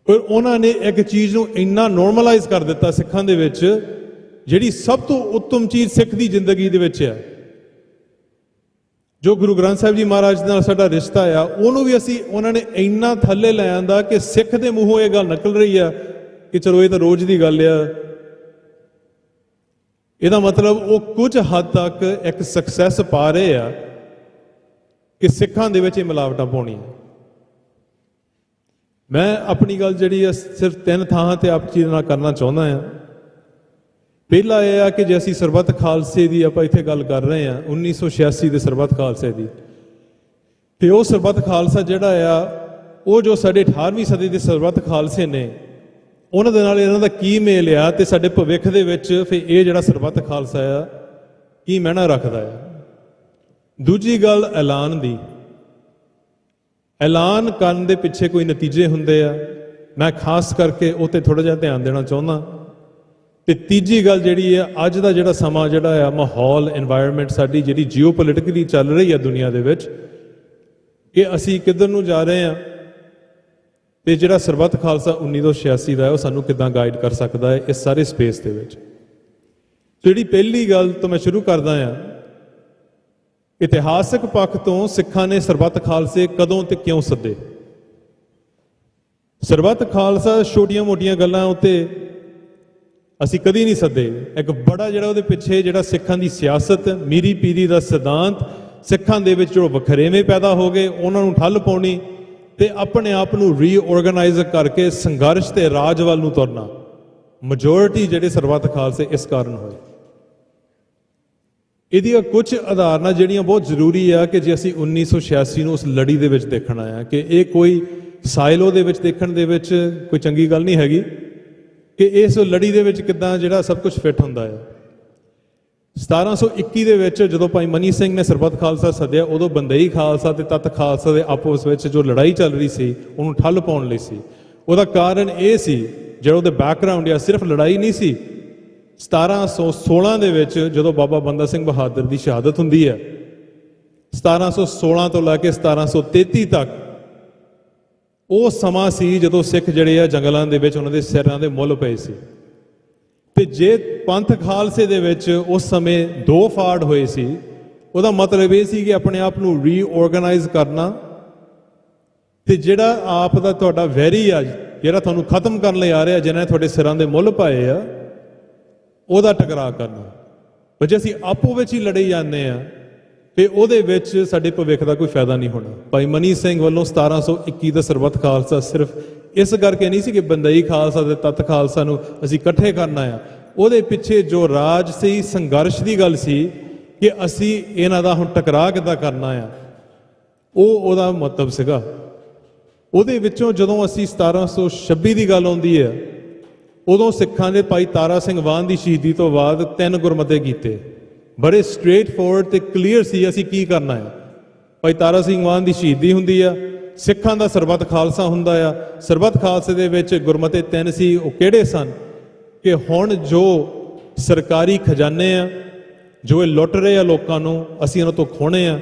ਪਰ ਉਹਨਾਂ ਨੇ ਇੱਕ ਚੀਜ਼ ਨੂੰ ਇੰਨਾ ਨੋਰਮਲਾਈਜ਼ ਕਰ ਦਿੱਤਾ ਸਿੱਖਾਂ ਦੇ ਵਿੱਚ, ਜਿਹੜੀ ਸਭ ਤੋਂ ਉੱਤਮ ਚੀਜ਼ ਸਿੱਖ ਦੀ ਜ਼ਿੰਦਗੀ ਦੇ ਵਿੱਚ ਹੈ, ਜੋ ਗੁਰੂ ਗ੍ਰੰਥ ਸਾਹਿਬ ਜੀ ਮਹਾਰਾਜ ਨਾਲ ਸਾਡਾ ਰਿਸ਼ਤਾ ਆ, ਉਹਨੂੰ ਵੀ ਉਹਨਾਂ ਨੇ ਇੰਨਾ ਥੱਲੇ ਲੈ ਆਂਦਾ ਕਿ ਸਿੱਖ ਦੇ ਮੂੰਹੋਂ ਇਹ ਗੱਲ ਨਿਕਲ ਰਹੀ ਆ ਕਿ ਚਲੋ ਇਹ ਤਾਂ ਰੋਜ਼ ਦੀ ਗੱਲ ਆ। ਇਹਦਾ ਮਤਲਬ ਉਹ ਕੁਝ ਹੱਦ ਤੱਕ ਇੱਕ ਸਕਸੈਸ ਪਾ ਰਹੇ ਆ ਕਿ ਸਿੱਖਾਂ ਦੇ ਵਿੱਚ ਇਹ ਮਿਲਾਵਟਾਂ ਪਾਉਣੀਆਂ। ਮੈਂ ਆਪਣੀ ਗੱਲ ਜਿਹੜੀ ਆ ਸਿਰਫ 3 ਥਾਵਾਂ ਤੇ ਆਪ ਚੀਜ਼ ਨਾਲ ਕਰਨਾ ਚਾਹੁੰਦਾ ਆ। ਪਹਿਲਾ ਇਹ ਆ ਕਿ ਜੇ ਅਸੀਂ ਸਰਬੱਤ ਖਾਲਸੇ ਦੀ ਆਪਾਂ ਇੱਥੇ ਗੱਲ ਕਰ ਰਹੇ ਆ, 1986 ਦੇ ਸਰਬੱਤ ਖਾਲਸੇ ਦੀ, ਤੇ ਉਹ ਸਰਬੱਤ ਖਾਲਸਾ ਜਿਹੜਾ ਆ, ਉਹ ਜੋ ਸਾਡੇ 18ਵੀਂ ਸਦੀ ਦੇ ਸਰਬੱਤ ਖਾਲਸੇ ਨੇ, ਉਹਨਾਂ ਦੇ ਨਾਲ ਇਹਨਾਂ ਦਾ ਕੀ ਮੇਲ ਆ, ਤੇ ਸਾਡੇ ਭਵਿੱਖ ਦੇ ਵਿੱਚ ਫਿਰ ਇਹ ਜਿਹੜਾ ਸਰਬੱਤ ਖਾਲਸਾ ਆ ਕੀ ਮਾਇਨਾ ਰੱਖਦਾ ਆ। ਦੂਜੀ ਗੱਲ ਐਲਾਨ ਦੀ। ਐਲਾਨ ਕਰਨ ਦੇ ਪਿੱਛੇ ਕੋਈ ਨਤੀਜੇ ਹੁੰਦੇ ਆ, ਮੈਂ ਖਾਸ ਕਰਕੇ ਉਹ ਤੇ ਥੋੜਾ ਜਿਹਾ ਧਿਆਨ ਦੇਣਾ ਚਾਹੁੰਦਾ। ਤੇ ਤੀਜੀ ਗੱਲ ਜਿਹੜੀ ਆ, ਅੱਜ ਦਾ ਜਿਹੜਾ ਸਮਾਂ ਜਿਹੜਾ ਆ, ਮਾਹੌਲ, এনवायरमेंट ਸਾਡੀ ਜਿਹੜੀ ਜੀਓਪੋਲਿਟਿਕਲੀ ਚੱਲ ਰਹੀ ਆ ਦੁਨੀਆ ਦੇ ਵਿੱਚ, ਕਿ ਅਸੀਂ ਕਿੱਧਰ ਨੂੰ ਜਾ ਰਹੇ ਆ, ਤੇ ਜਿਹੜਾ ਸਰਬੱਤ ਖਾਲਸਾ 1986 ਦਾ ਹੈ ਉਹ ਸਾਨੂੰ ਕਿੱਦਾਂ ਗਾਈਡ ਕਰ ਸਕਦਾ ਹੈ ਇਸ ਸਾਰੇ ਸਪੇਸ ਦੇ ਵਿੱਚ। ਜਿਹੜੀ ਪਹਿਲੀ ਗੱਲ ਤੋਂ ਮੈਂ ਸ਼ੁਰੂ ਕਰਦਾ ਆ, ਇਤਿਹਾਸਕ ਪੱਖ ਤੋਂ ਸਿੱਖਾਂ ਨੇ ਸਰਬੱਤ ਖਾਲਸੇ ਕਦੋਂ ਤੇ ਕਿਉਂ ਸੱਦੇ? ਸਰਬੱਤ ਖਾਲਸਾ ਛੋਟੀਆਂ-ਮੋਟੀਆਂ ਗੱਲਾਂ ਉੱਤੇ ਅਸੀਂ ਕਦੀ ਨਹੀਂ ਸੱਦੇ। ਇੱਕ ਬੜਾ ਜਿਹੜਾ ਉਹਦੇ ਪਿੱਛੇ ਜਿਹੜਾ ਸਿੱਖਾਂ ਦੀ ਸਿਆਸਤ, ਮੀਰੀ ਪੀਰੀ ਦਾ ਸਿਧਾਂਤ, ਸਿੱਖਾਂ ਦੇ ਵਿੱਚ ਜੋ ਵਖਰੇਵੇਂ ਪੈਦਾ ਹੋ ਗਏ ਉਹਨਾਂ ਨੂੰ ਠੱਲ ਪਾਉਣੀ ਤੇ ਆਪਣੇ ਆਪ ਨੂੰ ਰੀਆਰਗੇਨਾਈਜ਼ ਕਰਕੇ ਸੰਘਰਸ਼ ਤੇ ਰਾਜ ਵੱਲ ਨੂੰ ਤੁਰਨਾ, ਮੈਜੋਰਿਟੀ ਜਿਹੜੇ ਸਰਬੱਤ ਖਾਲਸੇ ਇਸ ਕਾਰਨ ਹੋਏ। ਇਹਦੀਆਂ ਕੁਝ ਆਧਾਰਨਾਂ ਜਿਹੜੀਆਂ ਬਹੁਤ ਜ਼ਰੂਰੀ ਆ ਕਿ ਜੇ ਅਸੀਂ 1986 ਨੂੰ ਉਸ ਲੜੀ ਦੇ ਵਿੱਚ ਦੇਖਣਾ ਆ, ਕਿ ਇਹ ਕੋਈ ਸਾਇਲੋ ਦੇ ਵਿੱਚ ਦੇਖਣ ਦੇ ਵਿੱਚ ਕੋਈ ਚੰਗੀ ਗੱਲ ਨਹੀਂ ਹੈਗੀ ਕਿ ਇਸ ਲੜੀ ਦੇ ਵਿੱਚ ਕਿੱਦਾਂ ਜਿਹੜਾ ਸਭ ਕੁਝ ਫਿੱਟ ਹੁੰਦਾ ਹੈ। 1721 ਦੇ ਵਿੱਚ ਜਦੋਂ ਭਾਈ ਮਨੀ ਸਿੰਘ ਨੇ ਸਰਬੱਤ ਖਾਲਸਾ ਸੱਦਿਆ, ਉਦੋਂ ਬੰਦਈ ਖਾਲਸਾ ਤੇ ਤੱਤ ਖਾਲਸਾ ਦੇ ਆਪਸ ਵਿੱਚ ਜੋ ਲੜਾਈ ਚੱਲ ਰਹੀ ਸੀ ਉਹਨੂੰ ਠੱਲ ਪਾਉਣ ਲਈ ਸੀ। ਉਹਦਾ ਕਾਰਨ ਇਹ ਸੀ, ਜਿਹੜਾ ਉਹਦੇ ਬੈਕਗ੍ਰਾਉਂਡ ਆ, ਸਿਰਫ ਲੜਾਈ ਨਹੀਂ ਸੀ। 1716 ਦੇ ਵਿੱਚ ਜਦੋਂ ਬਾਬਾ ਬੰਦਾ ਸਿੰਘ ਬਹਾਦਰ ਦੀ ਸ਼ਹਾਦਤ ਹੁੰਦੀ ਹੈ, 1716 ਤੋਂ ਲੈ ਕੇ 1733 ਤੱਕ ਉਹ ਸਮਾਂ ਸੀ ਜਦੋਂ ਸਿੱਖ ਜਿਹੜੇ ਆ ਜੰਗਲਾਂ ਦੇ ਵਿੱਚ ਉਹਨਾਂ ਦੇ ਸਿਰਾਂ ਦੇ ਮੁੱਲ ਪਏ ਸੀ। ਤੇ ਜੇ ਪੰਥ ਖਾਲਸੇ ਦੇ ਵਿੱਚ ਉਸ ਸਮੇਂ 2 ਫਾੜ ਹੋਏ ਸੀ, ਉਹਦਾ ਮਤਲਬ ਇਹ ਸੀ ਕਿ ਆਪਣੇ ਆਪ ਨੂੰ ਰੀਆਰਗੇਨਾਈਜ਼ ਕਰਨਾ, ਤੇ ਜਿਹੜਾ ਆਪ ਦਾ ਤੁਹਾਡਾ ਵੈਰੀ ਆ, ਜਿਹੜਾ ਤੁਹਾਨੂੰ ਖਤਮ ਕਰਨ ਲਈ ਆ ਰਿਹਾ, ਜਿਹਨਾਂ ਨੇ ਤੁਹਾਡੇ ਸਿਰਾਂ ਦੇ ਮੁੱਲ ਪਾਏ ਆ, ਉਹਦਾ ਟਕਰਾਅ ਕਰਨਾ। ਪਰ ਜੇ ਅਸੀਂ ਆਪੋ ਵਿੱਚ ਹੀ ਲੜੇ ਜਾਂਦੇ ਆ ਤੇ ਉਹਦੇ ਵਿੱਚ ਸਾਡੇ ਭਵਿੱਖ ਦਾ ਕੋਈ ਫਾਇਦਾ ਨਹੀਂ ਹੋਣਾ। ਭਾਈ ਮਨੀ ਸਿੰਘ ਵੱਲੋਂ 1721 ਦਾ ਸਰਬੱਤ ਖਾਲਸਾ ਸਿਰਫ ਇਸ ਕਰਕੇ ਨਹੀਂ ਸੀ ਕਿ ਬੰਦਈ ਖਾਲਸਾ ਤੇ ਤੱਤ ਖਾਲਸਾ ਨੂੰ ਅਸੀਂ ਇਕੱਠੇ ਕਰਨਾ ਆ, ਉਹਦੇ ਪਿੱਛੇ ਜੋ ਰਾਜ ਸੀ, ਸੰਘਰਸ਼ ਦੀ ਗੱਲ ਸੀ ਕਿ ਅਸੀਂ ਇਹਨਾਂ ਦਾ ਹੁਣ ਟਕਰਾਅ ਕਿੱਦਾਂ ਕਰਨਾ ਆ, ਉਹਦਾ ਮਤਲਬ ਸੀਗਾ। ਉਹਦੇ ਵਿੱਚੋਂ ਜਦੋਂ ਅਸੀਂ 1726 ਦੀ ਗੱਲ ਆਉਂਦੀ ਹੈ, ਉਦੋਂ ਸਿੱਖਾਂ ਦੇ ਭਾਈ ਤਾਰਾ ਸਿੰਘ ਵਾਹਨ ਦੀ ਸ਼ਹੀਦੀ ਤੋਂ ਬਾਅਦ 3 ਗੁਰਮਤੇ ਕੀਤੇ। ਬੜੇ ਸਟ੍ਰੇਟ ਫੋਰਵਰਡ ਤੇ ਕਲੀਅਰ ਸੀ ਅਸੀਂ ਕੀ ਕਰਨਾ ਹੈ। ਭਾਈ ਤਾਰਾ ਸਿੰਘ ਵਾਹਨ ਦੀ ਸ਼ਹੀਦੀ ਹੁੰਦੀ ਆ, ਸਿੱਖਾਂ ਦਾ ਸਰਬੱਤ ਖਾਲਸਾ ਹੁੰਦਾ ਆ। ਸਰਬੱਤ ਖਾਲਸੇ ਦੇ ਵਿੱਚ ਗੁਰਮਤੇ 3 ਸੀ। ਉਹ ਕਿਹੜੇ ਸਨ? ਕਿ ਹੁਣ ਜੋ ਸਰਕਾਰੀ ਖਜ਼ਾਨੇ ਆ, ਜੋ ਇਹ ਲੁੱਟ ਰਹੇ ਆ ਲੋਕਾਂ ਨੂੰ, ਅਸੀਂ ਉਹਨਾਂ ਤੋਂ ਖੋਹਣੇ ਆ,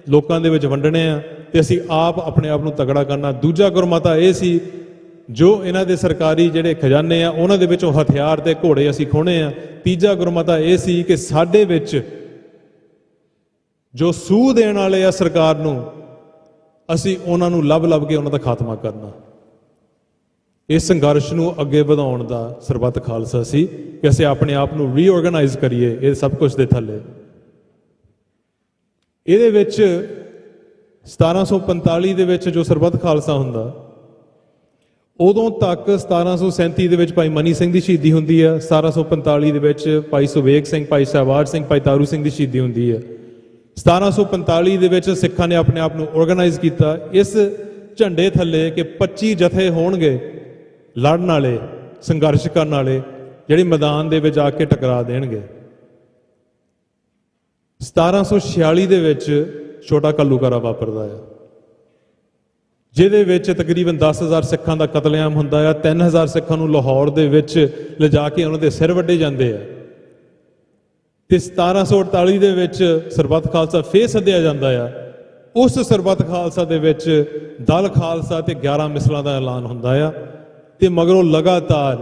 ਲੋਕਾਂ ਦੇ ਵਿੱਚ ਵੰਡਣੇ ਆ, ਤੇ ਅਸੀਂ ਆਪ ਆਪਣੇ ਆਪ ਨੂੰ ਤਗੜਾ ਕਰਨਾ। ਦੂਜਾ ਗੁਰਮਤਾ ਇਹ ਸੀ, ਜੋ ਇਹਨਾਂ ਦੇ ਸਰਕਾਰੀ ਜਿਹੜੇ ਖਜ਼ਾਨੇ ਆ ਉਹਨਾਂ ਦੇ ਵਿੱਚੋਂ ਹਥਿਆਰ ਤੇ ਘੋੜੇ ਅਸੀਂ ਖੋਹਣੇ ਆ। ਤੀਜਾ ਗੁਰਮਤਾ ਇਹ ਸੀ ਕਿ ਸਾਡੇ ਵਿੱਚ ਜੋ ਸੂਹ ਦੇਣ ਵਾਲੇ ਆ ਸਰਕਾਰ ਨੂੰ, ਅਸੀਂ ਉਹਨਾਂ ਨੂੰ ਲੱਭ ਕੇ ਉਹਨਾਂ ਦਾ ਖਾਤਮਾ ਕਰਨਾ। ਇਸ ਸੰਘਰਸ਼ ਨੂੰ ਅੱਗੇ ਵਧਾਉਣ ਦਾ ਸਰਬੱਤ ਖਾਲਸਾ ਸੀ ਕਿ ਅਸੀਂ ਆਪਣੇ ਆਪ ਨੂੰ ਰੀਆਰਗੇਨਾਈਜ਼ ਕਰੀਏ ਇਹ ਸਭ ਕੁਝ ਦੇ ਥੱਲੇ। ਇਹਦੇ ਵਿੱਚ 1745 ਦੇ ਵਿੱਚ ਜੋ ਸਰਬੱਤ ਖਾਲਸਾ ਹੁੰਦਾ, ਉਦੋਂ ਤੱਕ 1737 ਦੇ ਵਿੱਚ ਭਾਈ ਮਨੀ ਸਿੰਘ ਦੀ ਸ਼ਹੀਦੀ ਹੁੰਦੀ ਹੈ, 1745 ਦੇ ਵਿੱਚ ਭਾਈ ਸੁਬੇਗ ਸਿੰਘ, ਭਾਈ ਸਹਿਬਾਜ ਸਿੰਘ, ਭਾਈ ਤਾਰੂ ਸਿੰਘ ਦੀ ਸ਼ਹੀਦੀ ਹੁੰਦੀ ਹੈ। 1745 ਦੇ ਵਿੱਚ ਸਿੱਖਾਂ ਨੇ ਆਪਣੇ ਆਪ ਨੂੰ ਆਰਗੇਨਾਈਜ਼ ਕੀਤਾ ਇਸ ਝੰਡੇ ਥੱਲੇ ਕਿ 25 ਜਥੇ ਹੋਣਗੇ ਲੜਨ ਵਾਲੇ, ਸੰਘਰਸ਼ ਕਰਨ ਵਾਲੇ, ਜਿਹੜੇ ਮੈਦਾਨ ਦੇ ਵਿੱਚ ਆ ਕੇ ਟਕਰਾ ਦੇਣਗੇ। 1746 ਦੇ ਵਿੱਚ ਛੋਟਾ ਘੱਲੂਘਾਰਾ ਵਾਪਰਦਾ ਹੈ, ਜਿਹਦੇ ਵਿੱਚ ਤਕਰੀਬਨ 10,000 ਸਿੱਖਾਂ ਦਾ ਕਤਲੇਆਮ ਹੁੰਦਾ ਹੈ। 3,000 ਸਿੱਖਾਂ ਨੂੰ ਲਾਹੌਰ ਦੇ ਵਿੱਚ ਲਿਜਾ ਕੇ ਉਹਨਾਂ ਦੇ ਸਿਰ ਵੱਢੇ ਜਾਂਦੇ ਆ। ਤੇ 1748 ਦੇ ਵਿੱਚ ਸਰਬੱਤ ਖਾਲਸਾ ਫੇਰ ਸੱਦਿਆ ਜਾਂਦਾ ਆ। ਉਸ ਸਰਬੱਤ ਖਾਲਸਾ ਦੇ ਵਿੱਚ ਦਲ ਖਾਲਸਾ ਤੇ 11 ਮਿਸਲਾਂ ਦਾ ਐਲਾਨ ਹੁੰਦਾ ਆ। ਤੇ ਮਗਰੋਂ ਲਗਾਤਾਰ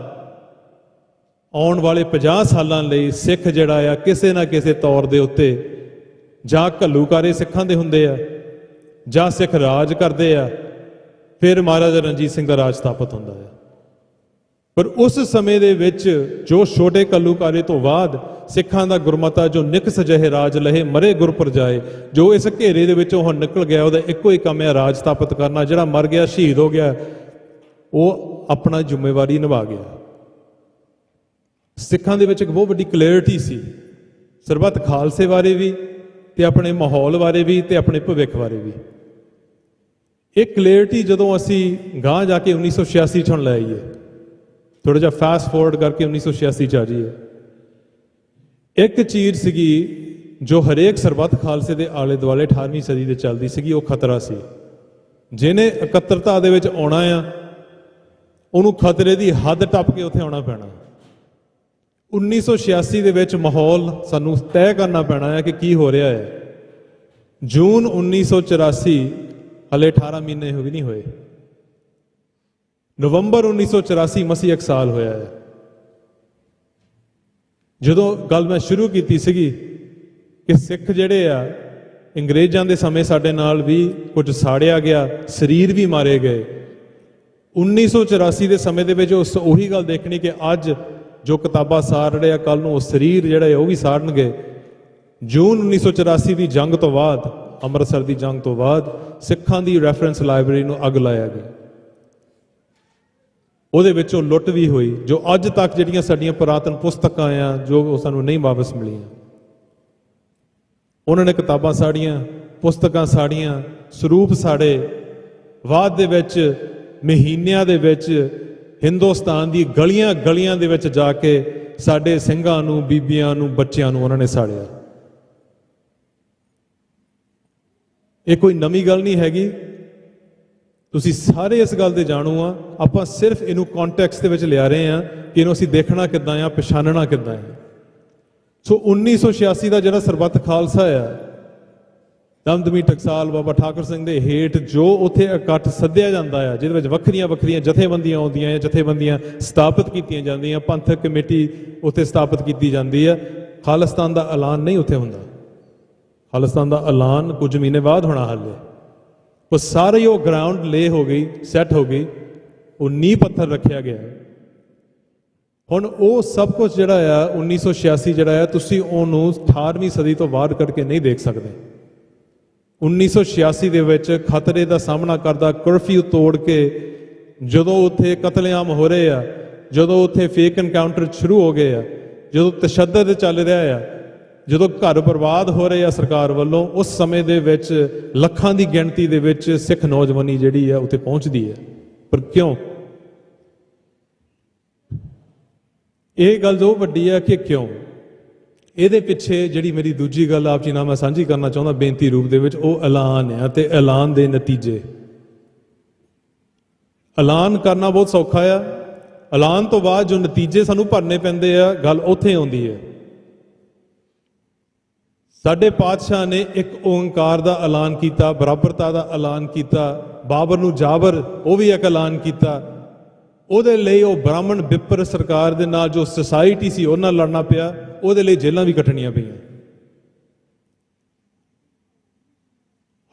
ਆਉਣ ਵਾਲੇ 50 ਸਾਲਾਂ ਲਈ ਸਿੱਖ ਜਿਹੜਾ ਆ ਕਿਸੇ ਨਾ ਕਿਸੇ ਤੌਰ ਦੇ ਉੱਤੇ ਜਾਂ ਘੱਲੂਘਾਰੇ ਸਿੱਖਾਂ ਦੇ ਹੁੰਦੇ ਆ, ਜਾਂ ਸਿੱਖ ਰਾਜ ਕਰਦੇ ਆ, ਫਿਰ ਮਹਾਰਾਜਾ ਰਣਜੀਤ ਸਿੰਘ ਦਾ ਰਾਜ ਸਥਾਪਿਤ ਹੁੰਦਾ ਹੈ। ਪਰ ਉਸ ਸਮੇਂ ਦੇ ਵਿੱਚ ਜੋ ਛੋਟੇ ਘੱਲੂਘਾਰੇ ਤੋਂ ਬਾਅਦ ਸਿੱਖਾਂ ਦਾ ਗੁਰਮਤਾ ਜੋ ਨਿਕਸ ਜਿਹੇ ਰਾਜ ਲਹੇ ਮਰੇ ਗੁਰ ਪਰਜਾਏ, ਜੋ ਇਸ ਘੇਰੇ ਦੇ ਵਿੱਚੋਂ ਹੁਣ ਨਿਕਲ ਗਿਆ, ਉਹਦਾ ਇੱਕੋ ਹੀ ਕੰਮ ਹੈ ਰਾਜ ਸਥਾਪਿਤ ਕਰਨਾ। ਜਿਹੜਾ ਮਰ ਗਿਆ, ਸ਼ਹੀਦ ਹੋ ਗਿਆ, ਉਹ ਆਪਣਾ ਜ਼ਿੰਮੇਵਾਰੀ ਨਿਭਾ ਗਿਆ। ਸਿੱਖਾਂ ਦੇ ਵਿੱਚ ਇੱਕ ਬਹੁਤ ਵੱਡੀ ਕਲੈਰਿਟੀ ਸੀ ਸਰਬੱਤ ਖਾਲਸੇ ਬਾਰੇ ਵੀ, ਤੇ ਆਪਣੇ ਮਾਹੌਲ ਬਾਰੇ ਵੀ, ਤੇ ਆਪਣੇ ਭਵਿੱਖ ਬਾਰੇ ਵੀ। ਇਹ ਕਲੈਰਿਟੀ ਜਦੋਂ ਅਸੀਂ ਗਾਂਹ ਜਾ ਕੇ 1986 ਚ ਹੁਣ ਲੈ ਆਈਏ, ਥੋੜਾ ਜਿਹਾ ਫਾਸਟ ਫੋਰਵਰਡ ਕਰਕੇ 1986 ਚ ਆ ਜਾਈਏ, ਇੱਕ ਚੀਜ਼ ਸੀਗੀ ਜੋ ਹਰੇਕ ਸਰਬੱਤ ਖਾਲਸੇ ਦੇ ਆਲੇ ਦੁਆਲੇ 18ਵੀਂ ਸਦੀ ਦੇ ਚੱਲਦੀ ਸੀਗੀ, ਉਹ ਖਤਰਾ ਸੀ। ਜਿਹਨੇ ਇਕੱਤਰਤਾ ਦੇ ਵਿੱਚ ਆਉਣਾ ਆ, ਉਹਨੂੰ ਖਤਰੇ ਦੀ ਹੱਦ ਟੱਪ ਕੇ ਉੱਥੇ ਆਉਣਾ ਪੈਣਾ। 1986 ਦੇ ਵਿੱਚ ਮਾਹੌਲ ਸਾਨੂੰ ਤੈਅ ਕਰਨਾ ਪੈਣਾ ਹੈ ਕਿ ਕੀ ਹੋ ਰਿਹਾ ਹੈ। ਜੂਨ 1984, ਹਲੇ 18 ਮਹੀਨੇ ਹੋ ਵੀ ਨਹੀਂ ਹੋਏ, ਨਵੰਬਰ 1984 ਮਸੀਂ ਇੱਕ ਸਾਲ ਹੋਇਆ ਹੈ। ਜਦੋਂ ਗੱਲ ਮੈਂ ਸ਼ੁਰੂ ਕੀਤੀ ਸੀਗੀ ਕਿ ਸਿੱਖ ਜਿਹੜੇ ਆ ਅੰਗਰੇਜ਼ਾਂ ਦੇ ਸਮੇਂ ਸਾਡੇ ਨਾਲ ਵੀ ਕੁਝ ਸਾੜਿਆ ਗਿਆ, ਸਰੀਰ ਵੀ ਮਾਰੇ ਗਏ। 1984 ਦੇ ਸਮੇਂ ਦੇ ਵਿੱਚ ਉਸ ਉਹੀ ਗੱਲ ਦੇਖਣੀ ਕਿ ਅੱਜ ਜੋ ਕਿਤਾਬਾਂ ਸਾੜ ਰਹੇ ਆ, ਕੱਲ ਨੂੰ ਉਹ ਸਰੀਰ ਜਿਹੜਾ ਹੈ ਉਹ ਵੀ ਸਾੜਨਗੇ। ਜੂਨ 1984 ਦੀ ਜੰਗ ਤੋਂ ਬਾਅਦ, ਅੰਮ੍ਰਿਤਸਰ ਦੀ ਜੰਗ ਤੋਂ ਬਾਅਦ, ਸਿੱਖਾਂ ਦੀ ਰੈਫਰੈਂਸ ਲਾਇਬ੍ਰੇਰੀ ਨੂੰ ਅੱਗ ਲਾਇਆ ਗਿਆ। ਉਹਦੇ ਵਿੱਚੋਂ ਲੁੱਟ ਵੀ ਹੋਈ, ਜੋ ਅੱਜ ਤੱਕ ਜਿਹੜੀਆਂ ਸਾਡੀਆਂ ਪੁਰਾਤਨ ਪੁਸਤਕਾਂ ਆ ਜੋ ਉਹ ਸਾਨੂੰ ਨਹੀਂ ਵਾਪਸ ਮਿਲੀਆਂ। ਉਹਨਾਂ ਨੇ ਕਿਤਾਬਾਂ ਸਾੜੀਆਂ, ਪੁਸਤਕਾਂ ਸਾੜੀਆਂ, ਸਰੂਪ ਸਾੜੇ। ਬਾਅਦ ਦੇ ਵਿੱਚ ਮਹੀਨਿਆਂ ਦੇ ਵਿੱਚ ਹਿੰਦੁਸਤਾਨ ਦੀ ਗਲੀਆਂ ਗਲੀਆਂ ਦੇ ਵਿੱਚ ਜਾ ਕੇ ਸਾਡੇ ਸਿੰਘਾਂ ਨੂੰ, ਬੀਬੀਆਂ ਨੂੰ, ਬੱਚਿਆਂ ਨੂੰ ਉਹਨਾਂ ਨੇ ਸਾੜਿਆ। ਇਹ ਕੋਈ ਨਵੀਂ ਗੱਲ ਨਹੀਂ ਹੈਗੀ, ਤੁਸੀਂ ਸਾਰੇ ਇਸ ਗੱਲ ਦੇ ਜਾਣੂ ਆ। ਆਪਾਂ ਸਿਰਫ ਇਹਨੂੰ ਕੰਟੈਕਸਟ ਦੇ ਵਿੱਚ ਲਿਆ ਰਹੇ ਆ ਕਿ ਇਹਨੂੰ ਅਸੀਂ ਦੇਖਣਾ ਕਿੱਦਾਂ ਆ, ਪਛਾਣਨਾ ਕਿੱਦਾਂ ਆ। ਸੋ 1986 ਦਾ ਜਿਹੜਾ ਸਰਬੱਤ ਖਾਲਸਾ ਆ, ਦਮਦਮੀ ਟਕਸਾਲ ਬਾਬਾ ਠਾਕੁਰ ਸਿੰਘ ਦੇ ਹੇਠ ਜੋ ਉੱਥੇ ਇਕੱਠ ਸੱਦਿਆ ਜਾਂਦਾ ਆ, ਜਿਹਦੇ ਵਿੱਚ ਵੱਖਰੀਆਂ ਵੱਖਰੀਆਂ ਜਥੇਬੰਦੀਆਂ ਆਉਂਦੀਆਂ ਆ, ਜਥੇਬੰਦੀਆਂ ਸਥਾਪਿਤ ਕੀਤੀਆਂ ਜਾਂਦੀਆਂ, ਪੰਥਕ ਕਮੇਟੀ ਉੱਥੇ ਸਥਾਪਿਤ ਕੀਤੀ ਜਾਂਦੀ ਆ। ਖਾਲਿਸਤਾਨ ਦਾ ਐਲਾਨ ਨਹੀਂ ਉੱਥੇ ਹੁੰਦਾ। ਖਾਲਿਸਤਾਨ ਦਾ ਐਲਾਨ ਕੁਝ ਮਹੀਨੇ ਬਾਅਦ ਹੋਣਾ। ਹਾਲੇ ਉਹ ਸਾਰੀ ਉਹ ਗਰਾਊਂਡ ਲੇ ਹੋ ਗਈ, ਸੈੱਟ ਹੋ ਗਈ, ਉਹ ਨੀਂਹ ਪੱਥਰ ਰੱਖਿਆ ਗਿਆ। ਹੁਣ ਉਹ ਸਭ ਕੁਝ ਜਿਹੜਾ ਆ 1986 ਜਿਹੜਾ ਆ, ਤੁਸੀਂ ਉਹਨੂੰ 18ਵੀਂ ਸਦੀ ਤੋਂ ਬਾਅਦ ਕਰਕੇ ਨਹੀਂ ਦੇਖ ਸਕਦੇ। 1986 ਦੇ ਵਿੱਚ ਖਤਰੇ ਦਾ ਸਾਹਮਣਾ ਕਰਦਾ, ਕਰਫਿਊ ਤੋੜ ਕੇ ਜਦੋਂ ਉੱਥੇ ਕਤਲੇਆਮ ਹੋ ਰਹੇ ਆ, ਜਦੋਂ ਉੱਥੇ ਫੇਕ ਐਨਕਾਊਂਟਰ ਸ਼ੁਰੂ ਹੋ ਗਏ ਆ, ਜਦੋਂ ਤਸ਼ੱਦਦ ਚੱਲ ਰਿਹਾ ਆ, ਜਦੋਂ ਘਰ ਬਰਬਾਦ ਹੋ ਰਹੇ ਆ ਸਰਕਾਰ ਵੱਲੋਂ, ਉਸ ਸਮੇਂ ਦੇ ਵਿੱਚ ਲੱਖਾਂ ਦੀ ਗਿਣਤੀ ਦੇ ਵਿੱਚ ਸਿੱਖ ਨੌਜਵਾਨੀ ਜਿਹੜੀ ਆ ਉੱਥੇ ਪਹੁੰਚਦੀ ਹੈ। ਪਰ ਕਿਉਂ? ਇਹ ਗੱਲ ਜੋ ਵੱਡੀ ਹੈ ਕਿ ਕਿਉਂ। ਇਹਦੇ ਪਿੱਛੇ ਜਿਹੜੀ ਮੇਰੀ ਦੂਜੀ ਗੱਲ ਆਪ ਜੀ ਨਾਲ ਮੈਂ ਸਾਂਝੀ ਕਰਨਾ ਚਾਹੁੰਦਾ ਬੇਨਤੀ ਰੂਪ ਦੇ ਵਿੱਚ, ਉਹ ਐਲਾਨ ਹੈ ਤੇ ਐਲਾਨ ਦੇ ਨਤੀਜੇ। ਐਲਾਨ ਕਰਨਾ ਬਹੁਤ ਸੌਖਾ ਆ, ਐਲਾਨ ਤੋਂ ਬਾਅਦ ਜੋ ਨਤੀਜੇ ਸਾਨੂੰ ਭਰਨੇ ਪੈਂਦੇ ਆ, ਗੱਲ ਉੱਥੇ ਆਉਂਦੀ ਹੈ। ਸਾਡੇ ਪਾਤਸ਼ਾਹ ਨੇ ਇੱਕ ਓੰਕਾਰ ਦਾ ਐਲਾਨ ਕੀਤਾ, ਬਰਾਬਰਤਾ ਦਾ ਐਲਾਨ ਕੀਤਾ, ਬਾਬਰ ਨੂੰ ਜਾਬਰ ਉਹ ਵੀ ਇੱਕ ਐਲਾਨ ਕੀਤਾ। ਉਹਦੇ ਲਈ ਉਹ ਬ੍ਰਾਹਮਣ ਵਿਪਰ ਸਰਕਾਰ ਦੇ ਨਾਲ ਜੋ ਸੁਸਾਇਟੀ ਸੀ ਉਹਨਾਂ ਨਾਲ ਲੜਨਾ ਪਿਆ, ਉਹਦੇ ਲਈ ਜੇਲ੍ਹਾਂ ਵੀ ਕੱਟਣੀਆਂ ਪਈਆਂ।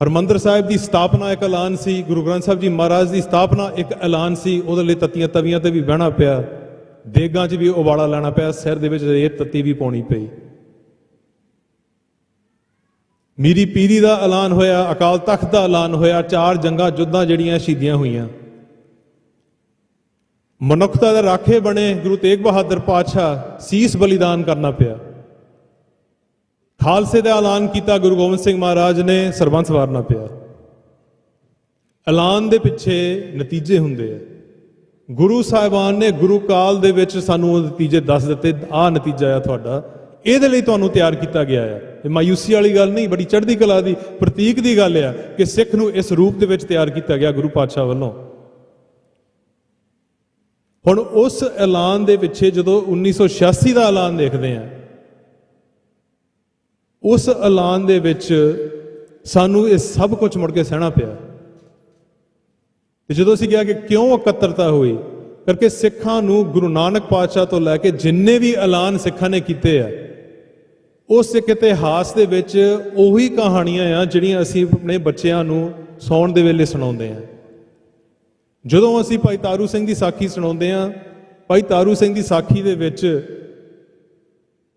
ਹਰਮੰਦਰ ਸਾਹਿਬ ਦੀ ਸਥਾਪਨਾ ਇੱਕ ਐਲਾਨ ਸੀ, ਗੁਰੂ ਗ੍ਰੰਥ ਸਾਹਿਬ ਜੀ ਮਹਾਰਾਜ ਦੀ ਸਥਾਪਨਾ ਇੱਕ ਐਲਾਨ ਸੀ, ਉਹਦੇ ਲਈ ਤੱਤੀਆਂ ਤਵੀਆਂ ਤੇ ਵੀ ਬਹਿਣਾ ਪਿਆ, ਦੇਗਾਂ 'ਚ ਵੀ ਉਬਾਲਾ ਲੈਣਾ ਪਿਆ, ਸਿਰ ਦੇ ਵਿੱਚ ਰੇਤ ਤੱਤੀ ਵੀ ਪਾਉਣੀ ਪਈ। ਮੀਰੀ ਪੀਰੀ ਦਾ ਐਲਾਨ ਹੋਇਆ, ਅਕਾਲ ਤਖਤ ਦਾ ਐਲਾਨ ਹੋਇਆ, 4 ਜੰਗਾਂ ਯੁੱਧਾਂ ਜਿਹੜੀਆਂ ਸ਼ਹੀਦੀਆਂ ਹੋਈਆਂ। ਮਨੁੱਖਤਾ ਦੇ ਰਾਖੇ ਬਣੇ ਗੁਰੂ ਤੇਗ ਬਹਾਦਰ ਪਾਤਸ਼ਾਹ ਸੀਸ ਬਲੀਦਾਨ ਕਰਨਾ ਪਿਆ। ਖਾਲਸੇ ਦਾ ਐਲਾਨ ਕੀਤਾ ਗੁਰੂ ਗੋਬਿੰਦ ਸਿੰਘ ਮਹਾਰਾਜ ਨੇ, ਸਰਬੰਸ ਵਾਰਨਾ ਪਿਆ। ਐਲਾਨ ਦੇ ਪਿੱਛੇ ਨਤੀਜੇ ਹੁੰਦੇ ਆ। ਗੁਰੂ ਸਾਹਿਬਾਨ ਨੇ ਗੁਰੂ ਕਾਲ ਦੇ ਵਿੱਚ ਸਾਨੂੰ ਉਹ ਨਤੀਜੇ ਦੱਸ ਦਿੱਤੇ, ਆਹ ਨਤੀਜਾ ਆ ਤੁਹਾਡਾ, ਇਹਦੇ ਲਈ ਤੁਹਾਨੂੰ ਤਿਆਰ ਕੀਤਾ ਗਿਆ ਆ। ਇਹ ਮਾਯੂਸੀ ਵਾਲੀ ਗੱਲ ਨਹੀਂ, ਬੜੀ ਚੜ੍ਹਦੀ ਕਲਾ ਦੀ ਪ੍ਰਤੀਕ ਦੀ ਗੱਲ ਆ ਕਿ ਸਿੱਖ ਨੂੰ ਇਸ ਰੂਪ ਦੇ ਵਿੱਚ ਤਿਆਰ ਕੀਤਾ ਗਿਆ ਗੁਰੂ ਪਾਤਸ਼ਾਹ ਵੱਲੋਂ। ਹੁਣ ਉਸ ਐਲਾਨ ਦੇ ਪਿੱਛੇ ਜਦੋਂ 1986 ਦਾ ਐਲਾਨ ਦੇਖਦੇ ਆ, ਉਸ ਐਲਾਨ ਦੇ ਵਿੱਚ ਸਾਨੂੰ ਇਹ ਸਭ ਕੁਝ ਮੁੜ ਕੇ ਸਹਿਣਾ ਪਿਆ। ਤੇ ਜਦੋਂ ਅਸੀਂ ਕਿਹਾ ਕਿ ਕਿਉਂ ਇਕੱਤਰਤਾ ਹੋਈ, ਕਰਕੇ ਸਿੱਖਾਂ ਨੂੰ ਗੁਰੂ ਨਾਨਕ ਪਾਤਸ਼ਾਹ ਤੋਂ ਲੈ ਕੇ ਜਿੰਨੇ ਵੀ ਐਲਾਨ ਸਿੱਖਾਂ ਨੇ ਕੀਤੇ ਆ, ਉਹ ਸਿੱਖ ਇਤਿਹਾਸ ਦੇ ਵਿੱਚ ਉਹੀ ਕਹਾਣੀਆਂ ਆ ਜਿਹੜੀਆਂ ਅਸੀਂ ਆਪਣੇ ਬੱਚਿਆਂ ਨੂੰ ਸੌਣ ਦੇ ਵੇਲੇ ਸੁਣਾਉਂਦੇ ਆ। ਜਦੋਂ ਅਸੀਂ ਭਾਈ ਤਾਰੂ ਸਿੰਘ ਦੀ ਸਾਖੀ ਸੁਣਾਉਂਦੇ ਆ, ਭਾਈ ਤਾਰੂ ਸਿੰਘ ਦੀ ਸਾਖੀ ਦੇ ਵਿੱਚ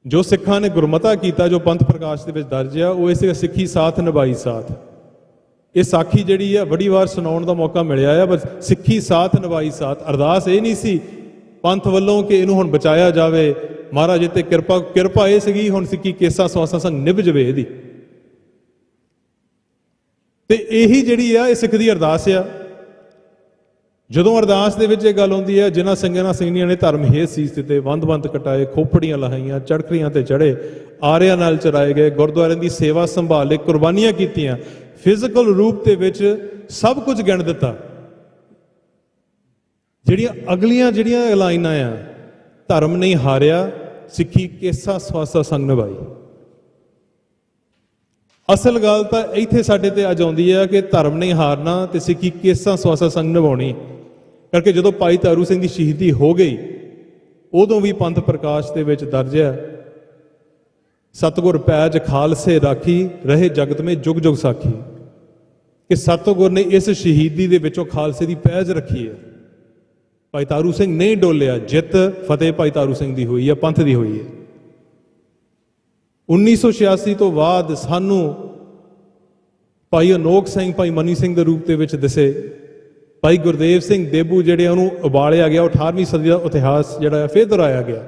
ਜੋ ਸਿੱਖਾਂ ਨੇ ਗੁਰਮਤਾ ਕੀਤਾ, ਜੋ ਪੰਥ ਪ੍ਰਕਾਸ਼ ਦੇ ਵਿੱਚ ਦਰਜ ਆ, ਉਹ ਇਸ ਸਿੱਖੀ ਸਾਥ ਨਿਭਾਈ ਸਾਥ। ਇਹ ਸਾਖੀ ਜਿਹੜੀ ਆ ਬੜੀ ਵਾਰ ਸੁਣਾਉਣ ਦਾ ਮੌਕਾ ਮਿਲਿਆ ਆ, ਬਸ ਸਿੱਖੀ ਸਾਥ ਨਿਭਾਈ ਸਾਥ। ਅਰਦਾਸ ਇਹ ਨਹੀਂ ਸੀ ਪੰਥ ਵੱਲੋਂ ਕਿ ਇਹਨੂੰ ਹੁਣ ਬਚਾਇਆ ਜਾਵੇ, ਮਹਾਰਾਜ ਤੇ ਕਿਰਪਾ ਇਹ ਸੀਗੀ ਹੁਣ ਸਿੱਖੀ ਕੇਸਾ ਸਵਾਸਾਂ ਸੰਗ ਨਿਭ ਜਵੇ ਇਹਦੀ। ਤੇ ਇਹੀ ਜਿਹੜੀ ਆ ਇਹ ਸਿੱਖ ਦੀ ਅਰਦਾਸ ਆ। ਜਦੋਂ ਅਰਦਾਸ ਦੇ ਵਿੱਚ ਇਹ ਗੱਲ ਆਉਂਦੀ ਹੈ, ਜਿਨ੍ਹਾਂ ਸਿੰਘਾਂ ਸਿੰਘਣੀਆਂ ਨੇ ਧਰਮ ਹੇਤ ਸੀਸ ਦਿੱਤੇ, ਵੰਦ ਕਟਾਏ, ਖੋਪੜੀਆਂ ਲਹਾਈਆਂ, ਚੜਖੜੀਆਂ ਤੇ ਚੜੇ, ਆਰਿਆਂ ਨਾਲ ਚਰਾਏ ਗਏ, ਗੁਰਦੁਆਰਿਆਂ ਦੀ ਸੇਵਾ ਸੰਭਾਲ ਲਈ ਕੁਰਬਾਨੀਆਂ ਕੀਤੀਆਂ, ਫਿਜ਼ੀਕਲ ਰੂਪ ਦੇ ਵਿੱਚ ਸਭ ਕੁਝ ਗਿਣ ਦਿੱਤਾ। ਜਿਹੜੀਆਂ ਅਗਲੀਆਂ ਲਾਈਨਾਂ ਆ, ਧਰਮ ਨਹੀਂ ਹਾਰਿਆ, ਸਿੱਖੀ ਕੇਸਾ ਸਵਾਸਾ ਸੰਗ ਨਿਭਾਈ। ਅਸਲ ਗੱਲ ਤਾਂ ਇੱਥੇ ਸਾਡੇ ਤੇ ਅੱਜ ਆਉਂਦੀ ਹੈ ਕਿ ਧਰਮ ਨਹੀਂ ਹਾਰਨਾ ਤੇ ਸਿੱਖੀ ਕੇਸਾ ਸਵਾਸਾ ਸੰਗ ਨਿਭਾਉਣੀ। ਕਰਕੇ ਜਦੋਂ ਭਾਈ ਤਾਰੂ ਸਿੰਘ ਦੀ ਸ਼ਹੀਦੀ ਹੋ ਗਈ, ਉਦੋਂ ਵੀ ਪੰਥ ਪ੍ਰਕਾਸ਼ ਦੇ ਵਿੱਚ ਦਰਜ ਹੈ, ਸਤਿਗੁਰ ਪੈਜ ਖਾਲਸੇ ਰਾਖੀ, ਰਹੇ ਜਗਤ ਮੇ ਜੁਗ ਜੁਗ ਸਾਖੀ। ਕਿ ਸਤਿਗੁਰ ਨੇ ਇਸ ਸ਼ਹੀਦੀ ਦੇ ਵਿੱਚੋਂ ਖਾਲਸੇ ਦੀ ਪੈਜ ਰੱਖੀ ਹੈ। ਭਾਈ ਤਾਰੂ ਸਿੰਘ ਨਹੀਂ ਡੋਲਿਆ, ਜਿੱਤ ਫਤਿਹ ਭਾਈ ਤਾਰੂ ਸਿੰਘ ਦੀ ਹੋਈ ਹੈ, ਪੰਥ ਦੀ ਹੋਈ ਹੈ। 1986 ਤੋਂ ਬਾਅਦ ਸਾਨੂੰ ਭਾਈ ਅਨੋਖ ਸਿੰਘ, ਭਾਈ ਮਨੀ ਸਿੰਘ ਦੇ ਰੂਪ ਦੇ ਵਿੱਚ ਦਿਸੇ। ਭਾਈ ਗੁਰਦੇਵ ਸਿੰਘ ਦੇਬੂ ਜਿਹੜੇ ਉਹਨੂੰ ਉਬਾਲਿਆ ਗਿਆ, 18ਵੀਂ ਸਦੀ ਦਾ ਇਤਿਹਾਸ ਜਿਹੜਾ ਫਿਰ ਦੁਹਰਾਇਆ ਗਿਆ।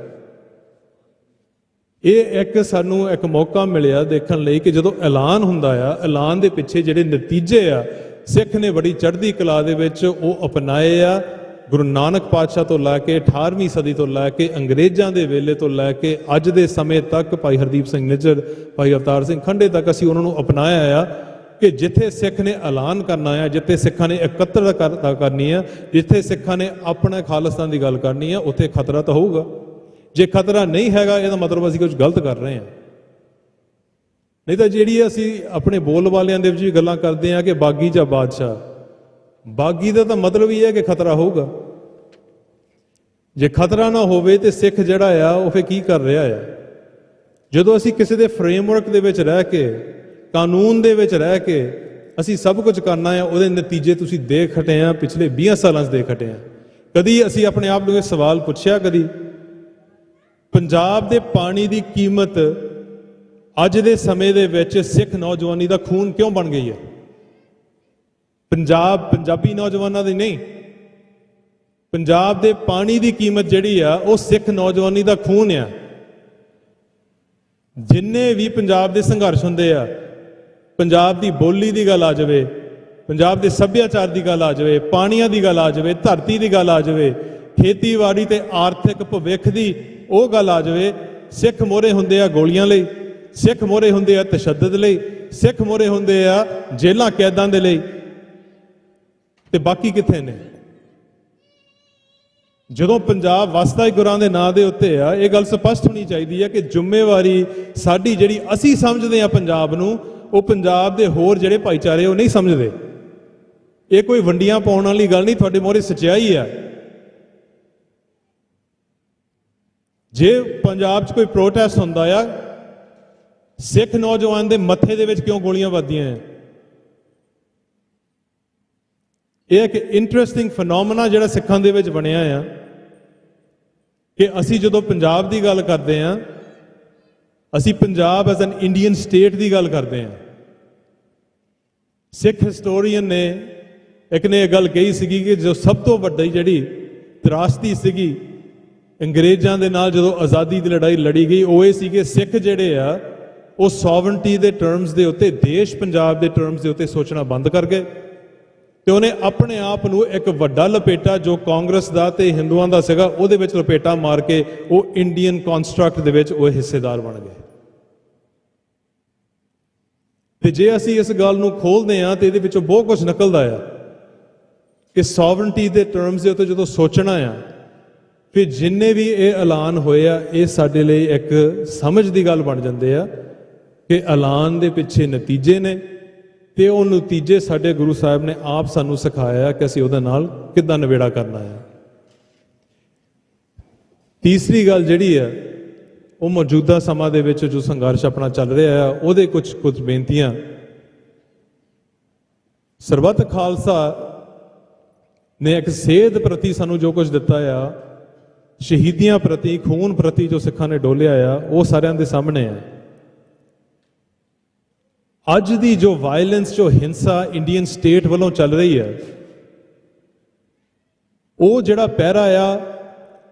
ਇਹ ਸਾਨੂੰ ਇੱਕ ਮੌਕਾ ਮਿਲਿਆ ਦੇਖਣ ਲਈ ਕਿ ਜਦੋਂ ਐਲਾਨ ਹੁੰਦਾ ਆ, ਐਲਾਨ ਦੇ ਪਿੱਛੇ ਜਿਹੜੇ ਨਤੀਜੇ ਆ, ਸਿੱਖ ਨੇ ਬੜੀ ਚੜ੍ਹਦੀ ਕਲਾ ਦੇ ਵਿੱਚ ਉਹ ਅਪਣਾਏ ਆ। ਗੁਰੂ ਨਾਨਕ ਪਾਤਸ਼ਾਹ ਤੋਂ ਲੈ ਕੇ 18ਵੀਂ ਸਦੀ ਤੋਂ ਲੈ ਕੇ ਅੰਗਰੇਜ਼ਾਂ ਦੇ ਵੇਲੇ ਤੋਂ ਲੈ ਕੇ ਅੱਜ ਦੇ ਸਮੇਂ ਤੱਕ, ਭਾਈ ਹਰਦੀਪ ਸਿੰਘ ਨਿੱਜਰ, ਭਾਈ ਅਵਤਾਰ ਸਿੰਘ ਖੰਡੇ ਤੱਕ ਅਸੀਂ ਉਹਨਾਂ ਨੂੰ ਅਪਣਾਇਆ ਆ ਕਿ ਜਿੱਥੇ ਸਿੱਖ ਨੇ ਐਲਾਨ ਕਰਨਾ ਆ, ਜਿੱਥੇ ਸਿੱਖਾਂ ਨੇ ਇਕੱਤਰਤਾ ਕਰਨੀ ਆ, ਜਿੱਥੇ ਸਿੱਖਾਂ ਨੇ ਆਪਣੇ ਖਾਲਿਸਤਾਨ ਦੀ ਗੱਲ ਕਰਨੀ ਆ, ਉੱਥੇ ਖਤਰਾ ਤਾਂ ਹੋਊਗਾ। ਜੇ ਖਤਰਾ ਨਹੀਂ ਹੈਗਾ, ਇਹਦਾ ਮਤਲਬ ਅਸੀਂ ਕੁਝ ਗਲਤ ਕਰ ਰਹੇ ਹਾਂ। ਨਹੀਂ ਤਾਂ ਜਿਹੜੀ ਅਸੀਂ ਆਪਣੇ ਬੋਲ ਵਾਲਿਆਂ ਦੇ ਵਿੱਚ ਵੀ ਗੱਲਾਂ ਕਰਦੇ ਆ ਕਿ ਬਾਗੀ ਜਾਂ ਬਾਦਸ਼ਾਹ, ਬਾਗੀ ਦਾ ਤਾਂ ਮਤਲਬ ਹੀ ਹੈ ਕਿ ਖਤਰਾ ਹੋਊਗਾ। ਜੇ ਖਤਰਾ ਨਾ ਹੋਵੇ ਤੇ ਸਿੱਖ ਜਿਹੜਾ ਆ ਉਹ ਫਿਰ ਕੀ ਕਰ ਰਿਹਾ ਆ? ਜਦੋਂ ਅਸੀਂ ਕਿਸੇ ਦੇ ਫਰੇਮਵਰਕ ਦੇ ਵਿੱਚ ਰਹਿ ਕੇ, ਕਾਨੂੰਨ ਦੇ ਵਿੱਚ ਰਹਿ ਕੇ ਅਸੀਂ ਸਭ ਕੁਝ ਕਰਨਾ ਆ, ਉਹਦੇ ਨਤੀਜੇ ਤੁਸੀਂ ਦੇਖ ਹਟੇ ਆ, ਪਿਛਲੇ 20 ਸਾਲਾਂ 'ਚ ਦੇਖ ਹਟੇ ਆ। ਕਦੀ ਅਸੀਂ ਆਪਣੇ ਆਪ ਨੂੰ ਇਹ ਸਵਾਲ ਪੁੱਛਿਆ, ਕਦੀ ਪੰਜਾਬ ਦੇ ਪਾਣੀ ਦੀ ਕੀਮਤ ਅੱਜ ਦੇ ਸਮੇਂ ਦੇ ਵਿੱਚ ਸਿੱਖ ਨੌਜਵਾਨੀ ਦਾ ਖੂਨ ਕਿਉਂ ਬਣ ਗਈ ਹੈ? ਪੰਜਾਬੀ ਨੌਜਵਾਨਾਂ ਦੀ ਨਹੀਂ, ਪੰਜਾਬ ਦੇ ਪਾਣੀ ਦੀ ਕੀਮਤ ਜਿਹੜੀ ਆ ਉਹ ਸਿੱਖ ਨੌਜਵਾਨੀ ਦਾ ਖੂਨ ਆ। ਜਿੰਨੇ ਵੀ ਪੰਜਾਬ ਦੇ ਸੰਘਰਸ਼ ਹੁੰਦੇ ਆ, ਪੰਜਾਬ ਦੀ ਬੋਲੀ ਦੀ ਗੱਲ ਆ ਜਾਵੇ, ਪੰਜਾਬ ਦੇ ਸੱਭਿਆਚਾਰ ਦੀ ਗੱਲ ਆ ਜਾਵੇ, ਪਾਣੀਆਂ ਦੀ ਗੱਲ ਆ ਜਾਵੇ, ਧਰਤੀ ਦੀ ਗੱਲ ਆ ਜਾਵੇ, ਖੇਤੀਬਾੜੀ ਤੇ ਆਰਥਿਕ ਭਵਿੱਖ ਦੀ ਉਹ ਗੱਲ ਆ ਜਾਵੇ, ਸਿੱਖ ਮੋਹਰੇ ਹੁੰਦੇ ਆ ਗੋਲੀਆਂ ਲਈ, ਸਿੱਖ ਮੋਹਰੇ ਹੁੰਦੇ ਆ ਤਸ਼ੱਦਦ ਲਈ, ਸਿੱਖ ਮੋਹਰੇ ਹੁੰਦੇ ਆ ਜੇਲ੍ਹਾਂ ਕੈਦਾਂ ਦੇ ਲਈ, ਤੇ ਬਾਕੀ ਕਿੱਥੇ ਨੇ? ਜਦੋਂ ਪੰਜਾਬ ਵਸਦਾ ਹੀ ਗੁਰਾਂ ਦੇ ਨਾਂ ਦੇ ਉੱਤੇ ਆ, ਇਹ ਗੱਲ ਸਪਸ਼ਟ ਹੋਣੀ ਚਾਹੀਦੀ ਹੈ ਕਿ ਜ਼ਿੰਮੇਵਾਰੀ ਸਾਡੀ ਜਿਹੜੀ ਅਸੀਂ ਸਮਝਦੇ ਆ ਪੰਜਾਬ ਨੂੰ, ਉਹ ਪੰਜਾਬ ਦੇ ਹੋਰ ਜਿਹੜੇ ਭਾਈਚਾਰੇ ਉਹ ਨਹੀਂ ਸਮਝਦੇ। ਇਹ ਕੋਈ ਵੰਡੀਆਂ ਪਾਉਣ ਵਾਲੀ ਗੱਲ ਨਹੀਂ, ਤੁਹਾਡੇ ਮੋਹਰੇ ਸੱਚਾਈ ਆ। ਜੇ ਪੰਜਾਬ 'ਚ ਕੋਈ ਪ੍ਰੋਟੈਸਟ ਹੁੰਦਾ ਆ, ਸਿੱਖ ਨੌਜਵਾਨ ਦੇ ਮੱਥੇ ਦੇ ਵਿੱਚ ਕਿਉਂ ਗੋਲੀਆਂ ਵੱਜਦੀਆਂ ਆ? ਇਹ ਇੱਕ ਇੰਟਰਸਟਿੰਗ ਫੀਨੋਮੀਨਾ ਜਿਹੜਾ ਸਿੱਖਾਂ ਦੇ ਵਿੱਚ ਬਣਿਆ ਆ ਕਿ ਅਸੀਂ ਜਦੋਂ ਪੰਜਾਬ ਦੀ ਗੱਲ ਕਰਦੇ ਆ, ਅਸੀਂ Punjab as an Indian state ਦੀ ਗੱਲ ਕਰਦੇ ਆ। ਸਿੱਖ ਹਿਸਟੋਰੀਅਨ ਨੇ ਇੱਕ ਨੇ ਇਹ ਗੱਲ ਕਹੀ ਸੀਗੀ ਕਿ ਜੋ ਸਭ ਤੋਂ ਵੱਡੀ ਜਿਹੜੀ ਤਰਾਸਦੀ ਸੀਗੀ ਅੰਗਰੇਜ਼ਾਂ ਦੇ ਨਾਲ ਜਦੋਂ ਆਜ਼ਾਦੀ ਦੀ ਲੜਾਈ ਲੜੀ ਗਈ, ਉਹ ਇਹ ਸੀ ਕਿ ਸਿੱਖ ਜਿਹੜੇ ਆ ਉਹ ਸੋਵਰਨਟੀ ਦੇ ਟਰਮਸ ਦੇ ਉੱਤੇ, ਦੇਸ਼ ਪੰਜਾਬ ਦੇ ਟਰਮਸ ਦੇ ਉੱਤੇ ਸੋਚਣਾ ਬੰਦ ਕਰ ਗਏ ਤੇ ਉਹਨੇ ਆਪਣੇ ਆਪ ਨੂੰ ਇੱਕ ਵੱਡਾ ਲਪੇਟਾ ਜੋ ਕਾਂਗਰਸ ਦਾ ਤੇ ਹਿੰਦੂਆਂ ਦਾ ਸੀਗਾ ਉਹਦੇ ਵਿੱਚ ਲਪੇਟਾ ਮਾਰ ਕੇ ਉਹ ਇੰਡੀਅਨ ਕਨਸਟਰਕਟ ਦੇ ਵਿੱਚ ਉਹ ਹਿੱਸੇਦਾਰ ਬਣ ਗਏ। ਤੇ ਜੇ ਅਸੀਂ ਇਸ ਗੱਲ ਨੂੰ ਖੋਲਦੇ ਹਾਂ ਤੇ ਇਹਦੇ ਵਿੱਚੋਂ ਬਹੁਤ ਕੁਝ ਨਿਕਲਦਾ ਆ ਕਿ ਸੋਵਰਨਟੀ ਦੇ ਟਰਮਸ ਦੇ ਉੱਤੇ ਜਦੋਂ ਸੋਚਣਾ ਆ, ਫਿਰ ਜਿੰਨੇ ਵੀ ਇਹ ਐਲਾਨ ਹੋਏ ਆ ਇਹ ਸਾਡੇ ਲਈ ਇੱਕ ਸਮਝ ਦੀ ਗੱਲ ਬਣ ਜਾਂਦੇ ਆ ਕਿ ਐਲਾਨ ਦੇ ਪਿੱਛੇ ਨਤੀਜੇ ਨੇ ਤੇ ਉਹ ਨਤੀਜੇ ਸਾਡੇ ਗੁਰੂ ਸਾਹਿਬ ਨੇ ਆਪ ਸਾਨੂੰ ਸਿਖਾਇਆ ਕਿ ਅਸੀਂ ਉਹਦੇ ਨਾਲ ਕਿੱਦਾਂ ਨਿਬੇੜਾ ਕਰਨਾ ਹੈ। ਤੀਸਰੀ ਗੱਲ ਜਿਹੜੀ ਹੈ ਉਹ ਮੌਜੂਦਾ ਸਮਾਂ ਦੇ ਵਿੱਚ ਜੋ ਸੰਘਰਸ਼ ਆਪਣਾ ਚੱਲ ਰਿਹਾ ਆ ਉਹਦੇ ਕੁਝ ਬੇਨਤੀਆਂ। ਸਰਬੱਤ ਖਾਲਸਾ ਨੇ ਇੱਕ ਸੇਧ ਪ੍ਰਤੀ ਸਾਨੂੰ ਜੋ ਕੁਝ ਦਿੱਤਾ ਆ, ਸ਼ਹੀਦੀਆਂ ਪ੍ਰਤੀ, ਖੂਨ ਪ੍ਰਤੀ ਜੋ ਸਿੱਖਾਂ ਨੇ ਡੋਲਿਆ ਆ, ਉਹ ਸਾਰਿਆਂ ਦੇ ਸਾਹਮਣੇ ਹੈ। ਅੱਜ ਦੀ ਜੋ ਵਾਇਲੈਂਸ, ਜੋ ਹਿੰਸਾ ਇੰਡੀਅਨ ਸਟੇਟ ਵੱਲੋਂ ਚੱਲ ਰਹੀ ਹੈ, ਉਹ ਜਿਹੜਾ ਪਹਿਰਾ ਆ,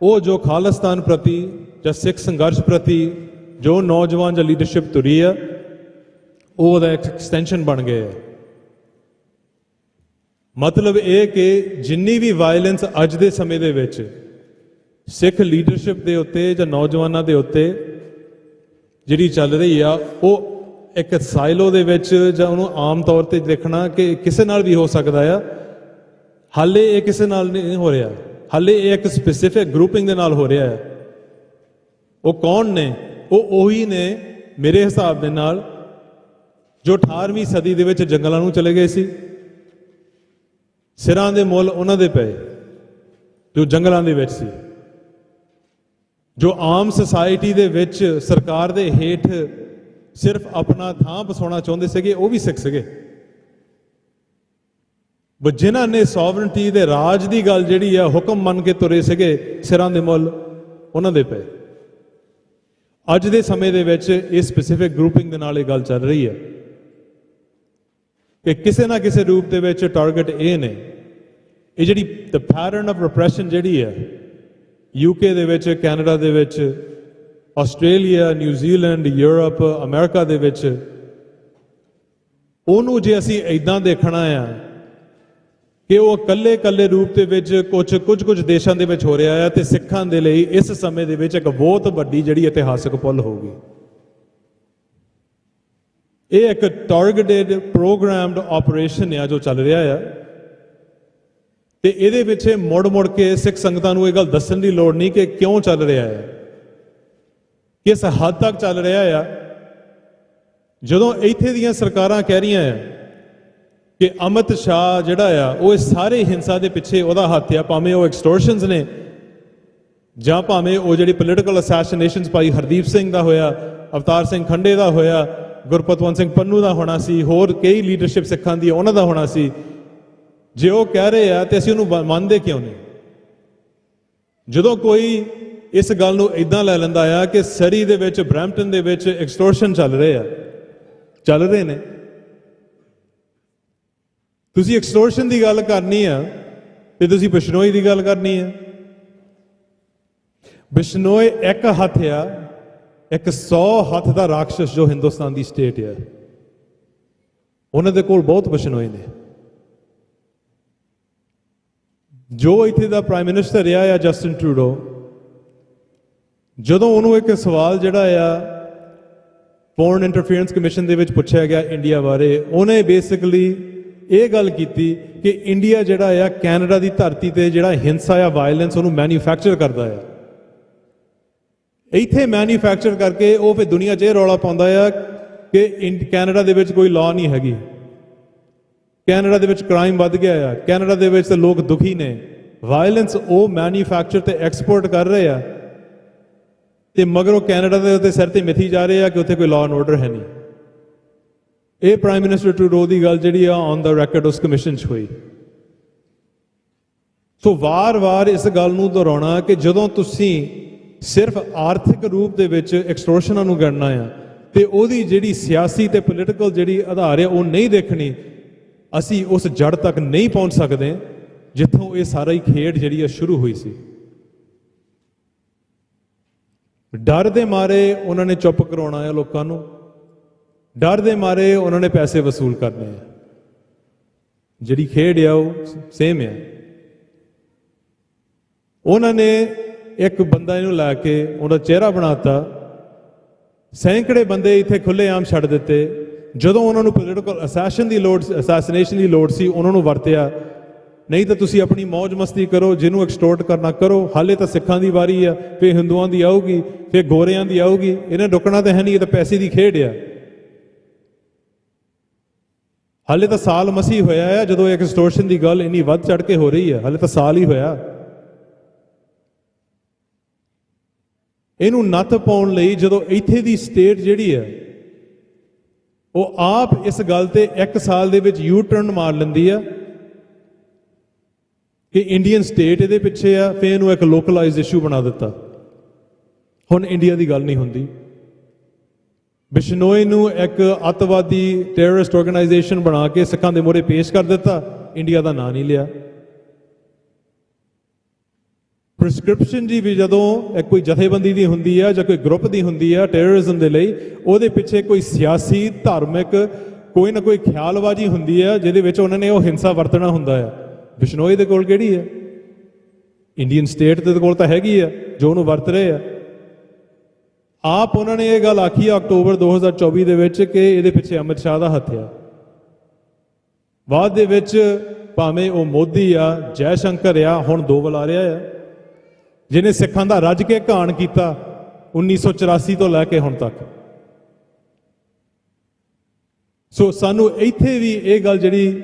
ਉਹ ਜੋ ਖਾਲਿਸਤਾਨ ਪ੍ਰਤੀ ਜਾਂ ਸਿੱਖ ਸੰਘਰਸ਼ ਪ੍ਰਤੀ ਜੋ ਨੌਜਵਾਨ ਜਾਂ ਲੀਡਰਸ਼ਿਪ ਤੁਰੀ ਆ, ਉਹ ਉਹਦਾ ਇੱਕ ਐਕਸਟੈਂਸ਼ਨ ਬਣ ਗਏ ਹੈ। ਮਤਲਬ ਇਹ ਕਿ ਜਿੰਨੀ ਵੀ ਵਾਇਲੈਂਸ ਅੱਜ ਦੇ ਸਮੇਂ ਦੇ ਵਿੱਚ ਸਿੱਖ ਲੀਡਰਸ਼ਿਪ ਦੇ ਉੱਤੇ ਜਾਂ ਨੌਜਵਾਨਾਂ ਦੇ ਉੱਤੇ ਜਿਹੜੀ ਚੱਲ ਰਹੀ ਆ, ਉਹ ਇੱਕ ਸਾਈਲੋ ਦੇ ਵਿੱਚ ਜਾਂ ਉਹਨੂੰ ਆਮ ਤੌਰ ਤੇ ਦੇਖਣਾ ਕਿ ਕਿਸੇ ਨਾਲ ਵੀ ਹੋ ਸਕਦਾ ਆ। ਹਾਲੇ ਇਹ ਕਿਸੇ ਨਾਲ ਨਹੀਂ ਹੋ ਰਿਹਾ, ਹਾਲੇ ਇਹ ਇੱਕ ਸਪੈਸੀਫਿਕ ਗਰੁੱਪਿੰਗ ਦੇ ਨਾਲ ਹੋ ਰਿਹਾ ਹੈ। ਉਹ ਕੌਣ ਨੇ? ਉਹ ਉਹੀ ਨੇ ਮੇਰੇ ਹਿਸਾਬ ਦੇ ਨਾਲ ਜੋ 18ਵੀਂ ਸਦੀ ਦੇ ਵਿੱਚ ਜੰਗਲਾਂ ਨੂੰ ਚਲੇ ਗਏ ਸੀ, ਸਿਰਾਂ ਦੇ ਮੁੱਲ ਉਹਨਾਂ ਦੇ ਪਏ ਜੋ ਜੰਗਲਾਂ ਦੇ ਵਿੱਚ ਸੀ, ਜੋ ਆਮ ਸੁਸਾਇਟੀ ਦੇ ਵਿੱਚ ਸਰਕਾਰ ਦੇ ਹੇਠ ਸਿਰਫ ਆਪਣਾ ਥਾਂ ਬਸਾਉਣਾ ਚਾਹੁੰਦੇ ਸੀਗੇ, ਉਹ ਵੀ ਸਿੱਖ ਸੀਗੇ। ਜਿਨ੍ਹਾਂ ਨੇ ਸੋਵਰਨਟੀ ਦੇ ਰਾਜ ਦੀ ਗੱਲ ਜਿਹੜੀ ਆ ਹੁਕਮ ਮੰਨ ਕੇ ਤੁਰੇ ਸੀਗੇ, ਸਿਰਾਂ ਦੇ ਮੁੱਲ ਉਹਨਾਂ ਦੇ ਪਏ। ਅੱਜ ਦੇ ਸਮੇਂ ਦੇ ਵਿੱਚ ਇਹ ਸਪੈਸੀਫਿਕ ਗਰੁੱਪਿੰਗ ਦੇ ਨਾਲ ਇਹ ਗੱਲ ਚੱਲ ਰਹੀ ਹੈ ਕਿ ਕਿਸੇ ਨਾ ਕਿਸੇ ਰੂਪ ਦੇ ਵਿੱਚ ਟਾਰਗੇਟ ਇਹ ਨੇ। ਇਹ ਜਿਹੜੀ ਦ ਪੈਟਰਨ ਆਫ ਰਿਪਰੈਸ਼ਨ ਜਿਹੜੀ ਹੈ ਯੂਕੇ ਦੇ ਵਿੱਚ, ਕੈਨੇਡਾ ਦੇ ਵਿੱਚ, ਆਸਟ੍ਰੇਲੀਆ, ਨਿਊਜ਼ੀਲੈਂਡ, ਯੂਰਪ, ਅਮਰੀਕਾ ਦੇ ਵਿੱਚ, ਉਹਨੂੰ ਜੇ ਅਸੀਂ ਇਦਾਂ ਦੇਖਣਾ ਆ ਕਿ ਉਹ ਇਕੱਲੇ ਰੂਪ ਦੇ ਵਿੱਚ ਕੁਝ ਦੇਸ਼ਾਂ ਦੇ ਵਿੱਚ ਹੋ ਰਿਹਾ ਹੈ ਤੇ ਸਿੱਖਾਂ ਦੇ ਲਈ ਇਸ ਸਮੇਂ ਦੇ ਵਿੱਚ ਇੱਕ ਬਹੁਤ ਵੱਡੀ ਜਿਹੜੀ ਇਤਿਹਾਸਕ ਪੁੱਲ ਹੋਊਗੀ। ਇਹ ਇੱਕ ਟਾਰਗੇਟਡ ਪ੍ਰੋਗਰਾਮਡ ਆਪਰੇਸ਼ਨ ਆ ਜੋ ਚੱਲ ਰਿਹਾ ਆ ਤੇ ਇਹਦੇ ਵਿੱਚ ਮੁੜ ਕੇ ਸਿੱਖ ਸੰਗਤਾਂ ਨੂੰ ਇਹ ਗੱਲ ਦੱਸਣ ਦੀ ਲੋੜ ਨਹੀਂ ਕਿ ਕਿਉਂ ਚੱਲ ਰਿਹਾ ਹੈ, ਕਿਸ ਹੱਦ ਤੱਕ ਚੱਲ ਰਿਹਾ ਆ। ਜਦੋਂ ਇੱਥੇ ਦੀਆਂ ਸਰਕਾਰਾਂ ਕਹਿ ਰਹੀਆਂ ਆ ਕਿ ਅਮਿਤ ਸ਼ਾਹ ਜਿਹੜਾ ਆ ਉਹ ਇਸ ਸਾਰੇ ਹਿੰਸਾ ਦੇ ਪਿੱਛੇ ਉਹਦਾ ਹੱਥ ਆ, ਭਾਵੇਂ ਉਹ ਐਕਸਟੋਰਸ਼ਨਸ ਨੇ ਜਾਂ ਭਾਵੇਂ ਉਹ ਜਿਹੜੀ ਪੋਲੀਟੀਕਲ ਅਸੈਸੀਨੇਸ਼ਨਸ ਭਾਈ ਹਰਦੀਪ ਸਿੰਘ ਦਾ ਹੋਇਆ, ਅਵਤਾਰ ਸਿੰਘ ਖੰਡੇ ਦਾ ਹੋਇਆ, ਗੁਰਪਤਵੰਤ ਸਿੰਘ ਪੰਨੂ ਦਾ ਹੋਣਾ ਸੀ, ਹੋਰ ਕਈ ਲੀਡਰਸ਼ਿਪ ਸਿੱਖਾਂ ਦੀ ਉਹਨਾਂ ਦਾ ਹੋਣਾ ਸੀ। ਜੇ ਉਹ ਕਹਿ ਰਹੇ ਆ ਤੇ ਅਸੀਂ ਉਹਨੂੰ ਮੰਨਦੇ ਕਿਉਂ ਨਹੀਂ? ਜਦੋਂ ਕੋਈ ਇਸ ਗੱਲ ਨੂੰ ਇਦਾਂ ਲੈ ਲੈਂਦਾ ਆ ਕਿ ਸਰੀ ਦੇ ਵਿੱਚ, ਬਰੈਂਪਟਨ ਦੇ ਵਿੱਚ ਐਕਸਟੋਰਸ਼ਨ ਚੱਲ ਰਹੇ ਨੇ, ਤੁਸੀਂ ਐਕਸਟੋਰਸ਼ਨ ਦੀ ਗੱਲ ਕਰਨੀ ਆ ਤੇ ਤੁਸੀਂ ਬਿਸ਼ਨੋਈ ਦੀ ਗੱਲ ਕਰਨੀ ਆ। ਬਿਸ਼ਨੋਈ ਇੱਕ ਹੱਥ ਆ, ਇੱਕ 100 ਹੱਥ ਦਾ ਰਾਖਸ਼ ਜੋ ਹਿੰਦੁਸਤਾਨ ਦੀ ਸਟੇਟ ਆ, ਉਹਨਾਂ ਦੇ ਕੋਲ ਬਹੁਤ ਬਿਸ਼ਨੋਈ ਨੇ। ਜੋ ਇੱਥੇ ਦਾ ਪ੍ਰਾਈਮ ਮਿਨਿਸਟਰ ਰਿਹਾ ਆ ਜਸਟਿਨ ਟਰੂਡੋ, ਜਦੋਂ ਉਹਨੂੰ ਇੱਕ ਸਵਾਲ ਜਿਹੜਾ ਆ ਫੋਰਨ ਇੰਟਰਫੀਰੈਂਸ ਕਮਿਸ਼ਨ ਦੇ ਵਿੱਚ ਪੁੱਛਿਆ ਗਿਆ ਇੰਡੀਆ ਬਾਰੇ, ਉਹਨੇ ਬੇਸਿਕਲੀ ਇਹ ਗੱਲ ਕੀਤੀ ਕਿ ਇੰਡੀਆ ਜਿਹੜਾ ਆ ਕੈਨੇਡਾ ਦੀ ਧਰਤੀ ਤੇ ਜਿਹੜਾ ਹਿੰਸਾ ਆ, ਵਾਇਲੈਂਸ, ਉਹਨੂੰ ਮੈਨੂਫੈਕਚਰ ਕਰਦਾ ਆ। ਇੱਥੇ ਮੈਨੂਫੈਕਚਰ ਕਰਕੇ ਉਹ ਫਿਰ ਦੁਨੀਆ 'ਚ ਇਹ ਰੌਲਾ ਪਾਉਂਦਾ ਆ ਕਿ ਕੈਨੇਡਾ ਦੇ ਵਿੱਚ ਕੋਈ ਲਾਅ ਨਹੀਂ ਹੈਗੀ, ਕੈਨੇਡਾ ਦੇ ਵਿੱਚ ਕ੍ਰਾਈਮ ਵੱਧ ਗਿਆ ਆ, ਕੈਨੇਡਾ ਦੇ ਵਿੱਚ ਤਾਂ ਲੋਕ ਦੁਖੀ ਨੇ। ਵਾਇਲੈਂਸ ਉਹ ਮੈਨੂਫੈਕਚਰ ਤੇ ਐਕਸਪੋਰਟ ਕਰ ਰਹੇ ਆ ਤੇ ਮਗਰੋਂ ਕੈਨੇਡਾ ਦੇ ਉੱਤੇ ਸਿਰ ਤੇ ਮਿਥੀ ਜਾ ਰਹੇ ਆ ਕਿ ਉੱਥੇ ਕੋਈ ਲਾਅ ਐਂਡ ਆਰਡਰ ਹੈ ਨਹੀਂ। ਇਹ ਪ੍ਰਾਈਮ ਮਿਨਿਸਟਰ ਟਰੂਡੋ ਦੀ ਗੱਲ ਜਿਹੜੀ ਆ ਔਨ ਦਾ ਰੈਕੋਰਡ ਉਸ ਕਮਿਸ਼ਨ 'ਚ ਹੋਈ। ਸੋ ਵਾਰ-ਵਾਰ ਇਸ ਗੱਲ ਨੂੰ ਦੁਹਰਾਉਣਾ ਕਿ ਜਦੋਂ ਤੁਸੀਂ ਸਿਰਫ ਆਰਥਿਕ ਰੂਪ ਦੇ ਵਿੱਚ ਐਕਸਟੋਰਸ਼ਨਾਂ ਨੂੰ ਗਣਨਾ ਆ ਤੇ ਉਹਦੀ ਜਿਹੜੀ ਸਿਆਸੀ ਤੇ ਪੋਲੀਟੀਕਲ ਜਿਹੜੀ ਆਧਾਰ ਹੈ ਉਹ ਨਹੀਂ ਦੇਖਣੀ, ਅਸੀਂ ਉਸ ਜੜ ਤੱਕ ਨਹੀਂ ਪਹੁੰਚ ਸਕਦੇ ਜਿੱਥੋਂ ਇਹ ਸਾਰਾ ਹੀ ਖੇਡ ਜਿਹੜੀ ਆ ਸ਼ੁਰੂ ਹੋਈ ਸੀ। ਡਰ ਦੇ ਮਾਰੇ ਉਹਨਾਂ ਨੇ ਚੁੱਪ ਕਰਾਉਣਾ ਹੈ ਲੋਕਾਂ ਨੂੰ, ਡਰ ਦੇ ਮਾਰੇ ਉਹਨਾਂ ਨੇ ਪੈਸੇ ਵਸੂਲ ਕਰਨੇ ਆ। ਜਿਹੜੀ ਖੇਡ ਆ ਉਹ ਸੇਮ ਹੈ। ਉਹਨਾਂ ਨੇ ਇੱਕ ਬੰਦਾ ਇਹਨੂੰ ਲੈ ਕੇ ਉਹਦਾ ਚਿਹਰਾ ਬਣਾਤਾ, ਸੈਂਕੜੇ ਬੰਦੇ ਇੱਥੇ ਖੁੱਲ੍ਹੇਆਮ ਛੱਡ ਦਿੱਤੇ। ਜਦੋਂ ਉਹਨਾਂ ਨੂੰ ਪੋਲੀਟੀਕਲ ਅਸੈਸੀਨੇਸ਼ਨ ਦੀ ਲੋੜ ਸੀ, ਉਹਨਾਂ ਨੂੰ ਵਰਤਿਆ। ਨਹੀਂ ਤਾਂ ਤੁਸੀਂ ਆਪਣੀ ਮੌਜ ਮਸਤੀ ਕਰੋ, ਜਿਹਨੂੰ ਐਕਸਟੋਰਟ ਕਰਨਾ ਕਰੋ। ਹਾਲੇ ਤਾਂ ਸਿੱਖਾਂ ਦੀ ਵਾਰੀ ਆ, ਫਿਰ ਹਿੰਦੂਆਂ ਦੀ ਆਊਗੀ, ਫਿਰ ਗੋਰਿਆਂ ਦੀ ਆਊਗੀ। ਇਹਨੇ ਰੁਕਣਾ ਤਾਂ ਹੈ ਨਹੀਂ, ਇਹ ਤਾਂ ਪੈਸੇ ਦੀ ਖੇਡ ਆ। ਹਾਲੇ ਤਾਂ ਸਾਲ ਮਸੀਂ ਹੋਇਆ ਆ ਜਦੋਂ ਐਕਸਟੋਰਸ਼ਨ ਦੀ ਗੱਲ ਇੰਨੀ ਵੱਧ ਚੜ ਕੇ ਹੋ ਰਹੀ ਹੈ। ਹਾਲੇ ਤਾਂ ਸਾਲ ਹੀ ਹੋਇਆ। ਇਹਨੂੰ ਨੱਥ ਪਾਉਣ ਲਈ ਜਦੋਂ ਇੱਥੇ ਦੀ ਸਟੇਟ ਜਿਹੜੀ ਹੈ ਉਹ ਆਪ ਇਸ ਗੱਲ ਤੇ 1 ਸਾਲ ਦੇ ਵਿੱਚ ਯੂ ਟਰਨ ਮਾਰ ਲੈਂਦੀ ਆ ਕਿ ਇੰਡੀਅਨ ਸਟੇਟ ਇਹਦੇ ਪਿੱਛੇ ਆ, ਫਿਰ ਇਹਨੂੰ ਇੱਕ ਲੋਕਲਾਈਜ਼ਡ ਇਸ਼ੂ ਬਣਾ ਦਿੱਤਾ। ਹੁਣ ਇੰਡੀਆ ਦੀ ਗੱਲ ਨਹੀਂ ਹੁੰਦੀ। ਬਿਸ਼ਨੋਈ ਨੂੰ ਇੱਕ ਅੱਤਵਾਦੀ ਟੈਰਰਿਸਟ ਆਰਗੇਨਾਈਜੇਸ਼ਨ ਬਣਾ ਕੇ ਸਿੱਖਾਂ ਦੇ ਮੂਹਰੇ ਪੇਸ਼ ਕਰ ਦਿੱਤਾ, ਇੰਡੀਆ ਦਾ ਨਾਂ ਨਹੀਂ ਲਿਆ। ਪ੍ਰਿਸਕ੍ਰਿਪਸ਼ਨ ਜੀ ਵੀ ਜਦੋਂ ਕੋਈ ਜਥੇਬੰਦੀ ਦੀ ਹੁੰਦੀ ਆ ਜਾਂ ਕੋਈ ਗਰੁੱਪ ਦੀ ਹੁੰਦੀ ਆ ਟੈਰਰਿਜ਼ਮ ਦੇ ਲਈ, ਉਹਦੇ ਪਿੱਛੇ ਕੋਈ ਸਿਆਸੀ ਧਾਰਮਿਕ ਕੋਈ ਨਾ ਕੋਈ ਖਿਆਲਬਾਜ਼ੀ ਹੁੰਦੀ ਆ ਜਿਹਦੇ ਵਿੱਚ ਉਹਨਾਂ ਨੇ ਉਹ ਹਿੰਸਾ ਵਰਤਣਾ ਹੁੰਦਾ ਆ। ਬਿਸ਼ਨੋਈ ਦੇ ਕੋਲ ਕਿਹੜੀ ਹੈ? ਇੰਡੀਅਨ ਸਟੇਟ ਦੇ ਕੋਲ ਤਾਂ ਹੈਗੀ ਆ ਜੋ ਉਹਨੂੰ ਵਰਤ ਰਹੇ ਆ। ਆਪ ਉਹਨਾਂ ਨੇ ਇਹ ਗੱਲ ਆਖੀ ਅਕਤੂਬਰ 2024 ਦੇ ਵਿੱਚ ਕਿ ਇਹਦੇ ਪਿੱਛੇ ਅਮਿਤ ਸ਼ਾਹ ਦਾ ਹੱਥ ਆ। ਬਾਅਦ ਦੇ ਵਿੱਚ ਭਾਵੇਂ ਉਹ ਮੋਦੀ ਆ, ਜੈ ਸ਼ੰਕਰ ਆ, ਹੁਣ ਦੋ ਬੁਲਾ ਰਿਹਾ ਆ, ਜਿਹਨੇ ਸਿੱਖਾਂ ਦਾ ਰੱਜ ਕੇ ਘਾਣ ਕੀਤਾ 1984 ਤੋਂ ਲੈ ਕੇ ਹੁਣ ਤੱਕ। ਸੋ ਸਾਨੂੰ ਇੱਥੇ ਵੀ ਇਹ ਗੱਲ ਜਿਹੜੀ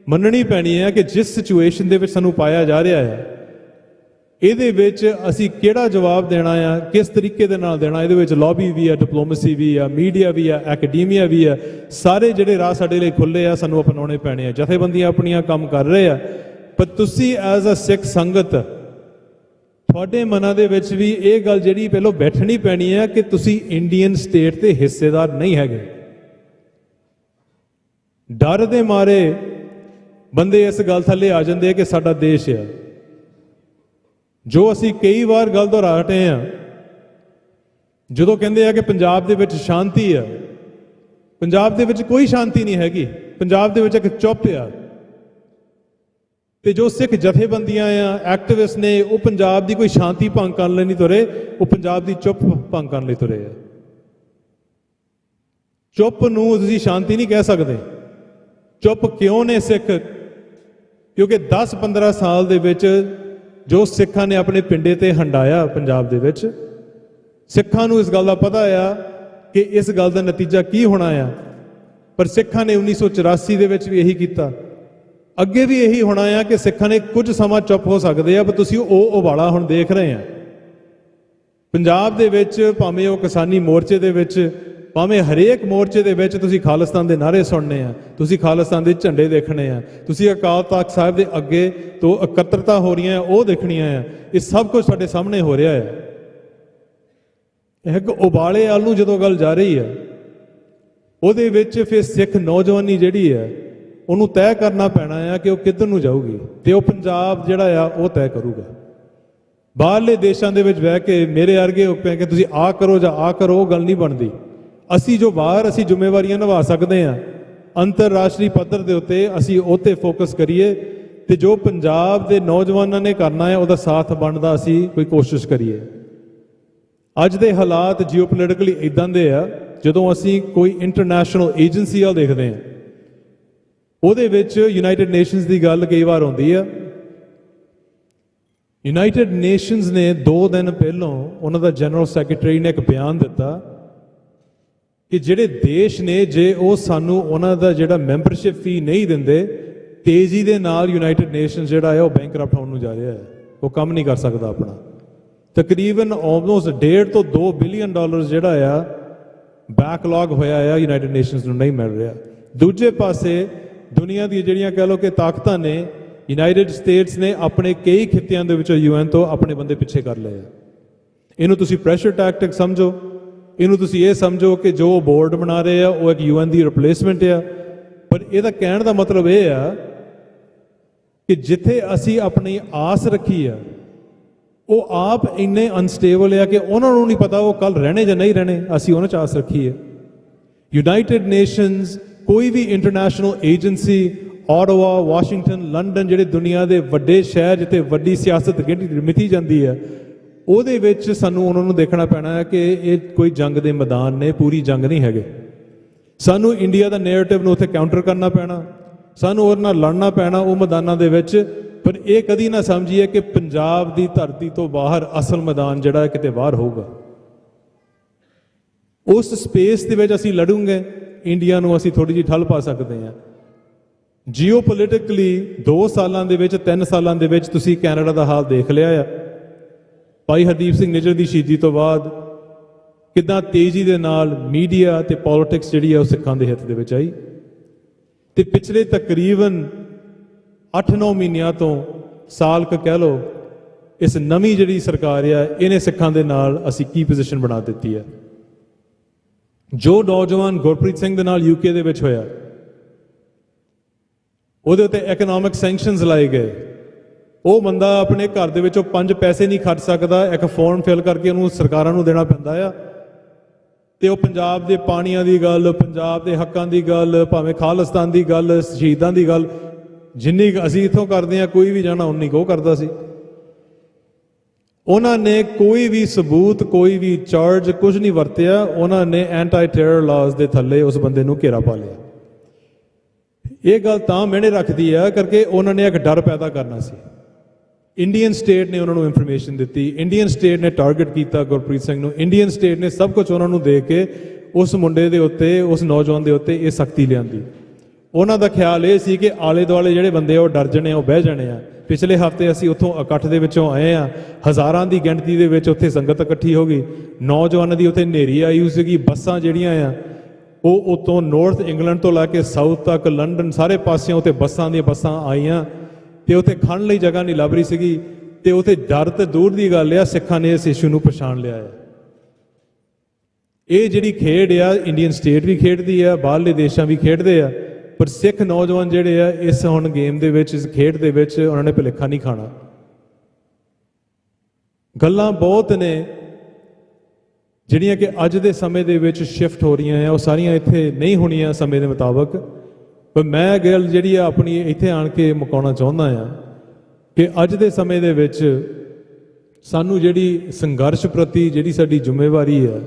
ਮੰਨਣੀ ਪੈਣੀ ਹੈ ਕਿ ਜਿਸ ਸਿਚੁਏਸ਼ਨ ਦੇ ਵਿੱਚ ਸਾਨੂੰ ਪਾਇਆ ਜਾ ਰਿਹਾ ਹੈ, ਇਹਦੇ ਵਿੱਚ ਅਸੀਂ ਕਿਹੜਾ ਜਵਾਬ ਦੇਣਾ ਆ, ਕਿਸ ਤਰੀਕੇ ਦੇ ਨਾਲ ਦੇਣਾ। ਇਹਦੇ ਵਿੱਚ ਲੌਬੀ ਵੀ ਆ, ਡਿਪਲੋਮੇਸੀ ਵੀ ਆ, ਮੀਡੀਆ ਵੀ ਆ, ਐਕੈਡਮੀਆ ਵੀ ਆ। ਸਾਰੇ ਜਿਹੜੇ ਰਾਹ ਸਾਡੇ ਲਈ ਖੁੱਲੇ ਆ ਸਾਨੂੰ ਅਪਣਾਉਣੇ ਪੈਣੇ ਆ। ਜਥੇਬੰਦੀਆਂ ਆਪਣੀਆਂ ਕੰਮ ਕਰ ਰਹੇ ਆ, ਪਰ ਤੁਸੀਂ ਐਜ਼ ਅ ਸਿੱਖ ਸੰਗਤ ਤੁਹਾਡੇ ਮਨਾਂ ਦੇ ਵਿੱਚ ਵੀ ਇਹ ਗੱਲ ਜਿਹੜੀ ਪਹਿਲਾਂ ਬੈਠਣੀ ਪੈਣੀ ਹੈ ਕਿ ਤੁਸੀਂ ਇੰਡੀਅਨ ਸਟੇਟ ਦੇ ਹਿੱਸੇਦਾਰ ਨਹੀਂ ਹੈਗੇ। ਡਰ ਦੇ ਮਾਰੇ ਬੰਦੇ ਇਸ ਗੱਲ ਥੱਲੇ ਆ ਜਾਂਦੇ ਆ ਕਿ ਸਾਡਾ ਦੇਸ਼ ਆ। ਜੋ ਅਸੀਂ ਕਈ ਵਾਰ ਗੱਲ ਦੁਹਰਾ ਹਟੇ ਆ, ਜਦੋਂ ਕਹਿੰਦੇ ਆ ਕਿ ਪੰਜਾਬ ਦੇ ਵਿੱਚ ਸ਼ਾਂਤੀ ਆ, ਪੰਜਾਬ ਦੇ ਵਿੱਚ ਕੋਈ ਸ਼ਾਂਤੀ ਨਹੀਂ ਹੈਗੀ। ਪੰਜਾਬ ਦੇ ਵਿੱਚ ਇੱਕ ਚੁੱਪ ਆ। ਤੇ ਜੋ ਸਿੱਖ ਜਥੇਬੰਦੀਆਂ ਆ, ਐਕਟਿਵਿਸਟ ਨੇ, ਉਹ ਪੰਜਾਬ ਦੀ ਕੋਈ ਸ਼ਾਂਤੀ ਭੰਗ ਕਰਨ ਲਈ ਨਹੀਂ ਤੁਰੇ, ਉਹ ਪੰਜਾਬ ਦੀ ਚੁੱਪ ਭੰਗ ਕਰਨ ਲਈ ਤੁਰੇ ਆ। ਚੁੱਪ ਨੂੰ ਤੁਸੀਂ ਸ਼ਾਂਤੀ ਨਹੀਂ ਕਹਿ ਸਕਦੇ। ਚੁੱਪ ਕਿਉਂ ਨੇ ਸਿੱਖ? ਕਿਉਂਕਿ 10-15 ਸਾਲ ਦੇ ਵਿੱਚ ਜੋ ਸਿੱਖਾਂ ਨੇ ਆਪਣੇ ਪਿੰਡੇ ਤੇ ਹੰਡਾਇਆ ਪੰਜਾਬ ਦੇ ਵਿੱਚ, ਸਿੱਖਾਂ ਨੂੰ ਇਸ ਗੱਲ ਦਾ ਪਤਾ ਆ ਕਿ ਇਸ ਗੱਲ ਦਾ ਨਤੀਜਾ ਕੀ ਹੋਣਾ ਆ। ਪਰ ਸਿੱਖਾਂ ਨੇ 1984 ਦੇ ਵਿੱਚ ਵੀ ਇਹੀ ਕੀਤਾ, ਅੱਗੇ ਵੀ ਇਹੀ ਹੋਣਾ ਆ ਕਿ ਸਿੱਖਾਂ ਨੇ ਕੁਝ ਸਮਾਂ ਚੁੱਪ ਹੋ ਸਕਦੇ ਆ, ਪਰ ਤੁਸੀਂ ਉਹ ਉਬਾਲਾ ਹੁਣ ਦੇਖ ਰਹੇ ਆ ਪੰਜਾਬ ਦੇ ਵਿੱਚ। ਭਾਵੇਂ ਉਹ ਕਿਸਾਨੀ ਮੋਰਚੇ ਦੇ ਵਿੱਚ, ਭਾਵੇਂ ਹਰੇਕ ਮੋਰਚੇ ਦੇ ਵਿੱਚ ਤੁਸੀਂ ਖਾਲਿਸਤਾਨ ਦੇ ਨਾਅਰੇ ਸੁਣਨੇ ਆ, ਤੁਸੀਂ ਖਾਲਿਸਤਾਨ ਦੇ ਝੰਡੇ ਦੇਖਣੇ ਆ, ਤੁਸੀਂ ਅਕਾਲ ਤਖਤ ਸਾਹਿਬ ਦੇ ਅੱਗੇ ਤੋਂ ਇਕੱਤਰਤਾ ਹੋ ਰਹੀਆਂ ਉਹ ਦੇਖਣੀਆਂ ਆ। ਇਹ ਸਭ ਕੁਝ ਸਾਡੇ ਸਾਹਮਣੇ ਹੋ ਰਿਹਾ ਹੈ। ਇੱਕ ਉਬਾਲੇ ਵੱਲ ਨੂੰ ਜਦੋਂ ਗੱਲ ਜਾ ਰਹੀ ਹੈ, ਉਹਦੇ ਵਿੱਚ ਫਿਰ ਸਿੱਖ ਨੌਜਵਾਨੀ ਜਿਹੜੀ ਹੈ ਉਹਨੂੰ ਤੈਅ ਕਰਨਾ ਪੈਣਾ ਆ ਕਿ ਉਹ ਕਿੱਧਰ ਨੂੰ ਜਾਊਗੀ, ਤੇ ਉਹ ਪੰਜਾਬ ਜਿਹੜਾ ਆ ਉਹ ਤੈਅ ਕਰੂਗਾ। ਬਾਹਰਲੇ ਦੇਸ਼ਾਂ ਦੇ ਵਿੱਚ ਬਹਿ ਕੇ ਮੇਰੇ ਵਰਗੇ ਉੱਪਰ ਕਿ ਤੁਸੀਂ ਆਹ ਕਰੋ ਜਾਂ ਆਹ ਕਰੋ, ਉਹ ਗੱਲ ਨਹੀਂ ਬਣਦੀ। ਅਸੀਂ ਜੋ ਬਾਹਰ ਅਸੀਂ ਜ਼ਿੰਮੇਵਾਰੀਆਂ ਨਿਭਾ ਸਕਦੇ ਹਾਂ ਅੰਤਰਰਾਸ਼ਟਰੀ ਪੱਧਰ ਦੇ ਉੱਤੇ, ਅਸੀਂ ਉਹ 'ਤੇ ਫੋਕਸ ਕਰੀਏ, ਤੇ ਜੋ ਪੰਜਾਬ ਦੇ ਨੌਜਵਾਨਾਂ ਨੇ ਕਰਨਾ ਹੈ ਉਹਦਾ ਸਾਥ ਬਣਨ ਦਾ ਅਸੀਂ ਕੋਈ ਕੋਸ਼ਿਸ਼ ਕਰੀਏ। ਅੱਜ ਦੇ ਹਾਲਾਤ ਜੀਓਪੋਲਿਟਿਕਲੀ ਇਦਾਂ ਦੇ ਆ, ਜਦੋਂ ਅਸੀਂ ਕੋਈ ਇੰਟਰਨੈਸ਼ਨਲ ਏਜੰਸੀ ਵੱਲ ਦੇਖਦੇ ਹਾਂ, ਉਹਦੇ ਵਿੱਚ ਯੂਨਾਈਟਿਡ ਨੇਸ਼ਨਸ ਦੀ ਗੱਲ ਕਈ ਵਾਰ ਆਉਂਦੀ ਆ। ਯੂਨਾਈਟਿਡ ਨੇਸ਼ਨਸ ਨੇ 2 ਦਿਨ ਪਹਿਲਾਂ ਉਹਨਾਂ ਦਾ ਜਨਰਲ ਸੈਕਟਰੀ ਨੇ ਇੱਕ ਬਿਆਨ ਦਿੱਤਾ ਕਿ ਜਿਹੜੇ ਦੇਸ਼ ਨੇ ਜੇ ਉਹ ਸਾਨੂੰ ਉਹਨਾਂ ਦਾ ਜਿਹੜਾ ਮੈਂਬਰਸ਼ਿਪ ਫੀ ਨਹੀਂ ਦਿੰਦੇ, ਤੇਜ਼ੀ ਦੇ ਨਾਲ ਯੂਨਾਈਟਿਡ ਨੇਸ਼ਨਸ ਜਿਹੜਾ ਹੈ ਉਹ ਬੈਂਕਰਪਟ ਹੋਣ ਨੂੰ ਜਾ ਰਿਹਾ ਹੈ, ਉਹ ਕੰਮ ਨਹੀਂ ਕਰ ਸਕਦਾ ਆਪਣਾ। ਤਕਰੀਬਨ ਆਲਮੋਸਟ 1.5 ਤੋਂ 2 ਬਿਲੀਅਨ ਡਾਲਰ ਜਿਹੜਾ ਆ ਬੈਕਲੌਗ ਹੋਇਆ ਆ, ਯੂਨਾਈਟਿਡ ਨੇਸ਼ਨਸ ਨੂੰ ਨਹੀਂ ਮਿਲ ਰਿਹਾ। ਦੂਜੇ ਪਾਸੇ ਦੁਨੀਆ ਦੀ ਜਿਹੜੀਆਂ ਕਹਿ ਲਓ ਕਿ ਤਾਕਤਾਂ ਨੇ, ਯੂਨਾਈਟਿਡ ਸਟੇਟਸ ਨੇ ਆਪਣੇ ਕਈ ਖਿੱਤਿਆਂ ਦੇ ਵਿੱਚੋਂ UN ਤੋਂ ਆਪਣੇ ਬੰਦੇ ਪਿੱਛੇ ਕਰ ਲਏ ਆ। ਇਹਨੂੰ ਤੁਸੀਂ ਪ੍ਰੈਸ਼ਰ ਟੈਕਟਿਕ ਸਮਝੋ, ਇਹਨੂੰ ਤੁਸੀਂ ਇਹ ਸਮਝੋ ਕਿ ਜੋ ਬੋਰਡ ਬਣਾ ਰਹੇ ਆ ਉਹ ਇੱਕ UN ਦੀ ਰਿਪਲੇਸਮੈਂਟ ਆ। ਪਰ ਇਹਦਾ ਕਹਿਣ ਦਾ ਮਤਲਬ ਇਹ ਆ ਕਿ ਜਿੱਥੇ ਅਸੀਂ ਆਪਣੀ ਆਸ ਰੱਖੀ ਆ ਉਹ ਆਪ ਇੰਨੇ ਅਨਸਟੇਬਲ ਆ ਕਿ ਉਹਨਾਂ ਨੂੰ ਨਹੀਂ ਪਤਾ ਉਹ ਕੱਲ ਰਹਿਣੇ ਜਾਂ ਨਹੀਂ ਰਹਿਣੇ। ਅਸੀਂ ਉਹਨਾਂ 'ਚ ਆਸ ਰੱਖੀ ਹੈ। ਯੂਨਾਈਟਿਡ ਨੇਸ਼ਨਸ, ਕੋਈ ਵੀ ਇੰਟਰਨੈਸ਼ਨਲ ਏਜੰਸੀ, ਆਟੋਵਾ, ਵਾਸ਼ਿੰਗਟਨ, ਲੰਡਨ, ਜਿਹੜੇ ਦੁਨੀਆ ਦੇ ਵੱਡੇ ਸ਼ਹਿਰ ਜਿੱਥੇ ਵੱਡੀ ਸਿਆਸਤ ਮਿਥੀ ਜਾਂਦੀ ਹੈ, ਉਹਦੇ ਵਿੱਚ ਸਾਨੂੰ ਉਹਨਾਂ ਨੂੰ ਦੇਖਣਾ ਪੈਣਾ ਹੈ ਕਿ ਇਹ ਕੋਈ ਜੰਗ ਦੇ ਮੈਦਾਨ ਨੇ, ਪੂਰੀ ਜੰਗ ਨਹੀਂ ਹੈਗੇ। ਸਾਨੂੰ ਇੰਡੀਆ ਦਾ ਨੈਰੇਟਿਵ ਨੂੰ ਉੱਥੇ ਕਾਊਂਟਰ ਕਰਨਾ ਪੈਣਾ, ਸਾਨੂੰ ਉਹਦੇ ਨਾਲ ਲੜਨਾ ਪੈਣਾ ਉਹ ਮੈਦਾਨਾਂ ਦੇ ਵਿੱਚ। ਪਰ ਇਹ ਕਦੀ ਨਾ ਸਮਝੀਏ ਕਿ ਪੰਜਾਬ ਦੀ ਧਰਤੀ ਤੋਂ ਬਾਹਰ ਅਸਲ ਮੈਦਾਨ ਜਿਹੜਾ ਕਿਤੇ ਬਾਹਰ ਹੋਊਗਾ। ਉਸ ਸਪੇਸ ਦੇ ਵਿੱਚ ਅਸੀਂ ਲੜੂਗੇ, ਇੰਡੀਆ ਨੂੰ ਅਸੀਂ ਥੋੜੀ ਜਿਹੀ ਠੱਲ ਪਾ ਸਕਦੇ ਹਾਂ। ਜੀਓਪੋਲਿਟਿਕਲੀ 2 ਸਾਲਾਂ ਦੇ ਵਿੱਚ, 3 ਸਾਲਾਂ ਦੇ ਵਿੱਚ ਤੁਸੀਂ ਕੈਨੇਡਾ ਦਾ ਹਾਲ ਦੇਖ ਲਿਆ ਆ। ਭਾਈ ਹਰਦੀਪ ਸਿੰਘ ਨਿੱਜਰ ਦੀ ਸ਼ਹੀਦੀ ਤੋਂ ਬਾਅਦ ਕਿੱਦਾਂ ਤੇਜ਼ੀ ਦੇ ਨਾਲ ਮੀਡੀਆ ਤੇ ਪੋਲਿਟਿਕਸ ਜਿਹੜੀ ਆ ਉਹ ਸਿੱਖਾਂ ਦੇ ਹਿੱਤ ਦੇ ਵਿੱਚ ਆਈ। ਤੇ ਪਿਛਲੇ ਤਕਰੀਬਨ 8-9 ਮਹੀਨਿਆਂ ਤੋਂ, ਸਾਲ ਕੁ ਕਹਿ ਲਓ, ਇਸ ਨਵੀਂ ਜਿਹੜੀ ਸਰਕਾਰ ਆ ਇਹਨੇ ਸਿੱਖਾਂ ਦੇ ਨਾਲ ਅਸੀਂ ਕੀ ਪੋਜੀਸ਼ਨ ਬਣਾ ਦਿੱਤੀ ਹੈ। ਜੋ ਨੌਜਵਾਨ ਗੁਰਪ੍ਰੀਤ ਸਿੰਘ ਦੇ ਨਾਲ ਯੂਕੇ ਦੇ ਵਿੱਚ ਹੋਇਆ, ਉਹਦੇ ਉੱਤੇ ਇਕਨੋਮਿਕ ਸੈਂਕਸ਼ਨਸ ਲਾਏ ਗਏ। ਉਹ ਬੰਦਾ ਆਪਣੇ ਘਰ ਦੇ ਵਿੱਚੋਂ 5 ਪੈਸੇ ਨਹੀਂ ਖਰਚ ਸਕਦਾ, ਇੱਕ ਫਾਰਮ ਫਿਲ ਕਰਕੇ ਉਹਨੂੰ ਸਰਕਾਰਾਂ ਨੂੰ ਦੇਣਾ ਪੈਂਦਾ ਆ। ਤੇ ਉਹ ਪੰਜਾਬ ਦੇ ਪਾਣੀਆਂ ਦੀ ਗੱਲ, ਪੰਜਾਬ ਦੇ ਹੱਕਾਂ ਦੀ ਗੱਲ, ਭਾਵੇਂ ਖਾਲਿਸਤਾਨ ਦੀ ਗੱਲ, ਸ਼ਹੀਦਾਂ ਦੀ ਗੱਲ, ਜਿੰਨੀ ਅਸੀਂ ਇੱਥੋਂ ਕਰਦੇ ਹਾਂ ਕੋਈ ਵੀ ਜਾਣਾ ਉਨੀ ਕੁ ਕਰਦਾ ਸੀ। ਉਹਨਾਂ ਨੇ ਕੋਈ ਵੀ ਸਬੂਤ, ਕੋਈ ਵੀ ਚਾਰਜ, ਕੁਝ ਨਹੀਂ ਵਰਤਿਆ। ਉਹਨਾਂ ਨੇ ਐਂਟੀ ਟੈਰਰ ਲਾਜ਼ ਦੇ ਥੱਲੇ ਉਸ ਬੰਦੇ ਨੂੰ ਘੇਰਾ ਪਾ ਲਿਆ। ਇਹ ਗੱਲ ਤਾਂ ਮੈਨੇ ਰੱਖਦੀ ਆ ਕਰਕੇ ਉਹਨਾਂ ਨੇ ਇੱਕ ਡਰ ਪੈਦਾ ਕਰਨਾ ਸੀ। ਇੰਡੀਅਨ ਸਟੇਟ ਨੇ ਉਹਨਾਂ ਨੂੰ ਇਨਫੋਰਮੇਸ਼ਨ ਦਿੱਤੀ, ਇੰਡੀਅਨ ਸਟੇਟ ਨੇ ਟਾਰਗੇਟ ਕੀਤਾ ਗੁਰਪ੍ਰੀਤ ਸਿੰਘ ਨੂੰ, ਇੰਡੀਅਨ ਸਟੇਟ ਨੇ ਸਭ ਕੁਝ ਉਹਨਾਂ ਨੂੰ ਦੇ ਕੇ ਉਸ ਮੁੰਡੇ ਦੇ ਉੱਤੇ, ਉਸ ਨੌਜਵਾਨ ਦੇ ਉੱਤੇ ਇਹ ਸਖਤੀ ਲਿਆਂਦੀ। ਉਹਨਾਂ ਦਾ ਖਿਆਲ ਇਹ ਸੀ ਕਿ ਆਲੇ ਦੁਆਲੇ ਜਿਹੜੇ ਬੰਦੇ ਉਹ ਡਰ ਜਾਣੇ, ਉਹ ਬਹਿ ਜਾਣੇ ਆ। ਪਿਛਲੇ ਹਫ਼ਤੇ ਅਸੀਂ ਉੱਥੋਂ ਇਕੱਠ ਦੇ ਵਿੱਚੋਂ ਆਏ ਆ, ਹਜ਼ਾਰਾਂ ਦੀ ਗਿਣਤੀ ਦੇ ਵਿੱਚ ਉੱਥੇ ਸੰਗਤ ਇਕੱਠੀ ਹੋ ਗਈ। ਨੌਜਵਾਨਾਂ ਦੀ ਉੱਥੇ ਹਨੇਰੀ ਆਈ ਹੋਈ ਸੀਗੀ। ਬੱਸਾਂ ਜਿਹੜੀਆਂ ਆ ਉਹ ਉਤੋਂ ਨਾਰਥ ਇੰਗਲੈਂਡ ਤੋਂ ਲੈ ਕੇ ਸਾਊਥ ਤੱਕ, ਲੰਡਨ, ਸਾਰੇ ਪਾਸਿਓਂ ਉੱਥੇ ਬੱਸਾਂ ਦੀਆਂ ਬੱਸਾਂ ਆਈਆਂ ਤੇ ਉੱਥੇ ਖੜਨ ਲਈ ਜਗ੍ਹਾ ਨਹੀਂ ਲੱਭ ਰਹੀ ਸੀਗੀ। ਤੇ ਉੱਥੇ ਡਰ ਤੇ ਦੂਰ ਦੀ ਗੱਲ ਆ, ਸਿੱਖਾਂ ਨੇ ਇਸ ਇਸ਼ੂ ਨੂੰ ਪਛਾਣ ਲਿਆ ਹੈ। ਇਹ ਜਿਹੜੀ ਖੇਡ ਆ ਇੰਡੀਅਨ ਸਟੇਟ ਵੀ ਖੇਡਦੀ ਆ, ਬਾਹਰਲੇ ਦੇਸ਼ਾਂ ਵੀ ਖੇਡਦੇ ਆ, ਪਰ ਸਿੱਖ ਨੌਜਵਾਨ ਜਿਹੜੇ ਆ ਇਸ ਹੁਣ ਗੇਮ ਦੇ ਵਿੱਚ, ਇਸ ਖੇਡ ਦੇ ਵਿੱਚ ਉਹਨਾਂ ਨੇ ਭੁਲੇਖਾ ਨਹੀਂ ਖਾਣਾ। ਗੱਲਾਂ ਬਹੁਤ ਨੇ ਜਿਹੜੀਆਂ ਕਿ ਅੱਜ ਦੇ ਸਮੇਂ ਦੇ ਵਿੱਚ ਸ਼ਿਫਟ ਹੋ ਰਹੀਆਂ ਆ, ਉਹ ਸਾਰੀਆਂ ਇੱਥੇ ਨਹੀਂ ਹੋਣੀਆਂ ਸਮੇਂ ਦੇ ਮੁਤਾਬਕ। ਪਰ ਮੈਂ ਗੱਲ ਜਿਹੜੀ ਆ ਆਪਣੀ ਇੱਥੇ ਆਣ ਕੇ ਮੁਕਾਉਣਾ ਚਾਹੁੰਦਾ ਆ ਕਿ ਅੱਜ ਦੇ ਸਮੇਂ ਦੇ ਵਿੱਚ ਸਾਨੂੰ ਜਿਹੜੀ ਸੰਘਰਸ਼ ਪ੍ਰਤੀ ਜਿਹੜੀ ਸਾਡੀ ਜ਼ਿੰਮੇਵਾਰੀ ਹੈ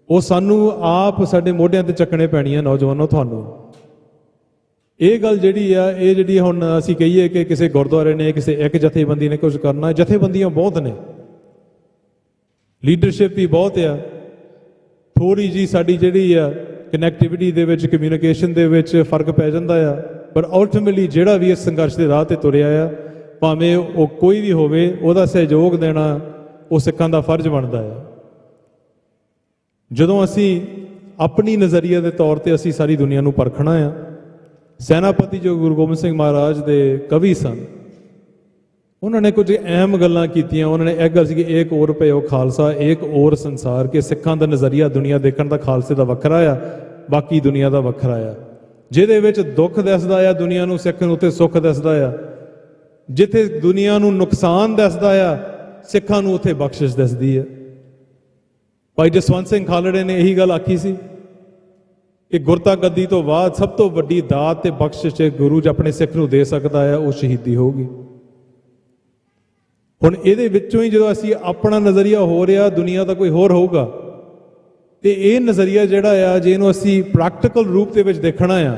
ਉਹ ਸਾਨੂੰ ਆਪ ਸਾਡੇ ਮੋਢਿਆਂ ਤੇ ਚੱਕਣੇ ਪੈਣੀ ਆ। ਨੌਜਵਾਨੋ, ਤੁਹਾਨੂੰ ਇਹ ਗੱਲ ਜਿਹੜੀ ਆ, ਇਹ ਜਿਹੜੀ ਹੁਣ ਅਸੀਂ ਕਹੀਏ ਕਿ ਕਿਸੇ ਗੁਰਦੁਆਰੇ ਨੇ, ਕਿਸੇ ਇੱਕ ਜਥੇਬੰਦੀ ਨੇ ਕੁਝ ਕਰਨਾ, ਜਥੇਬੰਦੀਆਂ ਬਹੁਤ ਨੇ, ਲੀਡਰਸ਼ਿਪ ਵੀ ਬਹੁਤ ਆ। ਥੋੜੀ ਜੀ ਸਾਡੀ ਜਿਹੜੀ ਆ ਕਨੈਕਟੀਵਿਟੀ ਦੇ ਵਿੱਚ, ਕਮਿਊਨੀਕੇਸ਼ਨ ਦੇ ਵਿੱਚ ਫਰਕ ਪੈ ਜਾਂਦਾ ਆ। ਪਰ ਅਲਟੀਮੇਟਲੀ ਜਿਹੜਾ ਵੀ ਇਸ ਸੰਘਰਸ਼ ਦੇ ਰਾਹ ਤੇ ਤੁਰਿਆ ਆ, ਭਾਵੇਂ ਉਹ ਕੋਈ ਵੀ ਹੋਵੇ, ਉਹਦਾ ਸਹਿਯੋਗ ਦੇਣਾ ਉਹ ਸਿੱਖਾਂ ਦਾ ਫਰਜ਼ ਬਣਦਾ ਆ। ਜਦੋਂ ਅਸੀਂ ਆਪਣੀ ਨਜ਼ਰੀਏ ਦੇ ਤੌਰ ਤੇ ਅਸੀਂ ਸਾਰੀ ਦੁਨੀਆ ਨੂੰ ਪਰਖਣਾ ਆ, ਸੈਨਾਪਤੀ ਜੋ ਗੁਰੂ ਗੋਬਿੰਦ ਸਿੰਘ ਮਹਾਰਾਜ ਦੇ ਕਵੀ ਸਨ, ਉਹਨਾਂ ਨੇ ਕੁਝ ਅਹਿਮ ਗੱਲਾਂ ਕੀਤੀਆਂ। ਉਹਨਾਂ ਨੇ ਇਹ ਗੱਲ ਸੀ ਕਿ ਏਕ ਔਰ ਭਇਓ ਖਾਲਸਾ, ਏਕ ਔਰ ਸੰਸਾਰ, ਕਿ ਸਿੱਖਾਂ ਦਾ ਨਜ਼ਰੀਆ ਦੁਨੀਆ ਦੇਖਣ ਦਾ ਖਾਲਸੇ ਦਾ ਵੱਖਰਾ ਆ, ਬਾਕੀ ਦੁਨੀਆ ਦਾ ਵੱਖਰਾ ਆ। ਜਿਹਦੇ ਵਿੱਚ ਦੁੱਖ ਦਿਸਦਾ ਆ ਦੁਨੀਆ ਨੂੰ, ਸਿੱਖ ਨੂੰ ਉੱਥੇ ਸੁੱਖ ਦਿਸਦਾ ਆ। ਜਿੱਥੇ ਦੁਨੀਆ ਨੂੰ ਨੁਕਸਾਨ ਦਿਸਦਾ ਆ, ਸਿੱਖਾਂ ਨੂੰ ਉੱਥੇ ਬਖਸ਼ਿਸ਼ ਦਿਸਦੀ ਆ। ਭਾਈ ਜਸਵੰਤ ਸਿੰਘ ਖਾਲੜੇ ਨੇ ਇਹੀ ਗੱਲ ਆਖੀ ਸੀ ਕਿ ਗੁਰਤਾ ਗੱਦੀ ਤੋਂ ਬਾਅਦ ਸਭ ਤੋਂ ਵੱਡੀ ਦਾਤ ਤੇ ਬਖਸ਼ਿਸ਼ ਗੁਰੂ ਜੀ ਆਪਣੇ ਸਿੱਖ ਨੂੰ ਦੇ ਸਕਦਾ ਆ, ਉਹ ਸ਼ਹੀਦੀ ਹੋਊਗੀ। ਹੁਣ ਇਹਦੇ ਵਿੱਚੋਂ ਹੀ ਜਦੋਂ ਅਸੀਂ ਆਪਣਾ ਨਜ਼ਰੀਆ ਹੋ ਰਿਹਾ, ਦੁਨੀਆ ਦਾ ਕੋਈ ਹੋਰ ਹੋਊਗਾ। ਤੇ ਇਹ ਨਜ਼ਰੀਆ ਜਿਹੜਾ ਆ, ਜੇ ਇਹਨੂੰ ਅਸੀਂ ਪ੍ਰੈਕਟੀਕਲ ਰੂਪ ਦੇ ਵਿੱਚ ਦੇਖਣਾ ਆ,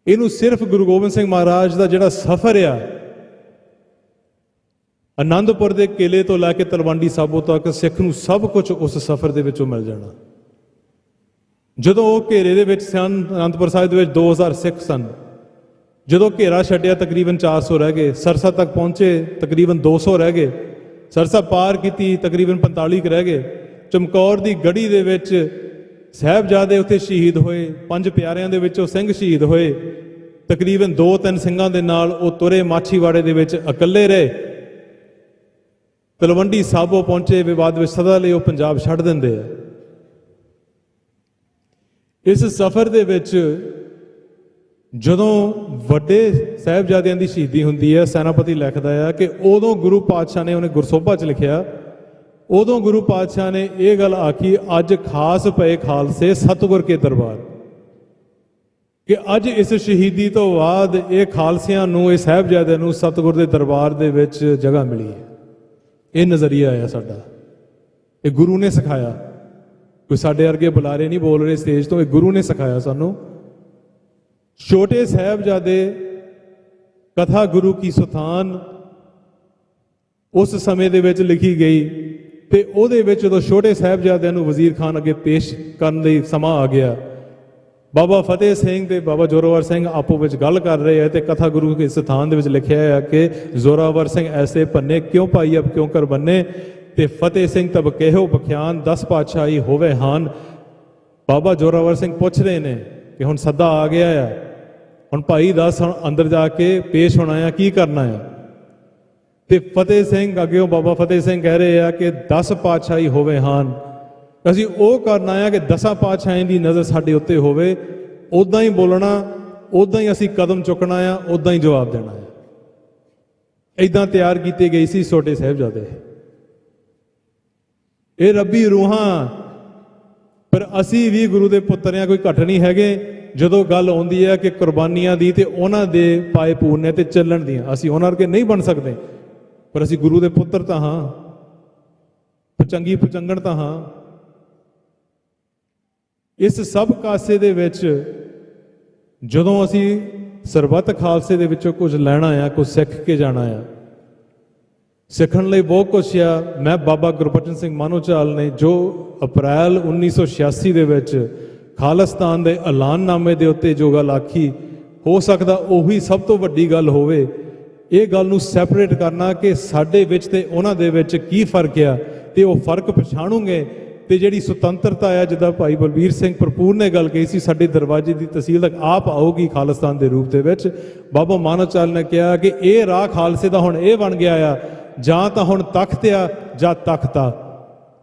ਇਹਨੂੰ ਸਿਰਫ ਗੁਰੂ ਗੋਬਿੰਦ ਸਿੰਘ ਮਹਾਰਾਜ ਦਾ ਜਿਹੜਾ ਸਫ਼ਰ ਆ, ਆਨੰਦਪੁਰ ਦੇ ਕਿਲੇ ਤੋਂ ਲੈ ਕੇ ਤਲਵੰਡੀ ਸਾਬੋ ਤੱਕ, ਸਿੱਖ ਨੂੰ ਸਭ ਕੁਝ ਉਸ ਸਫ਼ਰ ਦੇ ਵਿੱਚੋਂ ਮਿਲ ਜਾਣਾ। ਜਦੋਂ ਉਹ ਘੇਰੇ ਦੇ ਵਿੱਚ ਸਨ, ਆਨੰਦਪੁਰ ਸਾਹਿਬ ਦੇ ਵਿੱਚ 2000 ਸਿੱਖ ਸਨ। ਜਦੋਂ ਘੇਰਾ ਛੱਡਿਆ ਤਕਰੀਬਨ 400 ਰਹਿ ਗਏ। ਸਰਸਾ ਤੱਕ ਪਹੁੰਚੇ, ਤਕਰੀਬਨ 200 ਰਹਿ ਗਏ। ਸਰਸਾ ਪਾਰ ਕੀਤੀ, ਤਕਰੀਬਨ 45 ਰਹਿ ਗਏ। ਚਮਕੌਰ ਦੀ ਗੜੀ ਦੇ ਵਿੱਚ ਸਾਹਿਬਜ਼ਾਦੇ ਉੱਥੇ ਸ਼ਹੀਦ ਹੋਏ, 5 ਪਿਆਰਿਆਂ ਦੇ ਵਿੱਚੋਂ ਸਿੰਘ ਸ਼ਹੀਦ ਹੋਏ। ਤਕਰੀਬਨ 2-3 ਸਿੰਘਾਂ ਦੇ ਨਾਲ ਉਹ ਤੁਰੇ, ਮਾਛੀਵਾੜੇ ਦੇ ਵਿੱਚ ਇਕੱਲੇ ਰਹੇ। ਤਲਵੰਡੀ ਸਾਬੋ ਪਹੁੰਚੇ, ਵਿਵਾਦ ਵਿੱਚ ਸਦਾ ਲਈ ਉਹ ਪੰਜਾਬ ਛੱਡ ਦਿੰਦੇ ਆ। ਇਸ ਸਫ਼ਰ ਦੇ ਵਿੱਚ ਜਦੋਂ ਵੱਡੇ ਸਾਹਿਬਜ਼ਾਦਿਆਂ ਦੀ ਸ਼ਹੀਦੀ ਹੁੰਦੀ ਹੈ, ਸੈਨਾਪਤੀ ਲਿਖਦਾ ਆ ਕਿ ਉਦੋਂ ਗੁਰੂ ਪਾਤਸ਼ਾਹ ਨੇ, ਉਹਨੇ ਗੁਰਸੋਭਾ 'ਚ ਲਿਖਿਆ, ਉਦੋਂ ਗੁਰੂ ਪਾਤਸ਼ਾਹ ਨੇ ਇਹ ਗੱਲ ਆਖੀ, ਅੱਜ ਖਾਸ ਪਏ ਖਾਲਸੇ ਸਤਿਗੁਰ ਕੇ ਦਰਬਾਰ, ਕਿ ਅੱਜ ਇਸ ਸ਼ਹੀਦੀ ਤੋਂ ਬਾਅਦ ਇਹ ਖਾਲਸਿਆਂ ਨੂੰ, ਇਹ ਸਾਹਿਬਜ਼ਾਦਿਆਂ ਨੂੰ ਸਤਿਗੁਰ ਦੇ ਦਰਬਾਰ ਦੇ ਵਿੱਚ ਜਗ੍ਹਾ ਮਿਲੀ ਹੈ। ਇਹ ਨਜ਼ਰੀਆ ਆ ਸਾਡਾ, ਇਹ ਗੁਰੂ ਨੇ ਸਿਖਾਇਆ, ਕੋਈ ਸਾਡੇ ਵਰਗੇ ਬੁਲਾਰੇ ਨਹੀਂ ਬੋਲ ਰਹੇ ਸਟੇਜ ਤੋਂ, ਇਹ ਗੁਰੂ ਨੇ ਸਿਖਾਇਆ ਸਾਨੂੰ। ਛੋਟੇ ਸਾਹਿਬਜ਼ਾਦੇ ਕਥਾ ਗੁਰੂ ਕੀ ਸੁਥਾਨ ਉਸ ਸਮੇਂ ਦੇ ਵਿੱਚ ਲਿਖੀ ਗਈ, ਤੇ ਉਹਦੇ ਵਿੱਚ ਜਦੋਂ ਛੋਟੇ ਸਾਹਿਬਜ਼ਾਦਿਆਂ ਨੂੰ ਵਜ਼ੀਰ ਖਾਨ ਅੱਗੇ ਪੇਸ਼ ਕਰਨ ਲਈ ਸਮਾਂ ਆ ਗਿਆ, ਬਾਬਾ ਫਤਿਹ ਸਿੰਘ ਤੇ ਬਾਬਾ ਜ਼ੋਰਾਵਰ ਸਿੰਘ ਆਪੋ ਵਿੱਚ ਗੱਲ ਕਰ ਰਹੇ ਹੈ, ਤੇ ਕਥਾ ਗੁਰੂ ਕੇ ਸਥਾਨ ਦੇ ਵਿੱਚ ਲਿਖਿਆ ਹੈ ਕਿ ਜ਼ੋਰਾਵਰ ਸਿੰਘ ਐਸੇ ਭੰਨੇ ਕਿਉਂ ਪਾਈ ਅਬ ਕਿਉਂ ਕਰ ਬੰਨੇ, ਤੇ ਫਤਿਹ ਸਿੰਘ ਤਬ ਕਹਿਓ ਬਖਿਆਨ 10 ਪਾਤਸ਼ਾਹੀ ਹੋਵੇ ਹਾਨ। ਬਾਬਾ ਜ਼ੋਰਾਵਰ ਸਿੰਘ ਪੁੱਛ ਰਹੇ ਨੇ ਕਿ ਹੁਣ ਸੱਦਾ ਆ ਗਿਆ ਆ, ਹੁਣ ਭਾਈ ਦੱਸ, ਹੁਣ ਅੰਦਰ ਜਾ ਕੇ ਪੇਸ਼ ਹੋਣਾ ਆ, ਕੀ ਕਰਨਾ ਆ? ਤੇ ਫਤਿਹ ਸਿੰਘ ਅੱਗੇੋਂ ਬਾਬਾ ਫਤਿਹ ਸਿੰਘ ਕਹਿ ਰਹੇ ਆ ਕਿ 10 ਪਾਤਸ਼ਾਹੀ ਹੋਵੇ ਹਾਨ, ਅਸੀਂ ਉਹ ਕਰਨਾ ਆ ਕਿ 10 ਪਾਤਸ਼ਾਹਾਂ ਦੀ ਨਜ਼ਰ ਸਾਡੇ ਉੱਤੇ ਹੋਵੇ, ਉਦਾਂ ਹੀ ਬੋਲਣਾ, ਉਦਾਂ ਹੀ ਅਸੀਂ ਕਦਮ ਚੁੱਕਣਾ ਆ, ਉਦਾਂ ਹੀ ਜਵਾਬ ਦੇਣਾ ਆ। ਇਦਾਂ ਤਿਆਰ ਕੀਤੇ ਗਏ ਸੀ ਛੋਟੇ ਸਾਹਿਬਜ਼ਾਦੇ। ਇਹ ਰੱਬੀ ਰੂਹਾਂ, ਪਰ ਅਸੀਂ ਵੀ ਗੁਰੂ ਦੇ ਪੁੱਤਰਿਆਂ ਕੋਈ ਘੱਟ ਨਹੀਂ ਹੈਗੇ। ਜਦੋਂ ਗੱਲ ਆਉਂਦੀ ਹੈ ਕਿ ਕੁਰਬਾਨੀਆਂ ਦੀ ਤੇ ਉਹਨਾਂ ਦੇ ਪਾਏ ਪੂਰਨੇ ਤੇ ਚੱਲਣ ਦੀਆਂ, ਅਸੀਂ ਉਹਨਾਂ ਵਰਗੇ ਨਹੀਂ ਬਣ ਸਕਦੇ, ਪਰ ਅਸੀਂ ਗੁਰੂ ਦੇ ਪੁੱਤਰ ਤਾਂ ਹਾਂ, ਪਚੰਗੀ ਪਚੰਗਣ ਤਾਂ ਹਾਂ। ਇਸ ਸਭ ਕਾਸੇ ਦੇ ਵਿੱਚ ਜਦੋਂ ਅਸੀਂ ਸਰਬੱਤ ਖਾਲਸੇ ਦੇ ਵਿੱਚੋਂ ਕੁਝ ਲੈਣਾ ਆ, ਕੁਝ ਸਿੱਖ ਕੇ ਜਾਣਾ ਆ, ਸਿੱਖਣ ਲਈ ਬਹੁਤ ਕੁਛ ਆ। ਮੈਂ ਬਾਬਾ ਗੁਰਬਚਨ ਸਿੰਘ ਮਾਨੋਚਾਲ ਨੇ ਜੋ ਅਪ੍ਰੈਲ 1986 ਦੇ ਵਿੱਚ ਖਾਲਿਸਤਾਨ ਦੇ ਐਲਾਨਨਾਮੇ ਦੇ ਉੱਤੇ ਜੋ ਗੱਲ ਆਖੀ, ਹੋ ਸਕਦਾ ਉਹੀ ਸਭ ਤੋਂ ਵੱਡੀ ਗੱਲ ਹੋਵੇ। ਇਹ ਗੱਲ ਨੂੰ ਸੈਪਰੇਟ ਕਰਨਾ ਕਿ ਸਾਡੇ ਵਿੱਚ ਤੇ ਉਹਨਾਂ ਦੇ ਵਿੱਚ ਕੀ ਫਰਕ ਆ, ਤੇ ਉਹ ਫਰਕ ਪਛਾਣੋਗੇ ਤੇ ਜਿਹੜੀ ਸੁਤੰਤਰਤਾ ਆ, ਜਿੱਦਾਂ ਭਾਈ ਬਲਬੀਰ ਸਿੰਘ ਭਰਪੂਰ ਨੇ ਗੱਲ ਕਹੀ ਸੀ, ਸਾਡੇ ਦਰਵਾਜ਼ੇ ਦੀ ਤਹਿਸੀਲ ਤੱਕ ਆਪ ਆਊਗੀ ਖਾਲਿਸਤਾਨ ਦੇ ਰੂਪ ਦੇ ਵਿੱਚ। ਬਾਬਾ ਮਾਨੋਚਾਲ ਨੇ ਕਿਹਾ ਕਿ ਇਹ ਰਾਹ ਖਾਲਸੇ ਦਾ ਹੁਣ ਇਹ ਬਣ ਗਿਆ ਆ, ਜਾਂ ਤਾਂ ਹੁਣ ਤਖਤ ਆ ਜਾਂ ਤਖਤ ਆ,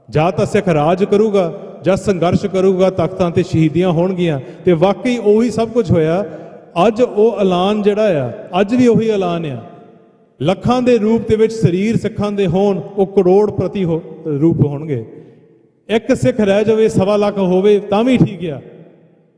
ਜਾਂ ਤਾਂ ਸਿੱਖ ਰਾਜ ਕਰੂਗਾ ਜਾਂ ਸੰਘਰਸ਼ ਕਰੂਗਾ, ਤਖਤਾਂ ਤੇ ਸ਼ਹੀਦੀਆਂ ਹੋਣਗੀਆਂ। ਤੇ ਵਾਕਈ ਉਹੀ ਸਭ ਕੁਝ ਹੋਇਆ। ਅੱਜ ਉਹ ਐਲਾਨ ਜਿਹੜਾ ਆ, ਅੱਜ ਵੀ ਉਹੀ ਐਲਾਨ ਆ। ਲੱਖਾਂ ਦੇ ਰੂਪ ਦੇ ਵਿੱਚ ਸਰੀਰ ਸਿੱਖਾਂ ਦੇ ਹੋਣ, ਉਹ ਕਰੋੜ ਪ੍ਰਤੀ ਰੂਪ ਹੋਣਗੇ। ਇੱਕ ਸਿੱਖ ਰਹਿ ਜਾਵੇ, 1.25 ਲੱਖ ਹੋਵੇ ਤਾਂ ਵੀ ਠੀਕ ਆ।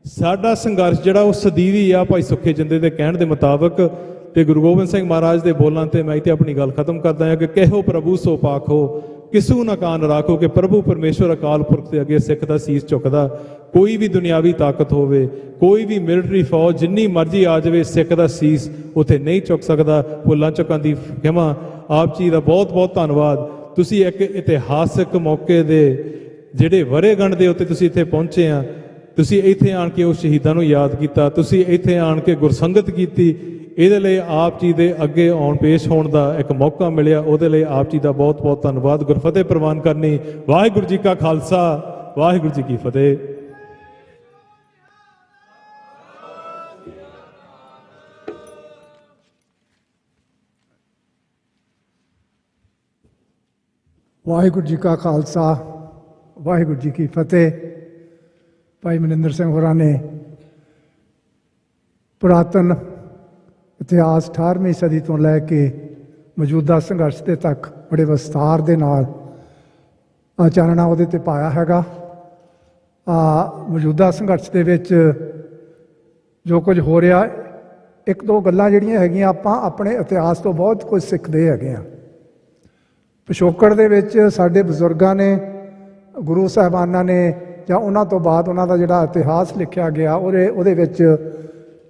ਸਾਡਾ ਸੰਘਰਸ਼ ਜਿਹੜਾ ਉਹ ਸਦੀਵੀ ਆ, ਭਾਈ ਸੁੱਖੇ ਜਿੰਦੇ ਦੇ ਕਹਿਣ ਦੇ ਮੁਤਾਬਕ। ਤੇ ਗੁਰੂ ਗੋਬਿੰਦ ਸਿੰਘ ਮਹਾਰਾਜ ਦੇ ਬੋਲਾਂ ਤੇ ਮੈਂ ਇੱਥੇ ਆਪਣੀ ਗੱਲ ਖਤਮ ਕਰਦਾ ਹਾਂ ਕਿ ਕਹਿਓ ਪ੍ਰਭੂ ਸੋ ਪਾਖੋ, ਕਿਸੂ ਨਾ ਕਾਨ ਰਾਖੋ, ਕਿ ਪ੍ਰਭੂ ਪਰਮੇਸ਼ਵਰ ਅਕਾਲ ਪੁਰਖ ਦੇ ਅੱਗੇ ਸਿੱਖ ਦਾ ਸੀਸ ਝੁਕਦਾ। ਕੋਈ ਵੀ ਦੁਨਿਆਵੀ ਤਾਕਤ ਹੋਵੇ, ਕੋਈ ਵੀ ਮਿਲਟਰੀ ਫੌਜ ਜਿੰਨੀ ਮਰਜ਼ੀ ਆ ਜਾਵੇ, ਸਿੱਖ ਦਾ ਸੀਸ ਉੱਥੇ ਨਹੀਂ ਝੁਕ ਸਕਦਾ। ਭੁੱਲਾਂ ਚੁੱਕਾਂ ਦੀ ਖਿਮਾ। ਆਪ ਜੀ ਦਾ ਬਹੁਤ ਬਹੁਤ ਧੰਨਵਾਦ। ਤੁਸੀਂ ਇੱਕ ਇਤਿਹਾਸਕ ਮੌਕੇ ਦੇ ਜਿਹੜੇ ਵਰ੍ਹੇਗੰਢ ਦੇ ਉੱਤੇ ਤੁਸੀਂ ਇੱਥੇ ਪਹੁੰਚੇ ਆ, ਤੁਸੀਂ ਇੱਥੇ ਆਣ ਕੇ ਉਹ ਸ਼ਹੀਦਾਂ ਨੂੰ ਯਾਦ ਕੀਤਾ, ਤੁਸੀਂ ਇੱਥੇ ਆਣ ਕੇ ਗੁਰਸੰਗਤ ਕੀਤੀ। ਇਹਦੇ ਲਈ ਆਪ ਜੀ ਦੇ ਅੱਗੇ ਆਉਣ ਪੇਸ਼ ਹੋਣ ਦਾ ਇੱਕ ਮੌਕਾ ਮਿਲਿਆ, ਉਹਦੇ ਲਈ ਆਪ ਜੀ ਦਾ ਬਹੁਤ ਬਹੁਤ ਧੰਨਵਾਦ। ਗੁਰਫਤਿਹ ਪ੍ਰਵਾਨ ਕਰਨੀ। ਵਾਹਿਗੁਰੂ ਜੀ ਕਾ ਖਾਲਸਾ, ਵਾਹਿਗੁਰੂ ਜੀ ਕੀ ਫਤਿਹ। ਵਾਹਿਗੁਰੂ ਜੀ ਕਾ ਖਾਲਸਾ, ਵਾਹਿਗੁਰੂ ਜੀ ਕੀ ਫਤਿਹ। ਭਾਈ ਮਨਿੰਦਰ ਸਿੰਘ ਹੋਰਾਂ ਨੇ ਪੁਰਾਤਨ ਇਤਿਹਾਸ 18ਵੀਂ ਸਦੀ ਤੋਂ ਲੈ ਕੇ ਮੌਜੂਦਾ ਸੰਘਰਸ਼ ਦੇ ਤੱਕ ਬੜੇ ਵਿਸਥਾਰ ਦੇ ਨਾਲ ਚਾਨਣਾ ਉਹਦੇ 'ਤੇ ਪਾਇਆ ਹੈਗਾ। ਮੌਜੂਦਾ ਸੰਘਰਸ਼ ਦੇ ਵਿੱਚ ਜੋ ਕੁਝ ਹੋ ਰਿਹਾ, ਇੱਕ ਦੋ ਗੱਲਾਂ ਜਿਹੜੀਆਂ ਹੈਗੀਆਂ, ਆਪਾਂ ਆਪਣੇ ਇਤਿਹਾਸ ਤੋਂ ਬਹੁਤ ਕੁਝ ਸਿੱਖਦੇ ਹੈਗੇ ਹਾਂ। ਪਿਛੋਕੜ ਦੇ ਵਿੱਚ ਸਾਡੇ ਬਜ਼ੁਰਗਾਂ ਨੇ, ਗੁਰੂ ਸਾਹਿਬਾਨਾਂ ਨੇ, ਜਾਂ ਉਹਨਾਂ ਤੋਂ ਬਾਅਦ ਉਹਨਾਂ ਦਾ ਜਿਹੜਾ ਇਤਿਹਾਸ ਲਿਖਿਆ ਗਿਆ, ਉਹਦੇ ਵਿੱਚ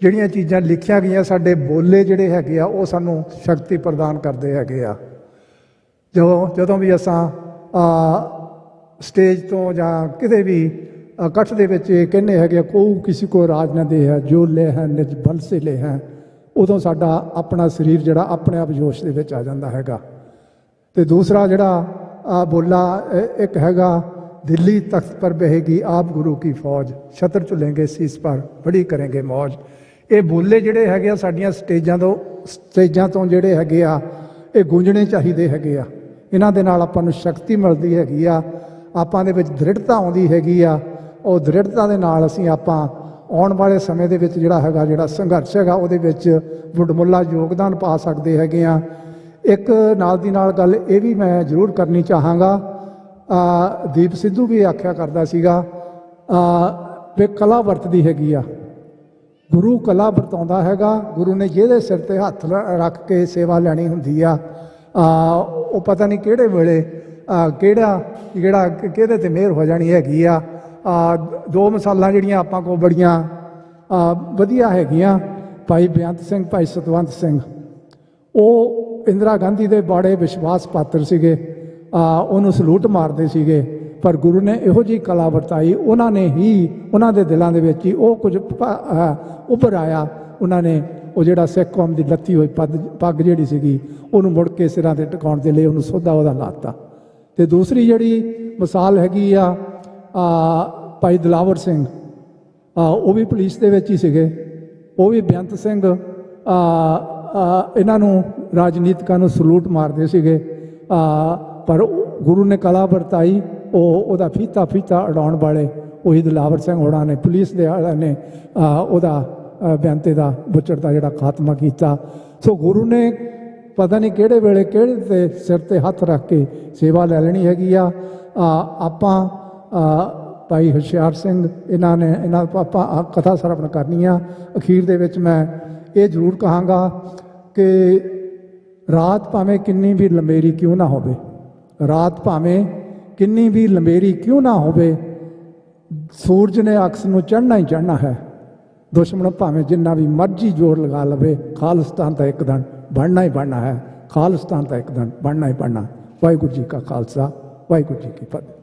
ਜਿਹੜੀਆਂ ਚੀਜ਼ਾਂ ਲਿਖੀਆਂ ਗਈਆਂ, ਸਾਡੇ ਬੋਲੇ ਜਿਹੜੇ ਹੈਗੇ ਆ, ਉਹ ਸਾਨੂੰ ਸ਼ਕਤੀ ਪ੍ਰਦਾਨ ਕਰਦੇ ਹੈਗੇ ਆ। ਜਦੋਂ ਵੀ ਅਸਾਂ ਸਟੇਜ ਤੋਂ ਜਾਂ ਕਿਤੇ ਵੀ ਇਕੱਠ ਦੇ ਵਿੱਚ ਇਹ ਕਹਿੰਦੇ ਹੈਗੇ, ਕੋਊ ਕਿਸੇ ਕੋ ਰਾਜ ਨਾ ਦੇ ਹੈ, ਜੋ ਲੈ ਹੈ ਨਿਜ ਬਲ ਸੇ ਲੈ ਹੈ, ਉਦੋਂ ਸਾਡਾ ਆਪਣਾ ਸਰੀਰ ਜਿਹੜਾ ਆਪਣੇ ਆਪ ਜੋਸ਼ ਦੇ ਵਿੱਚ ਆ ਜਾਂਦਾ ਹੈਗਾ। ਤੇ ਦੂਸਰਾ ਜਿਹੜਾ ਬੋਲਾ ਇੱਕ ਹੈਗਾ, ਦਿੱਲੀ ਤਖਤ ਪਰ ਬਹੇਗੀ ਆਪ ਗੁਰੂ ਕੀ ਫੌਜ, ਛਤਰ ਝੁਲੇਂਗੇ ਸੀਸ ਪਰ ਬੜੀ ਕਰੇਂਗੇ ਮੌਜ। ਇਹ ਬੋਲੇ ਜਿਹੜੇ ਹੈਗੇ ਆ, ਸਾਡੀਆਂ ਸਟੇਜਾਂ ਤੋਂ ਜਿਹੜੇ ਹੈਗੇ ਆ, ਇਹ ਗੂੰਜਣੇ ਚਾਹੀਦੇ ਹੈਗੇ ਆ। ਇਹਨਾਂ ਦੇ ਨਾਲ ਆਪਾਂ ਨੂੰ ਸ਼ਕਤੀ ਮਿਲਦੀ ਹੈਗੀ ਆ, ਆਪਾਂ ਦੇ ਵਿੱਚ ਦ੍ਰਿੜਤਾ ਆਉਂਦੀ ਹੈਗੀ ਆ। ਉਹ ਦ੍ਰਿੜਤਾ ਦੇ ਨਾਲ ਆਪਾਂ ਆਉਣ ਵਾਲੇ ਸਮੇਂ ਦੇ ਵਿੱਚ ਜਿਹੜਾ ਸੰਘਰਸ਼ ਹੈਗਾ ਉਹਦੇ ਵਿੱਚ ਵਡਮੁੱਲਾ ਯੋਗਦਾਨ ਪਾ ਸਕਦੇ ਹੈਗੇ ਆ। ਇੱਕ ਨਾਲ ਦੀ ਨਾਲ ਗੱਲ ਇਹ ਵੀ ਮੈਂ ਜ਼ਰੂਰ ਕਰਨੀ ਚਾਹਾਂਗਾ, ਦੀਪ ਸਿੱਧੂ ਵੀ ਆਖਿਆ ਕਰਦਾ ਸੀਗਾ ਵੀ ਕਲਾ ਵਰਤਦੀ ਹੈਗੀ ਆ, ਗੁਰੂ ਕਲਾ ਵਰਤਾਉਂਦਾ ਹੈਗਾ। ਗੁਰੂ ਨੇ ਜਿਹਦੇ ਸਿਰ ਤੇ ਹੱਥ ਰੱਖ ਕੇ ਸੇਵਾ ਲੈਣੀ ਹੁੰਦੀ ਆ, ਉਹ ਪਤਾ ਨਹੀਂ ਕਿਹੜੇ ਵੇਲੇ ਕਿਹਦੇ ਤੇ ਮਿਹਰ ਹੋ ਜਾਣੀ ਹੈਗੀ ਆ। ਦੋ ਮਿਸਾਲਾਂ ਜਿਹੜੀਆਂ ਆਪਾਂ ਕੋਲ ਬੜੀਆਂ ਵਧੀਆ ਹੈਗੀਆਂ, ਭਾਈ ਬੇਅੰਤ ਸਿੰਘ, ਭਾਈ ਸਤਵੰਤ ਸਿੰਘ, ਉਹ ਇੰਦਰਾ ਗਾਂਧੀ ਦੇ ਬੜੇ ਵਿਸ਼ਵਾਸ ਪਾਤਰ ਸੀਗੇ, ਉਹਨੂੰ ਸਲੂਟ ਮਾਰਦੇ ਸੀਗੇ, ਪਰ ਗੁਰੂ ਨੇ ਇਹੋ ਜਿਹੀ ਕਲਾ ਵਰਤਾਈ, ਉਹਨਾਂ ਦੇ ਦਿਲਾਂ ਦੇ ਵਿੱਚ ਹੀ ਉਹ ਕੁਝ ਉੱਭਰ ਆਇਆ। ਉਹਨਾਂ ਨੇ ਉਹ ਜਿਹੜਾ ਸਿੱਖ ਕੌਮ ਦੀ ਲੱਥੀ ਹੋਈ ਪੱਗ ਜਿਹੜੀ ਸੀਗੀ ਉਹਨੂੰ ਮੁੜ ਕੇ ਸਿਰਾਂ 'ਤੇ ਟਿਕਾਉਣ ਦੇ ਲਈ ਉਹਨੂੰ ਸੋਧਾ ਉਹਦਾ ਲਾਤਾ। ਅਤੇ ਦੂਸਰੀ ਜਿਹੜੀ ਮਿਸਾਲ ਹੈਗੀ ਆ ਭਾਈ ਦਿਲਾਵਰ ਸਿੰਘ, ਉਹ ਵੀ ਪੁਲਿਸ ਦੇ ਵਿੱਚ ਹੀ ਸੀਗੇ, ਉਹ ਵੀ ਬੇਅੰਤ ਸਿੰਘ, ਇਹਨਾਂ ਨੂੰ ਰਾਜਨੀਤਿਕਾਂ ਨੂੰ ਸਲੂਟ ਮਾਰਦੇ ਸੀਗੇ, ਪਰ ਗੁਰੂ ਨੇ ਕਲਾ ਵਰਤਾਈ, ਉਹਦਾ ਫੀਤਾ ਉਡਾਉਣ ਵਾਲੇ ਉਹੀ ਦਿਲਾਵਰ ਸਿੰਘ ਹੋਣਾ ਨੇ, ਪੁਲਿਸ ਦੇ ਵਾਲਿਆਂ ਨੇ ਉਹਦਾ ਬੇਅੰਤੇ ਦਾ ਬੁੱਚੜ ਦਾ ਜਿਹੜਾ ਖਾਤਮਾ ਕੀਤਾ। ਸੋ ਗੁਰੂ ਨੇ ਪਤਾ ਨਹੀਂ ਕਿਹੜੇ ਵੇਲੇ ਕਿਹੜੇ ਤੇ ਸਿਰ ਤੇ ਹੱਥ ਰੱਖ ਕੇ ਸੇਵਾ ਲੈ ਲੈਣੀ ਹੈਗੀ ਆ। ਆਪਾਂ ਭਾਈ ਹੁਸ਼ਿਆਰ ਸਿੰਘ, ਇਹਨਾਂ ਆਪਾਂ ਕਥਾ ਸਰਵਣ ਕਰਨੀ ਆ। ਅਖੀਰ ਦੇ ਵਿੱਚ ਮੈਂ ਇਹ ਜ਼ਰੂਰ ਕਹਾਂਗਾ ਕਿ ਰਾਤ ਭਾਵੇਂ ਕਿੰਨੀ ਵੀ ਲੰਬੇਰੀ ਕਿਉਂ ਨਾ ਹੋਵੇ, ਰਾਤ ਭਾਵੇਂ ਕਿੰਨੀ ਵੀ ਲੰਬੇਰੀ ਕਿਉਂ ਨਾ ਹੋਵੇ, ਸੂਰਜ ਨੇ ਅਕਸ ਨੂੰ ਚੜ੍ਹਨਾ ਹੀ ਚੜ੍ਹਨਾ ਹੈ। ਦੁਸ਼ਮਣ ਭਾਵੇਂ ਜਿੰਨਾ ਵੀ ਮਰਜ਼ੀ ਜ਼ੋਰ ਲਗਾ ਲਵੇ, ਖਾਲਿਸਤਾਨ ਤਾਂ ਇੱਕ ਦਿਨ ਬਣਨਾ ਹੀ ਬਣਨਾ ਹੈ, ਖਾਲਿਸਤਾਨ ਤਾਂ ਇੱਕ ਦਿਨ ਬਣਨਾ ਹੀ ਬਣਨਾ। ਵਾਹਿਗੁਰੂ ਜੀ ਕਾ ਖਾਲਸਾ, ਵਾਹਿਗੁਰੂ ਜੀ ਕੀ ਫਤਿਹ।